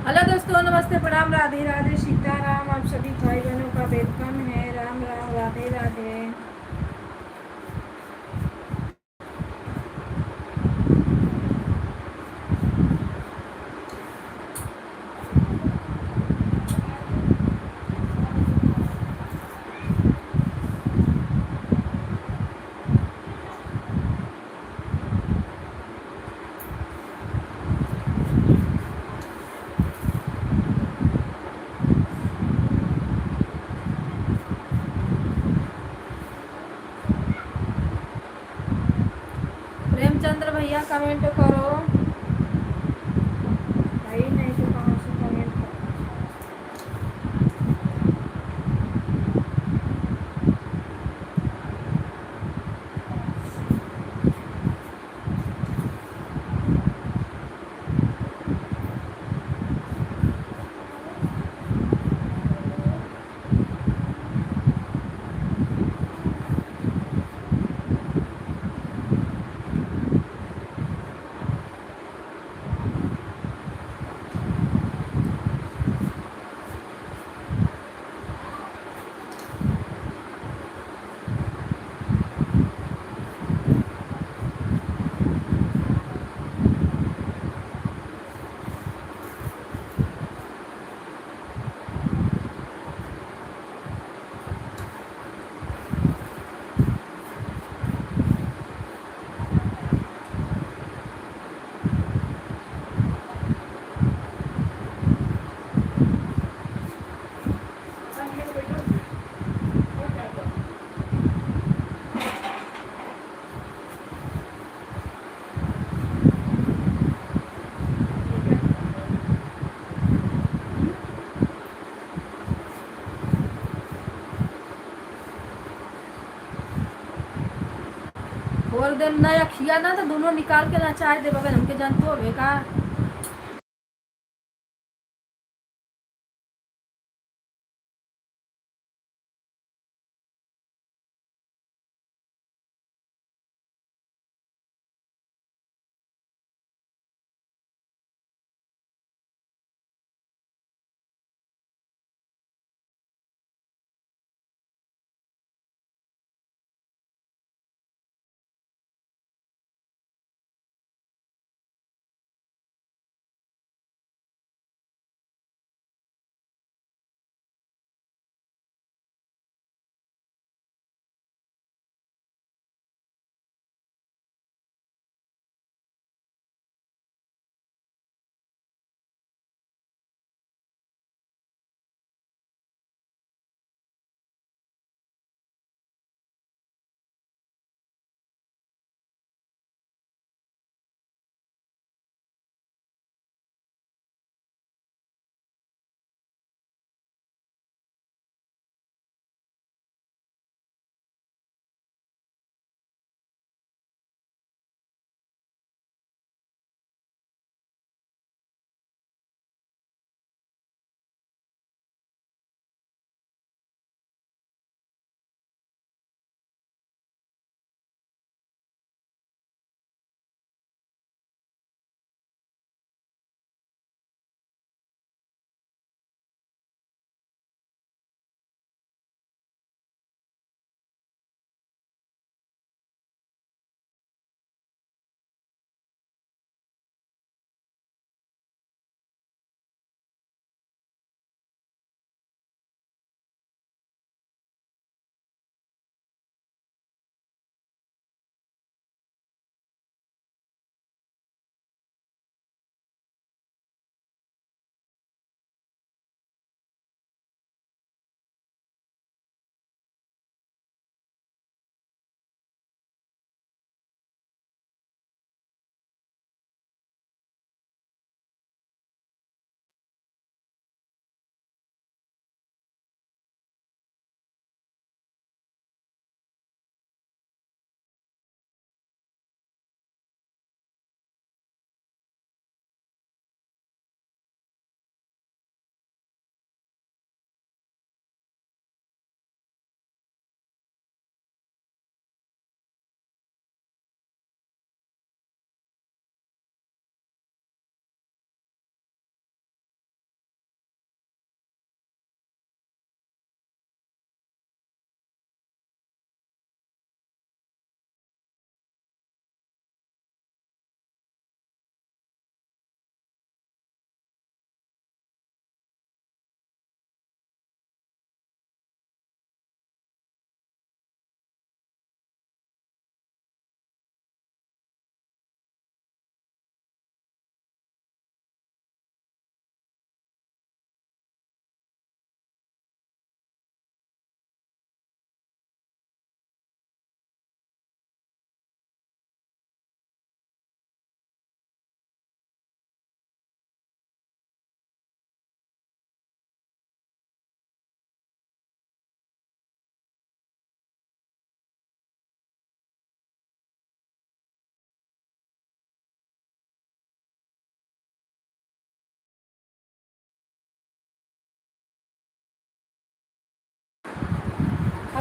S1: हेलो दोस्तों, नमस्ते, प्रणाम, राधे राधे, सीताराम। आप सभी भाई बहनों का वेलकम है। राम राम, राधे राधे। प्रेमचंद्र भैया कमेंट करो भाई, नहीं तो कहाँ से कमेंट करो। और दिन नया खिया ना तो दोनों निकाल के ना चाय दे बगल हमके जानतो हो का।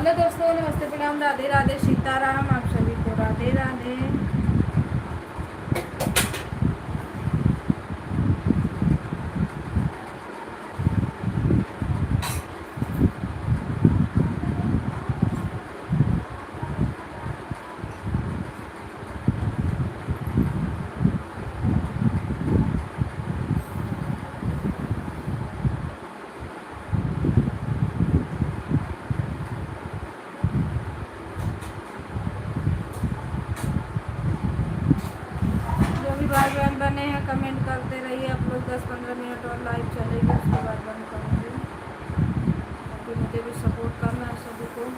S1: हेलो दोस्तों, नमस्ते, प्रणाम, राधे राधे, सीताराम। आप सभी को राधे राधे। जो भी भाई बहन बने हैं कमेंट करते रहिए आप लोग। 10-15 मिनट और लाइव चलेगी, उसके बाद बंद करूँगी, क्योंकि मुझे भी सपोर्ट करना है सभी को।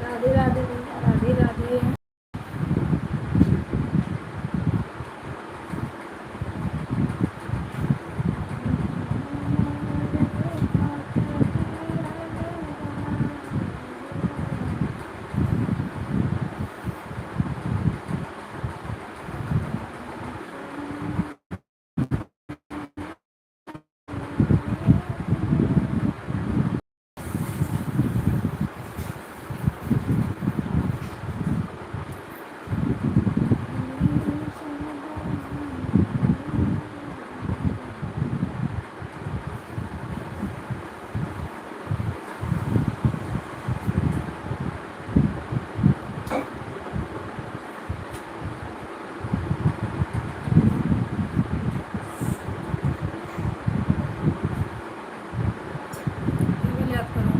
S1: राधे राधे भैया, राधे राधे। केवल याद करो।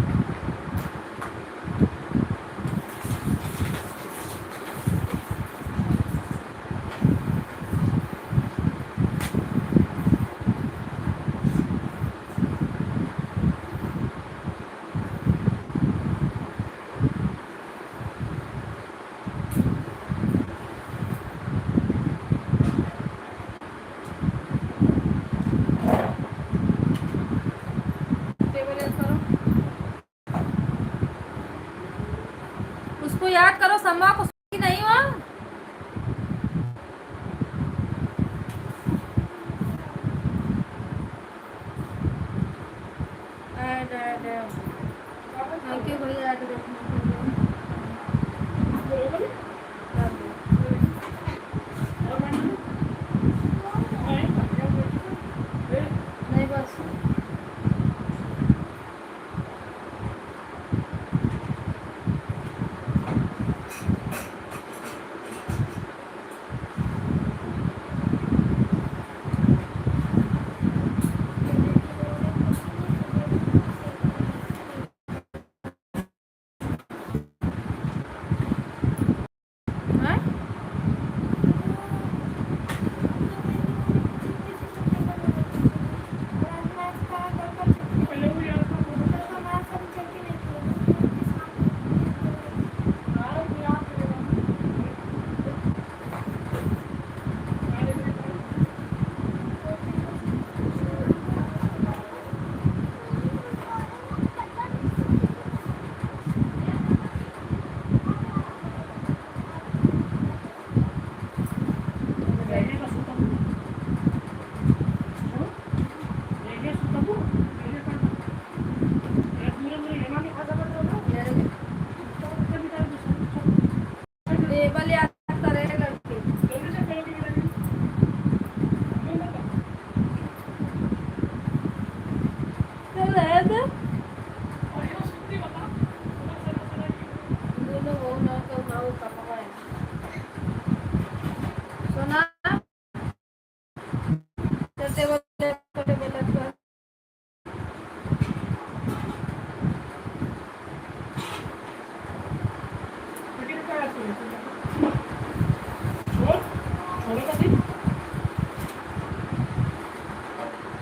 S1: केवल याद करो, उसको याद करो, सम्मा को नहीं हुआ। थैंक यू भैया ऐड देखने के लिए। नहीं बस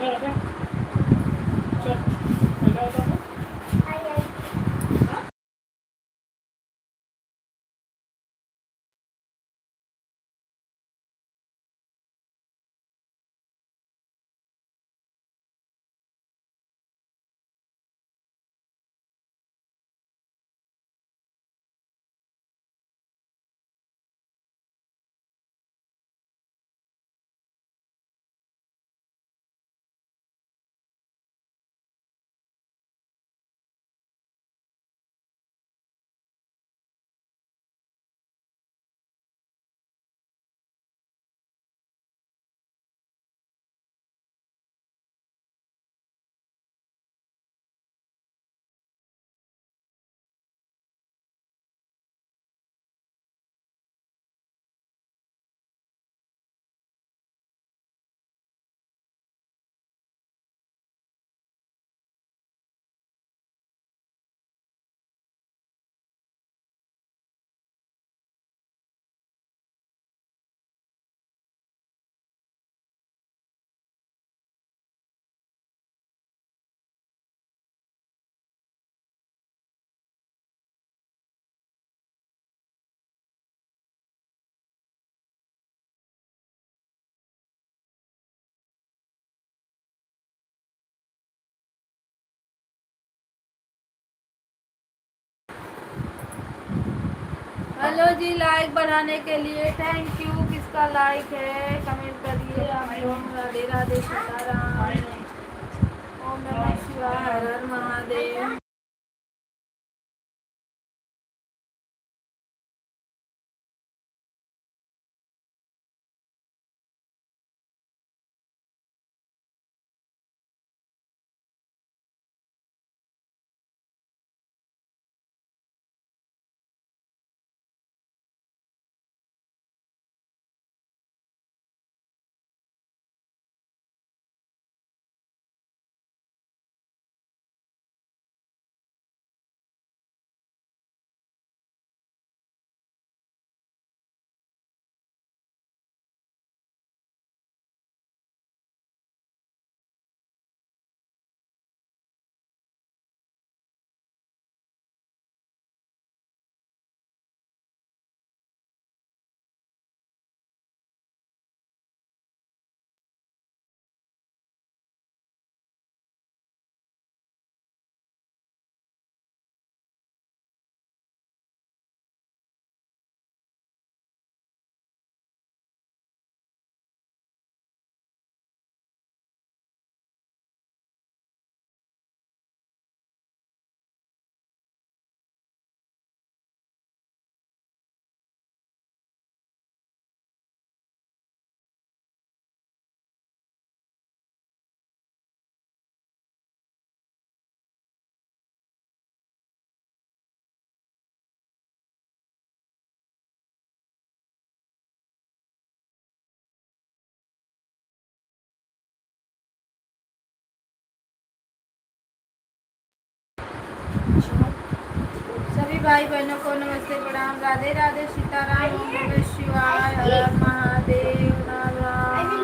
S2: चल चल चल पहले आता हूँ।
S4: आई
S1: हेलो जी, लाइक बढ़ाने के लिए थैंक यू। किसका लाइक है कमेंट करिए आप लोग। राधे राधे, सीताराम, ओम नमः शिवाय, हर हर महादेव। सभी भाई बहनों को नमस्ते, प्रणाम, राधे राधे, सीताराम, ओम नमः शिवाय, हर हर महादेव, राम राम।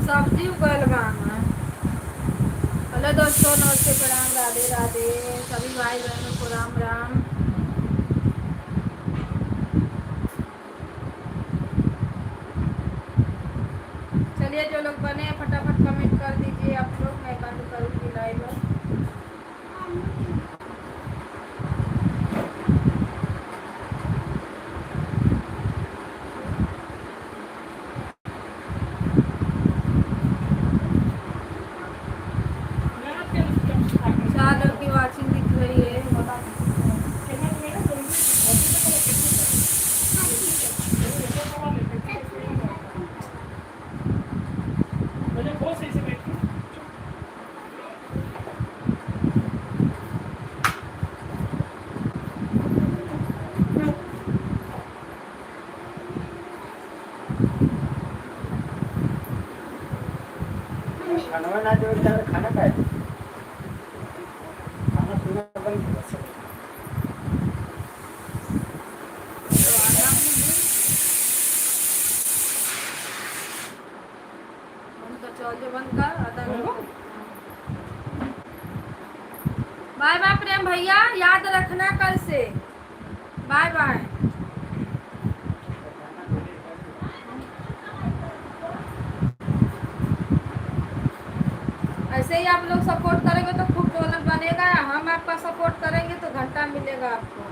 S1: सब्जी उगल बा। हेलो दोस्तों, नमस्ते, प्रणाम, राधे राधे। सभी भाई बहनों को राम राम। चलिए, जो लोग बने फटाफट कमेंट कर दीजिए आप लोग। मैं बंद करूँगी लाइव। चार लोग की वॉचिंग दिख रही है।
S2: बहुत सही से बैठी।
S3: खाना बना दो, खाना खाए, खाना पीना बंद कर सकते। बाय बाय प्रेम भैया, याद रखना कल से। Bye bye. ऐसे ही आप लोग सपोर्ट करेंगे तो खूब डॉलर बनेगा। हम आपका सपोर्ट करेंगे तो घंटा मिलेगा आपको।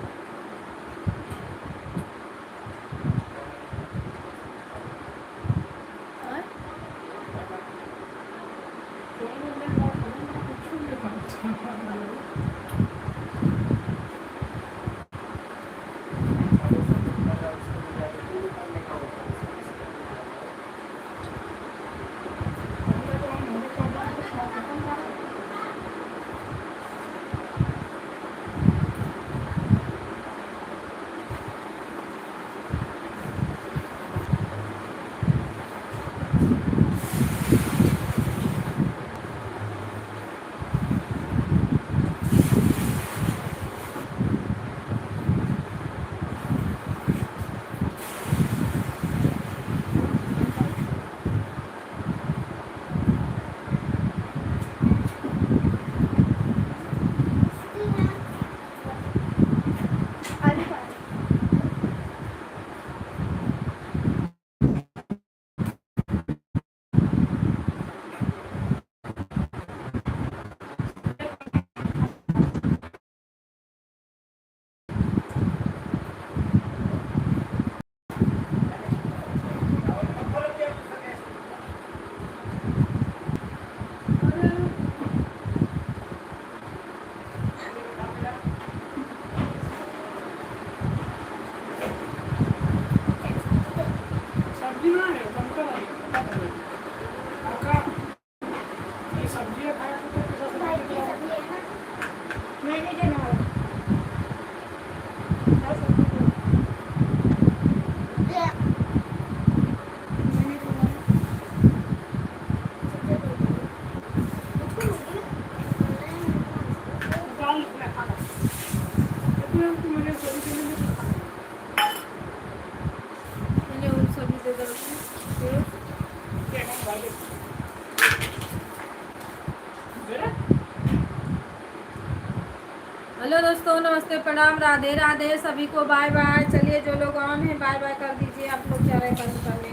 S3: हेलो दोस्तों, नमस्ते, प्रणाम, राधे राधे। सभी को बाय बाय। चलिए, जो लोग ऑन है बाय बाय कर दीजिए आप लोग। क्या रहे कल करने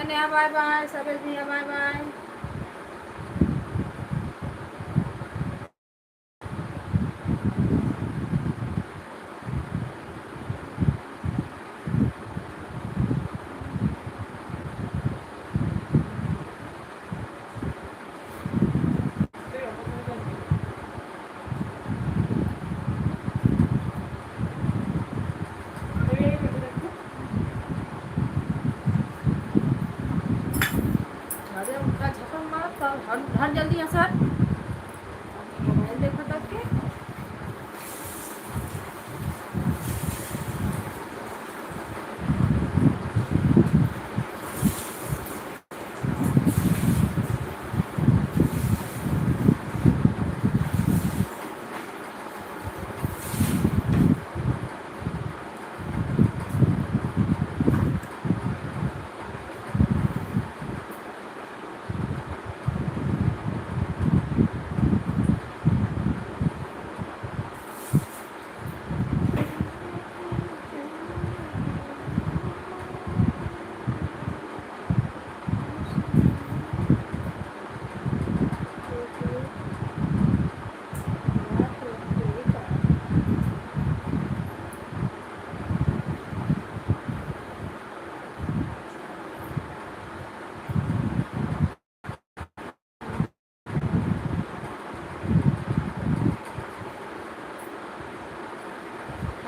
S3: नया बाय बाय। सबल भैया बाय बाय। हर जल्दी असर मोबाइल देखो तक के।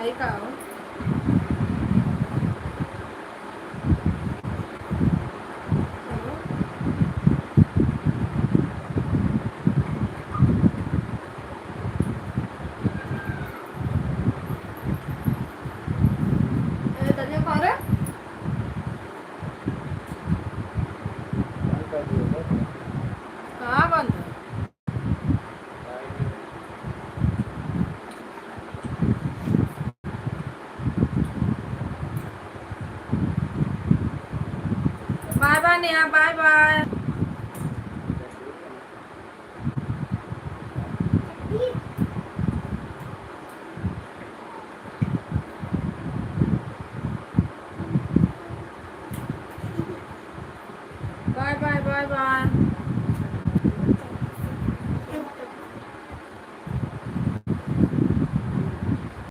S3: आई का हो
S1: धनिया खा रहे कहाँ बंद है? Bye bye Neha bye bye